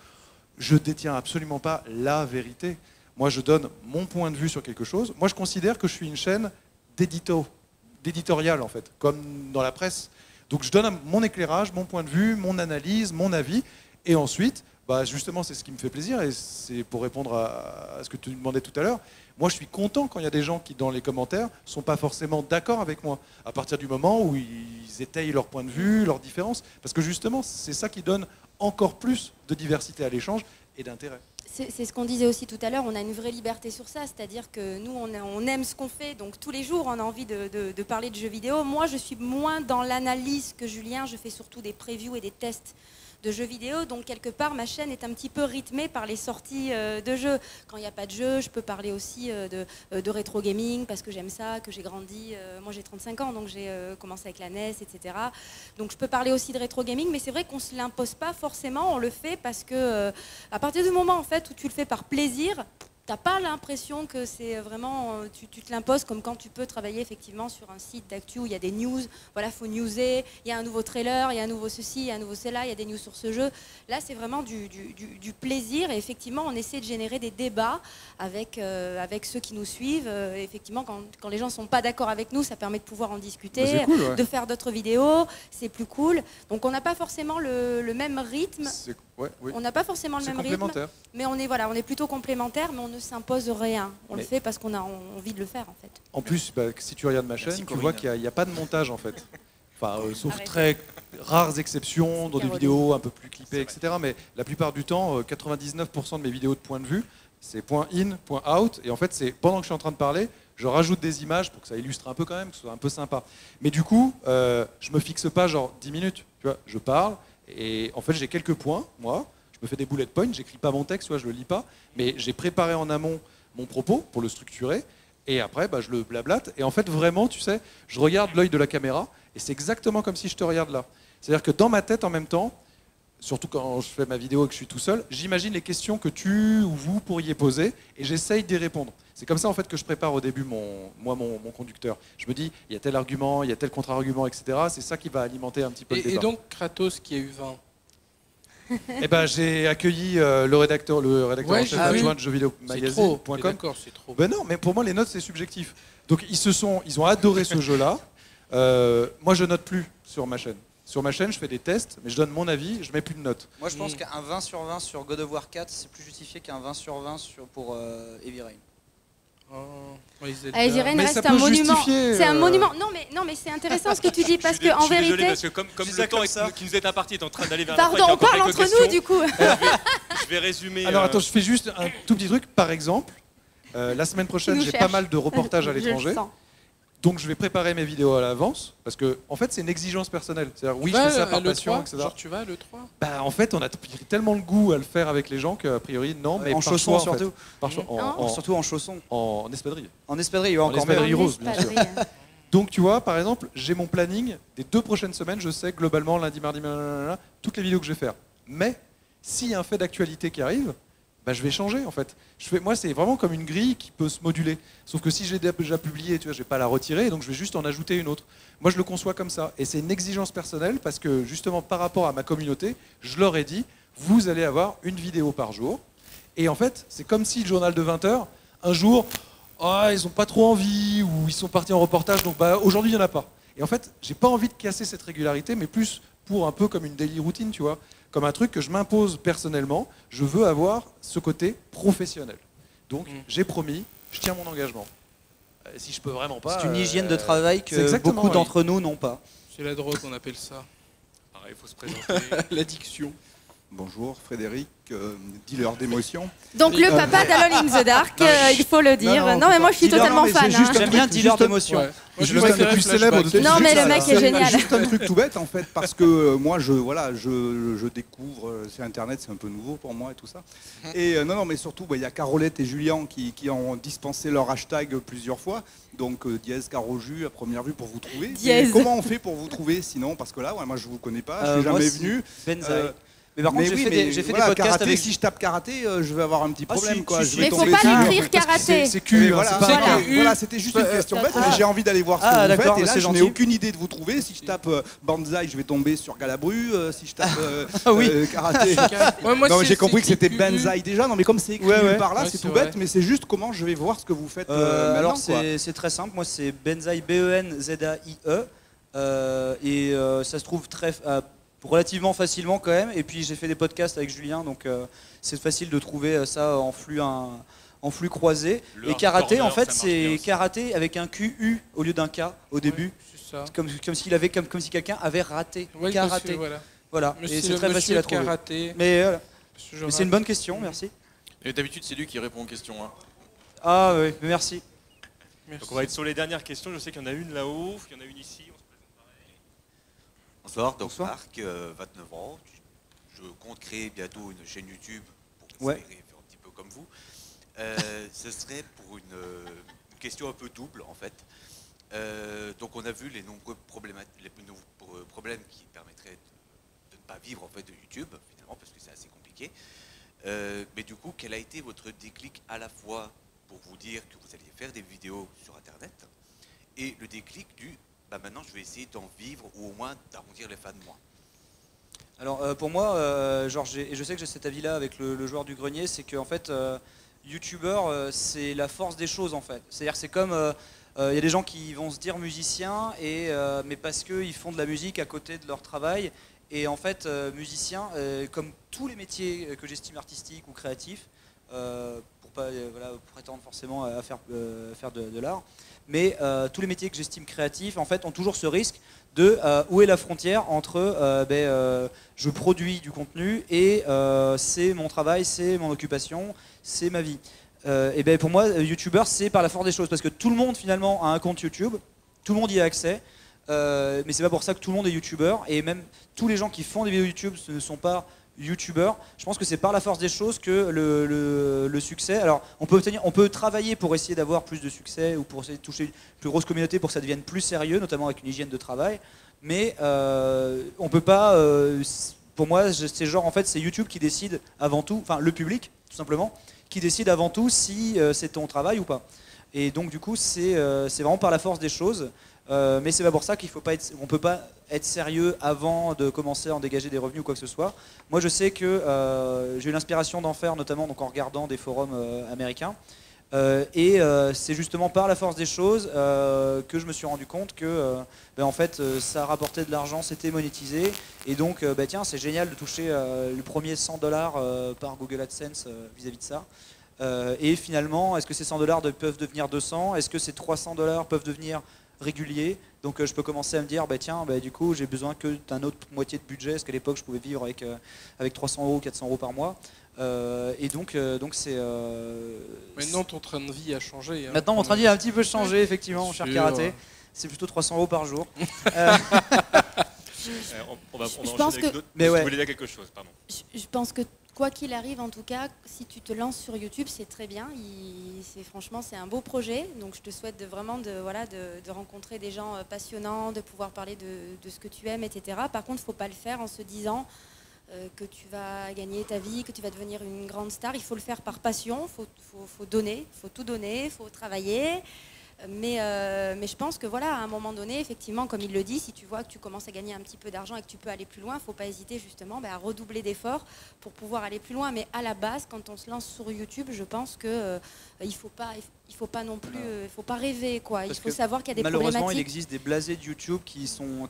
je détiens absolument pas la vérité. Moi, je donne mon point de vue sur quelque chose. Moi, je considère que je suis une chaîne d'éditorial, en fait, comme dans la presse. Donc, je donne mon éclairage, mon point de vue, mon analyse, mon avis. Et ensuite, justement, c'est ce qui me fait plaisir. Et c'est pour répondre à ce que tu demandais tout à l'heure. Moi, je suis content quand il y a des gens qui, dans les commentaires, ne sont pas forcément d'accord avec moi. À partir du moment où ils étayent leur point de vue, leurs différences. Parce que justement, c'est ça qui donne encore plus de diversité à l'échange et d'intérêt. C'est ce qu'on disait aussi tout à l'heure, on a une vraie liberté sur ça, c'est-à-dire que nous, on aime ce qu'on fait, donc tous les jours, on a envie de parler de jeux vidéo. Moi, je suis moins dans l'analyse que Julien, je fais surtout des previews et des tests de jeux vidéo, donc quelque part, ma chaîne est un petit peu rythmée par les sorties de jeux. Quand il n'y a pas de jeu, je peux parler aussi de rétro gaming, parce que j'aime ça, que j'ai grandi. Moi, j'ai 35 ans, donc j'ai commencé avec la NES, etc. Donc, je peux parler aussi de rétro gaming, mais c'est vrai qu'on ne se l'impose pas forcément, on le fait parce que, à partir du moment, en fait, où tu le fais par plaisir, t'as pas l'impression que c'est vraiment, tu te l'imposes comme quand tu peux travailler effectivement sur un site d'actu où il y a des news, voilà, faut newser, il y a un nouveau trailer, il y a un nouveau ceci, il y a un nouveau cela, il y a des news sur ce jeu. Là, c'est vraiment du plaisir et effectivement, on essaie de générer des débats avec ceux qui nous suivent. Effectivement, quand les gens sont pas d'accord avec nous, ça permet de pouvoir en discuter, cool, ouais. de faire d'autres vidéos, c'est plus cool. Donc, on n'a pas forcément le même rythme. Oui. On n'a pas forcément le même rythme, mais on est plutôt complémentaires, mais on ne s'impose rien. On le fait parce qu'on a envie de le faire, en fait. En plus, si tu regardes ma chaîne, tu vois qu'il n'y a pas de montage, en fait. Enfin, sauf très rares exceptions, dans des vidéos un peu plus clippées, etc. Mais la plupart du temps, 99% de mes vidéos de point de vue, c'est point in, point out. Et en fait, c'est pendant que je suis en train de parler, je rajoute des images pour que ça illustre un peu quand même, que ce soit un peu sympa. Mais du coup, je me fixe pas genre 10 minutes. Tu vois, je parle. Et en fait, j'ai quelques points, moi. Je me fais des bullet points, j'écris pas mon texte, je le lis pas, mais j'ai préparé en amont mon propos pour le structurer. Et après, je le blablate. Et en fait, vraiment, tu sais, je regarde l'œil de la caméra et c'est exactement comme si je te regarde là. C'est-à-dire que dans ma tête, en même temps, surtout quand je fais ma vidéo et que je suis tout seul, j'imagine les questions que tu ou vous pourriez poser et j'essaye d'y répondre. C'est comme ça, en fait, que je prépare au début mon conducteur. Je me dis, il y a tel argument, il y a tel contre-argument, etc. C'est ça qui va alimenter un petit peu le débat. Et donc, Kratos, qui a eu 20 Eh ben, j'ai accueilli le rédacteur en chef adjoint de jeuxvideo.magazine.com. D'accord, c'est trop. Ben non, mais pour moi, les notes, c'est subjectif. Donc, ils ont adoré ce jeu-là. Moi, je note plus sur ma chaîne. Sur ma chaîne, je fais des tests, mais je donne mon avis, je mets plus de notes. Moi, je pense qu'un 20 sur 20 sur God of War 4, c'est plus justifié qu'un 20 sur 20 pour Heavy Rain. Heavy Rain reste un monument. C'est un monument. Non, mais c'est intéressant ce que tu dis parce que en vérité. Désolé, parce que comme le temps qui nous est imparti est en train d'aller vers la fin. Pardon, on parle entre nous du coup. Je vais résumer. Alors attends, je fais juste un tout petit truc. Par exemple, la semaine prochaine, j'ai pas mal de reportages à l'étranger. Donc je vais préparer mes vidéos à l'avance parce que en fait c'est une exigence personnelle. C'est-à-dire oui, je fais ça par passion, etc. Genre tu vas le 3 En fait, on a pris tellement le goût à le faire avec les gens qu'a priori non, mais en chaussons surtout. Surtout en chaussons. En espadrille. En espadrille, encore en espadrille rose, bien sûr. Donc tu vois, par exemple, j'ai mon planning des 2 prochaines semaines. Je sais globalement lundi, mardi, toutes les vidéos que je vais faire. Mais s'il y a un fait d'actualité qui arrive, je vais changer en fait. Moi, c'est vraiment comme une grille qui peut se moduler. Sauf que si j'ai déjà publié, tu vois, je vais pas la retirer, donc je vais juste en ajouter une autre. Moi, je le conçois comme ça. Et c'est une exigence personnelle parce que justement, par rapport à ma communauté, je leur ai dit, vous allez avoir une vidéo par jour. Et en fait, c'est comme si le journal de 20h, un jour, ils n'ont pas trop envie, ou ils sont partis en reportage, donc aujourd'hui, il n'y en a pas. Et en fait, j'ai pas envie de casser cette régularité, mais plus pour un peu comme une daily routine, tu vois. Comme un truc que je m'impose personnellement, je veux avoir ce côté professionnel. Donc, j'ai promis, je tiens mon engagement. Si je peux vraiment pas... C'est une hygiène de travail que beaucoup d'entre nous n'ont pas. C'est la drogue, on appelle ça. Pareil, il faut se présenter. L'addiction. Bonjour Frédéric, dealer d'émotions. Donc le papa d'Alone in the Dark, il faut le dire. Non mais moi je suis totalement fan. J'aime bien dealer d'émotions. Je suis le plus célèbre de tous. Non mais le mec est génial. C'est juste un truc tout bête en fait, parce que moi je découvre sur Internet, c'est un peu nouveau pour moi et tout ça. Et non mais surtout il y a Carolette et Julien qui ont dispensé leur hashtag plusieurs fois. Donc dièse Caroju à première vue pour vous trouver. Comment on fait pour vous trouver sinon? Parce que là moi je vous connais pas, je suis jamais venu. Mais par contre, j'ai fait des podcasts karaté, avec... Si je tape karaté, je vais avoir un petit problème. Mais il ne faut pas l'écrire karaté. C'est Q. Voilà, c'était juste une question bête, mais j'ai envie d'aller voir ce que vous faites. Et là, je n'ai aucune idée de vous trouver. Si je tape Banzai, je vais tomber sur Galabru. Si je tape karaté... Non, j'ai compris que c'était Banzai déjà. Non, mais comme c'est écrit par là, c'est tout bête. Mais c'est juste comment je vais voir ce que vous faites. Alors, c'est très simple. Moi, c'est Benzaï, B-E-N-Z-A-I-E. Et ça se trouve relativement facilement quand même, et puis j'ai fait des podcasts avec Julien, donc c'est facile de trouver ça en flux croisé. Et karaté, en fait, c'est karaté avec un QU au lieu d'un K au début, comme si quelqu'un avait raté. Karaté. Voilà. Et c'est très facile à trouver. Mais c'est une bonne question, merci. Et d'habitude, c'est lui qui répond aux questions. Hein. Ah oui, merci. Donc on va être sur les dernières questions. Je sais qu'il y en a une là-haut, il y en a une ici. Bonsoir, donc Marc, 29 ans. Je compte créer bientôt une chaîne YouTube pour faire un petit peu comme vous. Ce serait pour une question un peu double en fait. Donc on a vu les nombreux problèmes qui permettraient de ne pas vivre en fait de YouTube finalement parce que c'est assez compliqué. Mais du coup, quel a été votre déclic à la fois pour vous dire que vous alliez faire des vidéos sur Internet et le déclic du maintenant je vais essayer d'en vivre ou au moins d'arrondir les fins de mois. Alors pour moi, et je sais que j'ai cet avis-là avec le joueur du grenier, c'est qu'en fait, YouTubeur, c'est la force des choses en fait. C'est-à-dire c'est comme, il y a des gens qui vont se dire musiciens, mais parce qu'ils font de la musique à côté de leur travail. Et en fait, musicien, comme tous les métiers que j'estime artistiques ou créatifs, pour pas prétendre forcément à faire de l'art, mais tous les métiers que j'estime créatifs en fait ont toujours ce risque de où est la frontière entre je produis du contenu et c'est mon travail, c'est mon occupation, c'est ma vie. Et ben pour moi, YouTubeur, c'est par la force des choses parce que tout le monde finalement a un compte YouTube, tout le monde y a accès, mais c'est pas pour ça que tout le monde est YouTubeur et même tous les gens qui font des vidéos YouTube ce ne sont pas YouTubeur. Je pense que c'est par la force des choses que le succès. Alors, on peut travailler pour essayer d'avoir plus de succès ou pour essayer de toucher une plus grosse communauté pour que ça devienne plus sérieux, notamment avec une hygiène de travail. Mais on peut pas. Pour moi, c'est genre en fait, c'est YouTube qui décide avant tout, enfin le public tout simplement, qui décide avant tout si c'est ton travail ou pas. Et donc du coup, c'est vraiment par la force des choses. Mais c'est pas pour ça qu'on peut pas être sérieux avant de commencer à en dégager des revenus ou quoi que ce soit. Moi je sais que j'ai eu l'inspiration d'en faire notamment donc, en regardant des forums américains et c'est justement par la force des choses que je me suis rendu compte que en fait ça rapportait de l'argent, c'était monétisé et donc tiens c'est génial de toucher le premier $100 par Google AdSense vis-à-vis de ça. Et finalement est-ce que ces $100 peuvent devenir 200? Est-ce que ces $300 peuvent devenir régulier, donc je peux commencer à me dire du coup j'ai besoin que d'un autre moitié de budget, parce qu'à l'époque je pouvais vivre avec 300 €, 400 € par mois, et donc c'est... Maintenant ton train de vie a changé. Hein. Maintenant mon train de vie a un petit peu changé effectivement, mon cher karaté, c'est plutôt 300 € par jour. On va enchaîner avec d'autres. Mais tu voulais dire quelque chose, pardon. Je pense que quoi qu'il arrive, en tout cas, si tu te lances sur YouTube, c'est très bien. Franchement, c'est un beau projet. Donc, je te souhaite de rencontrer des gens passionnants, de pouvoir parler de ce que tu aimes, etc. Par contre, il ne faut pas le faire en se disant que tu vas gagner ta vie, que tu vas devenir une grande star. Il faut le faire par passion. Il faut donner, il faut tout donner, il faut travailler. Mais je pense que à un moment donné, effectivement, comme il le dit, si tu vois que tu commences à gagner un petit peu d'argent et que tu peux aller plus loin, il ne faut pas hésiter justement à redoubler d'efforts pour pouvoir aller plus loin. Mais à la base, quand on se lance sur YouTube, je pense qu'il ne faut il faut pas non plus, faut pas rêver quoi. Parce il faut que savoir qu'il y a des malheureusement, problématiques. il existe des blasés de YouTube qui sont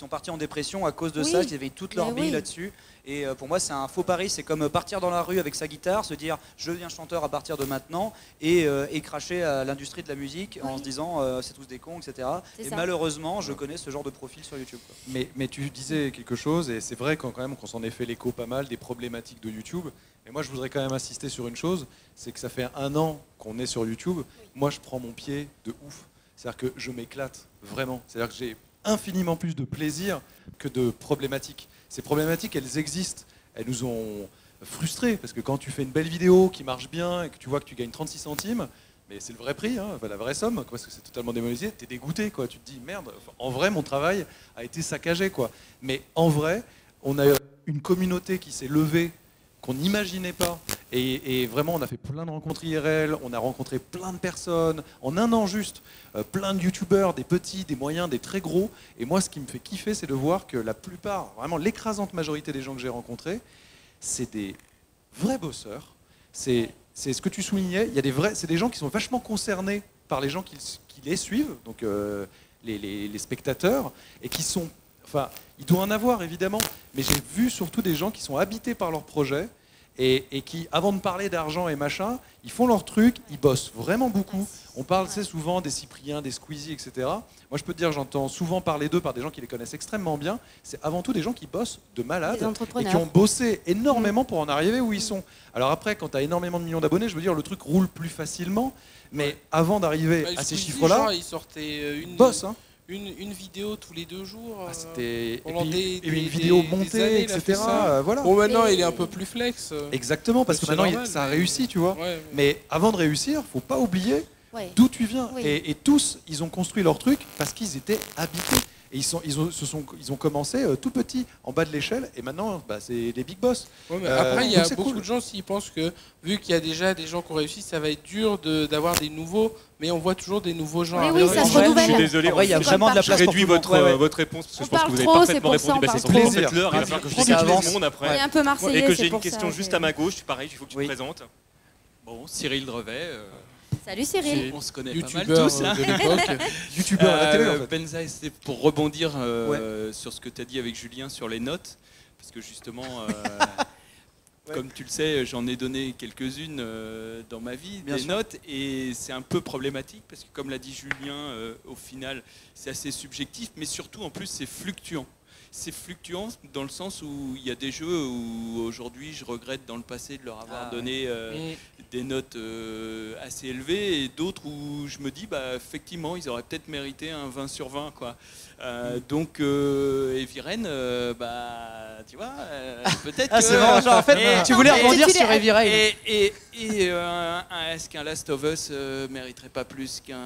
partis en dépression à cause de ça, qui avaient toute leur vie là-dessus. Et pour moi, c'est un faux pari. C'est comme partir dans la rue avec sa guitare, se dire je deviens chanteur à partir de maintenant, et cracher à l'industrie de la musique en se disant c'est tous des cons, etc. Et malheureusement, je connais ce genre de profil sur YouTube, quoi. Mais tu disais quelque chose, et c'est vrai quand même qu'on s'en est fait l'écho pas mal des problématiques de YouTube. Et moi, je voudrais quand même insister sur une chose, c'est que ça fait 1 an qu'on est sur YouTube. Moi, je prends mon pied de ouf. C'est-à-dire que je m'éclate vraiment. C'est-à-dire que j'ai infiniment plus de plaisir que de problématiques. Ces problématiques, elles existent. Elles nous ont frustrés. Parce que quand tu fais une belle vidéo qui marche bien et que tu vois que tu gagnes 36 centimes, mais c'est le vrai prix, hein, la vraie somme, parce que c'est totalement démonétisé, t'es dégoûté, quoi. Tu te dis, merde, en vrai, mon travail a été saccagé, quoi. Mais en vrai, on a une communauté qui s'est levée qu'on n'imaginait pas. Et vraiment, on a fait plein de rencontres IRL, on a rencontré plein de personnes, en 1 an juste, plein de youtubeurs, des petits, des moyens, des très gros. Et moi, ce qui me fait kiffer, c'est de voir que la plupart, vraiment l'écrasante majorité des gens que j'ai rencontrés, c'est des vrais bosseurs. C'est ce que tu soulignais, c'est des gens qui sont vachement concernés par les gens qui les suivent, donc les spectateurs, et qui sont... Enfin, il doit en avoir évidemment, mais j'ai vu surtout des gens qui sont habités par leur projet et qui, avant de parler d'argent et machin, ils font leur truc, ils bossent vraiment beaucoup. On parle souvent des Cypriens, des Squeezie, etc. Moi, je peux te dire, j'entends souvent parler d'eux par des gens qui les connaissent extrêmement bien. C'est avant tout des gens qui bossent de malades et qui ont bossé énormément pour en arriver où ils sont. Alors après, quand tu as énormément de millions d'abonnés, je veux dire, le truc roule plus facilement. Mais avant d'arriver à ces chiffres-là, ils sortaient une vidéo tous les 2 jours. C'était une vidéo montée, années, etc. Voilà. Bon, maintenant il est un peu plus flex. Exactement, parce que maintenant ça a réussi, tu vois. Mais avant de réussir, faut pas oublier d'où tu viens. Et tous, ils ont construit leur truc parce qu'ils étaient habités. Et ils ont commencé tout petit, en bas de l'échelle, et maintenant, c'est les big boss. Après, il y a beaucoup de gens qui pensent que, vu qu'il y a déjà des gens qui ont réussi, ça va être dur d'avoir des nouveaux, mais on voit toujours des nouveaux gens arriver. Oui, ça se renouvelle. Je suis désolé, il y a vraiment de la place pour réduit votre réponse, parce que je pense que vous avez parfaitement répondu. C'est plaisir. Il va falloir que je dise tout le monde après. C'est un peu marseillais. Et que j'ai une question juste à ma gauche, pareil, il faut que tu te présentes. Bon, Cyril Drevet. Salut Cyril. On se connaît pas mal tous. Youtubeur à la télé, en fait. Benza, c'était pour rebondir sur ce que tu as dit avec Julien sur les notes. Parce que justement, comme tu le sais, j'en ai donné quelques-unes dans ma vie, des notes. Et c'est un peu problématique parce que, comme l'a dit Julien, au final, c'est assez subjectif. Mais surtout, en plus, c'est fluctuant. C'est fluctuant dans le sens où il y a des jeux où aujourd'hui je regrette dans le passé de leur avoir donné des notes assez élevées et d'autres où je me dis effectivement ils auraient peut-être mérité un 20 sur 20 quoi. Donc Eviren, tu vois, peut-être que... c'est marrant, genre en fait tu voulais rebondir sur Eviren. Est-ce qu'un Last of Us mériterait pas plus qu'un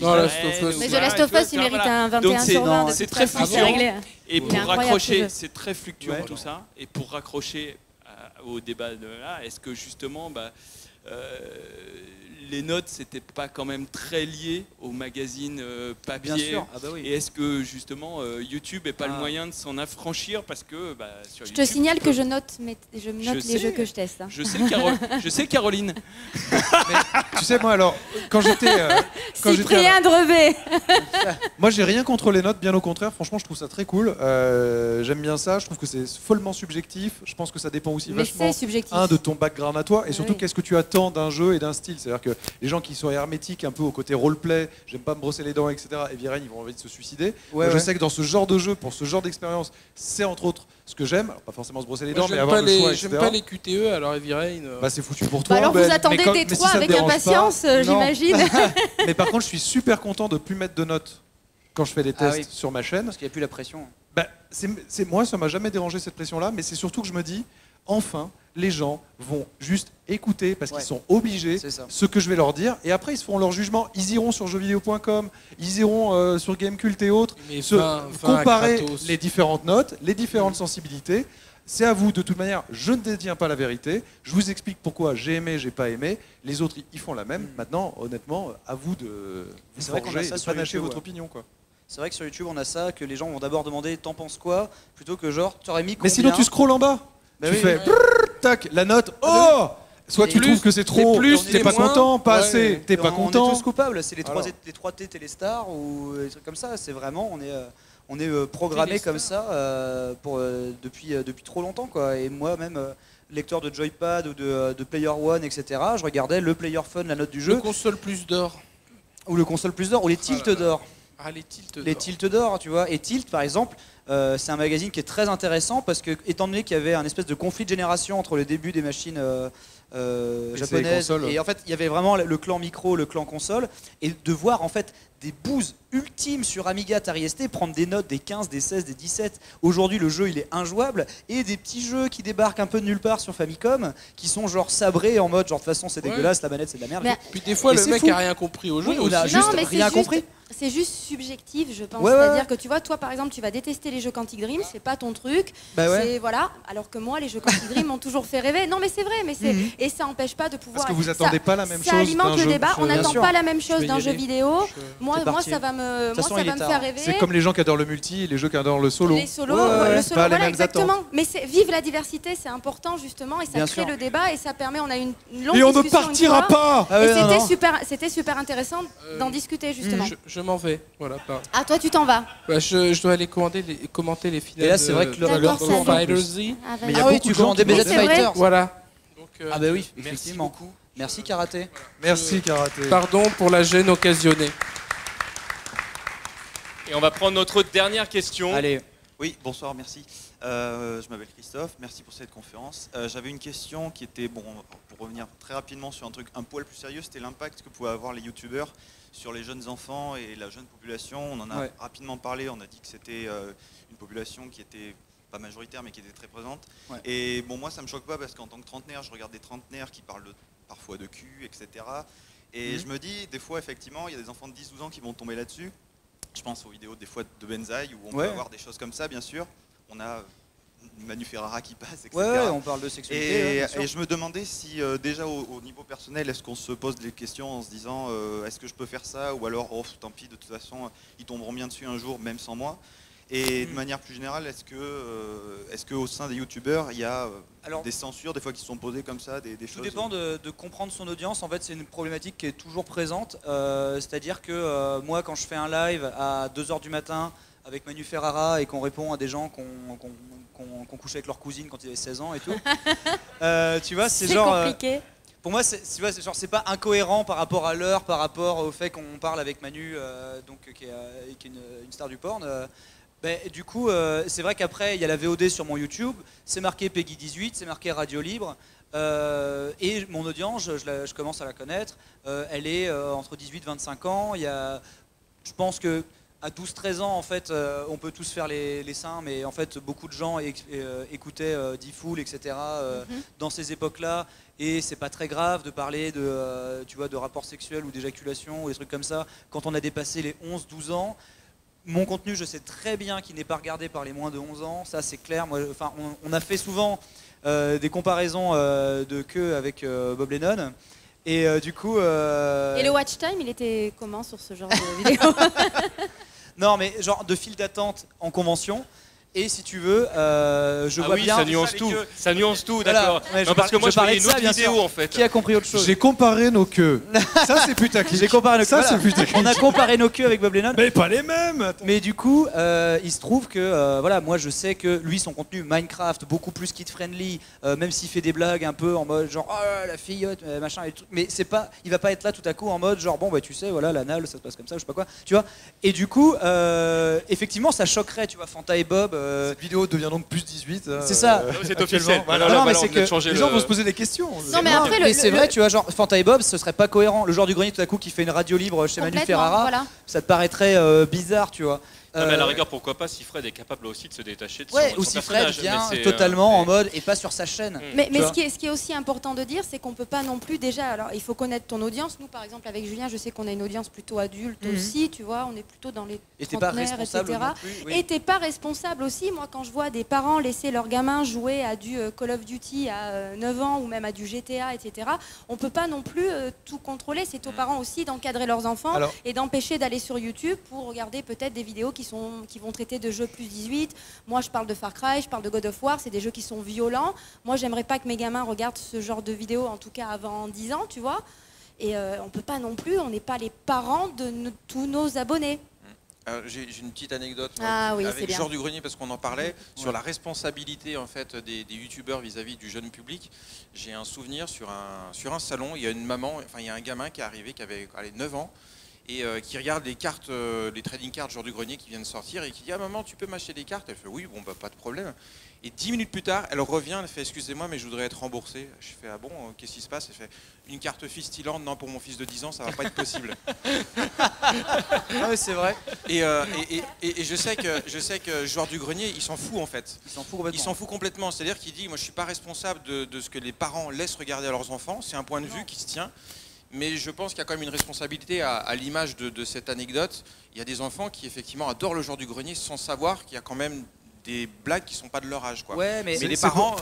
Non, Last of Us. Mais The Last of Us il mérite un 21 sur 20. C'est très fluctuant. Et pour raccrocher, c'est très fluctuant tout ça. Et pour raccrocher au débat de là, est-ce que justement les notes c'était pas quand même très lié au magazine papier? Bien sûr. Et est-ce que justement YouTube est pas le moyen de s'en affranchir parce que sur Je YouTube, te signale que je note les jeux que je teste. Hein. Je sais Caroline. Mais, tu sais moi alors quand j'étais Cyprien Drevet. Moi j'ai rien contre les notes, bien au contraire. Franchement je trouve ça très cool. J'aime bien ça. Je trouve que c'est follement subjectif. Je pense que ça dépend aussi vachement de ton background à toi et surtout qu'est-ce que tu attends d'un jeu et d'un style. C'est-à-dire que les gens qui sont hermétiques un peu au côté roleplay, j'aime pas me brosser les dents, etc. Et Viren, ils vont envie de se suicider. Je sais que dans ce genre de jeu, pour ce genre d'expérience, c'est entre autres ce que j'aime. Alors, pas forcément se brosser les dents, mais avoir le choix, etc. J'aime pas les QTE, alors Viren. C'est foutu pour toi. Alors vous attendez des 3 avec impatience, j'imagine. Mais par contre, je suis super content de plus mettre de notes quand je fais des tests sur ma chaîne. Parce qu'il n'y a plus la pression. Moi, ça m'a jamais dérangé cette pression-là, mais c'est surtout que je me dis, enfin, les gens vont juste écouter parce qu'ils sont obligés ce que je vais leur dire et après ils se feront leur jugement. Ils iront sur jeuxvideo.com, ils iront sur Gamecult et autres, comparer les différentes notes, les différentes sensibilités. C'est à vous, de toute manière, je ne détiens pas la vérité. Je vous explique pourquoi j'ai aimé, j'ai pas aimé. Les autres, ils font la même. Maintenant, honnêtement, à vous de vous forger et de panacher votre opinion, quoi. C'est vrai que sur YouTube, on a ça, que les gens vont d'abord demander t'en penses quoi, plutôt que genre, t'aurais mis combien. Mais sinon, tu scrolles en bas. Tu fais tac, la note, Soit tu trouves que c'est trop, t'es pas content, pas assez, t'es pas content. On est tous coupables, c'est les 3T Téléstar ou des trucs comme ça. C'est vraiment, on est programmé comme ça depuis trop longtemps, quoi. Et moi-même, lecteur de Joypad ou de Player One, etc., je regardais le Player Fun, la note du jeu. Le console plus d'or. Ou le console plus d'or, ou les tilts d'or. Ah, les tilts d'or. Les tilts d'or, tu vois. Et Tilt, par exemple, c'est un magazine qui est très intéressant parce que, étant donné qu'il y avait un espèce de conflit de génération entre le début des machines japonaises et en fait, il y avait vraiment le clan micro, le clan console, et de voir en fait des bouses ultimes sur Amiga, Atari ST prendre des notes des 15, des 16, des 17. Aujourd'hui, le jeu il est injouable, et des petits jeux qui débarquent un peu de nulle part sur Famicom qui sont genre sabrés en mode genre de toute façon c'est dégueulasse, la manette c'est de la merde. Mais puis des fois le mec a rien compris au jeu. Oui, on a juste rien compris. C'est juste subjectif, je pense. C'est-à-dire que tu vois, toi par exemple, tu vas détester les jeux Quantic Dream, c'est pas ton truc. C'est voilà. Alors que moi, les jeux Quantic Dream m'ont toujours fait rêver. Non, mais c'est vrai, mais c'est et ça empêche pas de pouvoir. Parce que vous attendez pas la même chose. Ça alimente le débat. On n'attend pas la même chose d'un jeu vidéo. Moi, ça va me faire rêver. C'est comme les gens qui adorent le multi, et les jeux qui adorent le solo. Les solos, le solo, voilà, exactement. Mais vive la diversité, c'est important justement, et ça crée le débat et ça permet. On a une longue discussion. Et on ne partira pas. Et c'était super intéressant d'en discuter justement. Je m'en vais. Voilà. Ah, toi tu t'en vas. Je dois aller commenter les finales. Et là c'est vrai que leur Fighter Z. Mais il y a beaucoup de gens des BZ Fighters. Voilà. Ah bah oui, effectivement. Merci beaucoup. Merci Karaté. Merci Karaté. Pardon pour la gêne occasionnée. Et on va prendre notre dernière question. Allez. Oui, bonsoir, merci. Je m'appelle Christophe, merci pour cette conférence. J'avais une question qui était, pour revenir très rapidement sur un truc un poil plus sérieux, c'était l'impact que pouvaient avoir les youtubeurs sur les jeunes enfants et la jeune population. On en a rapidement parlé, on a dit que c'était une population qui était pas majoritaire mais qui était très présente. Ouais. Et bon, moi ça me choque pas parce qu'en tant que trentenaire, je regarde des trentenaires qui parlent parfois de cul, etc. Et je me dis, des fois effectivement, il y a des enfants de 10-12 ans qui vont tomber là-dessus. Je pense aux vidéos des fois de Benzaï où on peut avoir des choses comme ça, bien sûr. On a Manu Ferrara qui passe, etc. Ouais, on parle de sexualité. Et je me demandais si déjà au niveau personnel, est-ce qu'on se pose des questions en se disant est-ce que je peux faire ça, ou alors oh, tant pis, de toute façon ils tomberont bien dessus un jour, même sans moi. Et de manière plus générale, est-ce que au sein des youtubeurs il y a des censures des fois qui se sont posées comme ça, des choses. Tout dépend de comprendre son audience. En fait, c'est une problématique qui est toujours présente. C'est-à-dire que moi, quand je fais un live à 2h du matin avec Manu Ferrara et qu'on répond à des gens qu'on couchait avec leur cousine quand ils avaient 16 ans et tout, tu vois, c'est genre compliqué. Pour moi, c'est pas incohérent par rapport à l'heure, par rapport au fait qu'on parle avec Manu, qui est une star du porn. Du coup, c'est vrai qu'après, il y a la VOD sur mon YouTube, c'est marqué Peggy 18, c'est marqué Radio Libre, et mon audience, je commence à la connaître, elle est entre 18 et 25 ans. Je pense que à 12-13 ans, en fait, on peut tous faire les seins, mais en fait, beaucoup de gens écoutaient D-Fool, etc. Dans ces époques-là, et c'est pas très grave de parler de rapports sexuels ou d'éjaculation ou des trucs comme ça quand on a dépassé les 11-12 ans. Mon contenu, je sais très bien qu'il n'est pas regardé par les moins de 11 ans, ça c'est clair. On a fait souvent des comparaisons de queue avec Bob Lennon. Et du coup... Et le watch time, il était comment sur ce genre de vidéo? Non, mais genre de file d'attente en convention. Et si tu veux, je vois bien. Ça nuance tout. Ça nuance tout, d'accord. Voilà. Parce que moi, je parlais une autre vidéo en fait. Qui a compris autre chose? J'ai comparé nos queues. Ça, c'est putaclic. J'ai comparé nos queues. Ça, c'est putaclic. On a comparé nos queues avec Bob Lennon. Mais pas les mêmes. Attends. Mais du coup, il se trouve que, moi, je sais que lui, son contenu Minecraft, beaucoup plus kid-friendly, même s'il fait des blagues un peu en mode genre, oh la fillotte, machin, et tout. Mais c'est pas, il va pas être là tout à coup en mode genre, bon, bah tu sais, voilà, l'anal, ça se passe comme ça, je sais pas quoi, tu vois. Et du coup, effectivement, ça choquerait, tu vois, Fanta et Bob. Cette vidéo devient donc plus 18. C'est ça. C'est officiel. Non, mais c'est que les gens vont se poser des questions. Non, mais après, c'est vrai, tu vois, genre Fanta et Bob, ce serait pas cohérent. Le joueur du grenier tout à coup qui fait une radio libre chez Manu Ferrara, voilà. Ça te paraîtrait bizarre, tu vois. Non, mais à la rigueur, pourquoi pas si Fred est capable aussi de se détacher de son ou si Fred personnage. vient totalement en mode et pas sur sa chaîne. Mais ce qui est aussi important de dire, c'est qu'on peut pas non plus déjà. Alors, il faut connaître ton audience. Nous, par exemple, avec Julien, je sais qu'on a une audience plutôt adulte aussi, tu vois. On est plutôt dans les trentenaires, etc. Et t'es pas responsable aussi. Moi, quand je vois des parents laisser leurs gamins jouer à du Call of Duty à 9 ans ou même à du GTA, etc. On peut pas non plus tout contrôler. C'est aux parents aussi d'encadrer leurs enfants et d'empêcher d'aller sur YouTube pour regarder peut-être des vidéos qui qui vont traiter de jeux plus 18. Moi, je parle de Far Cry, je parle de God of War, c'est des jeux qui sont violents. Moi, j'aimerais pas que mes gamins regardent ce genre de vidéos, en tout cas avant 10 ans, tu vois. Et on peut pas non plus, on n'est pas les parents de tous nos abonnés. J'ai une petite anecdote avec Joueurs du Grenier, parce qu'on en parlait, sur la responsabilité en fait, des youtubeurs vis-à-vis du jeune public. J'ai un souvenir sur un salon, il y a une maman, enfin il y a un gamin qui est arrivé, qui avait 9 ans, et qui regarde les cartes, les trading cards Joueurs du Grenier qui viennent de sortir, et qui dit « Ah maman, tu peux m'acheter des cartes ?» Elle fait « Oui, bon bah pas de problème. » Et 10 minutes plus tard, elle revient, elle fait « Excusez-moi, mais je voudrais être remboursée. » Je fais « Ah bon, qu'est-ce qui se passe ?» Elle fait « Une carte Fistiland, non, pour mon fils de 10 ans, ça va pas être possible. » Ah oui, c'est vrai. Et je sais que Joueurs du Grenier, il s'en fout en fait. Il s'en fout complètement. Il s'en fout complètement. C'est-à-dire qu'il dit « Moi, je suis pas responsable de ce que les parents laissent regarder à leurs enfants. C'est un point de vue qui se tient. » Mais je pense qu'il y a quand même une responsabilité à l'image de cette anecdote. Il y a des enfants qui effectivement adorent le Joueur du Grenier sans savoir qu'il y a quand même des blagues qui sont pas de leur âge, quoi. Ouais, mais les parents,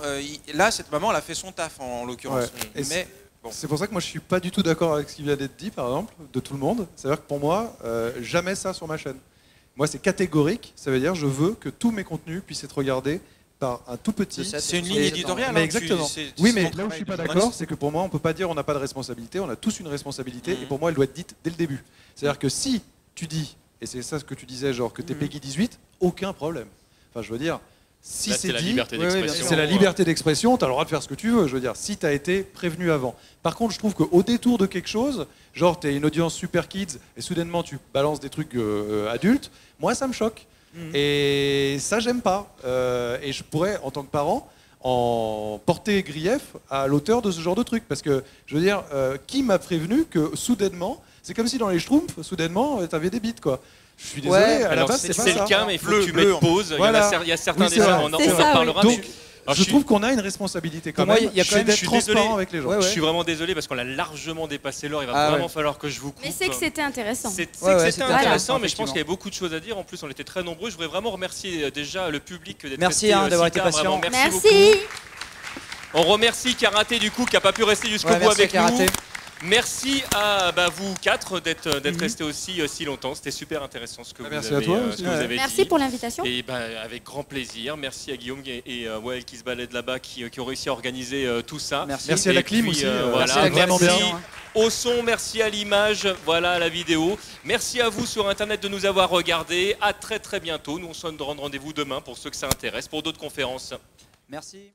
là, cette maman, elle a fait son taf en l'occurrence. Ouais. Mais bon. C'est pour ça que moi je suis pas du tout d'accord avec ce qui vient d'être dit, par exemple, de tout le monde. C'est-à-dire que pour moi, jamais ça sur ma chaîne. Moi, c'est catégorique. Ça veut dire je veux que tous mes contenus puissent être regardés par un tout petit. C'est une ligne éditoriale. Mais exactement. Oui, mais là où je suis pas d'accord, c'est que pour moi, on peut pas dire on n'a pas de responsabilité. On a tous une responsabilité, et pour moi, elle doit être dite dès le début. C'est-à-dire que si tu dis, et c'est ça ce que tu disais, genre que t'es Peggy 18, aucun problème. Enfin, je veux dire, si c'est dit, c'est la liberté d'expression, tu as le droit de faire ce que tu veux. Je veux dire, si tu as été prévenu avant. Par contre, je trouve qu'au détour de quelque chose, genre tu es une audience super kids et soudainement tu balances des trucs adultes, moi ça me choque. Et ça, j'aime pas. Et je pourrais, en tant que parent, en porter grief à l'auteur de ce genre de truc. Parce que, je veux dire, qui m'a prévenu que soudainement, c'est comme si dans les Schtroumpfs, soudainement, tu avais des bites, quoi. Je suis désolé, à la base, c'est pas ça. C'est le cas, mais il faut que tu mettes pause. Voilà. Il y a certains dessins, on en parlera. Donc, je trouve qu'on a une responsabilité quand même. Il y a quand même d'être transparent avec les gens. Je suis vraiment désolé parce qu'on a largement dépassé l'heure. Il va vraiment falloir que je vous coupe. Mais c'est que c'était intéressant. C'était intéressant, mais je pense qu'il y avait beaucoup de choses à dire. En plus, on était très nombreux. Je voudrais vraiment remercier déjà le public d'être resté. Merci d'avoir été patient. Merci. On remercie Karaté du coup qui n'a pas pu rester jusqu'au bout avec nous. Merci à vous quatre d'être restés aussi si longtemps. C'était super intéressant ce que vous avez dit. Merci pour l'invitation. Et avec grand plaisir. Merci à Guillaume et Wael qui se baladent là-bas, qui ont réussi à organiser tout ça. Merci à la clim aussi. Voilà, vraiment bien. Au son, merci à l'image, voilà à la vidéo. Merci à vous sur Internet de nous avoir regardés. À très très bientôt. Nous on se donne rendez-vous demain pour ceux que ça intéresse, pour d'autres conférences. Merci.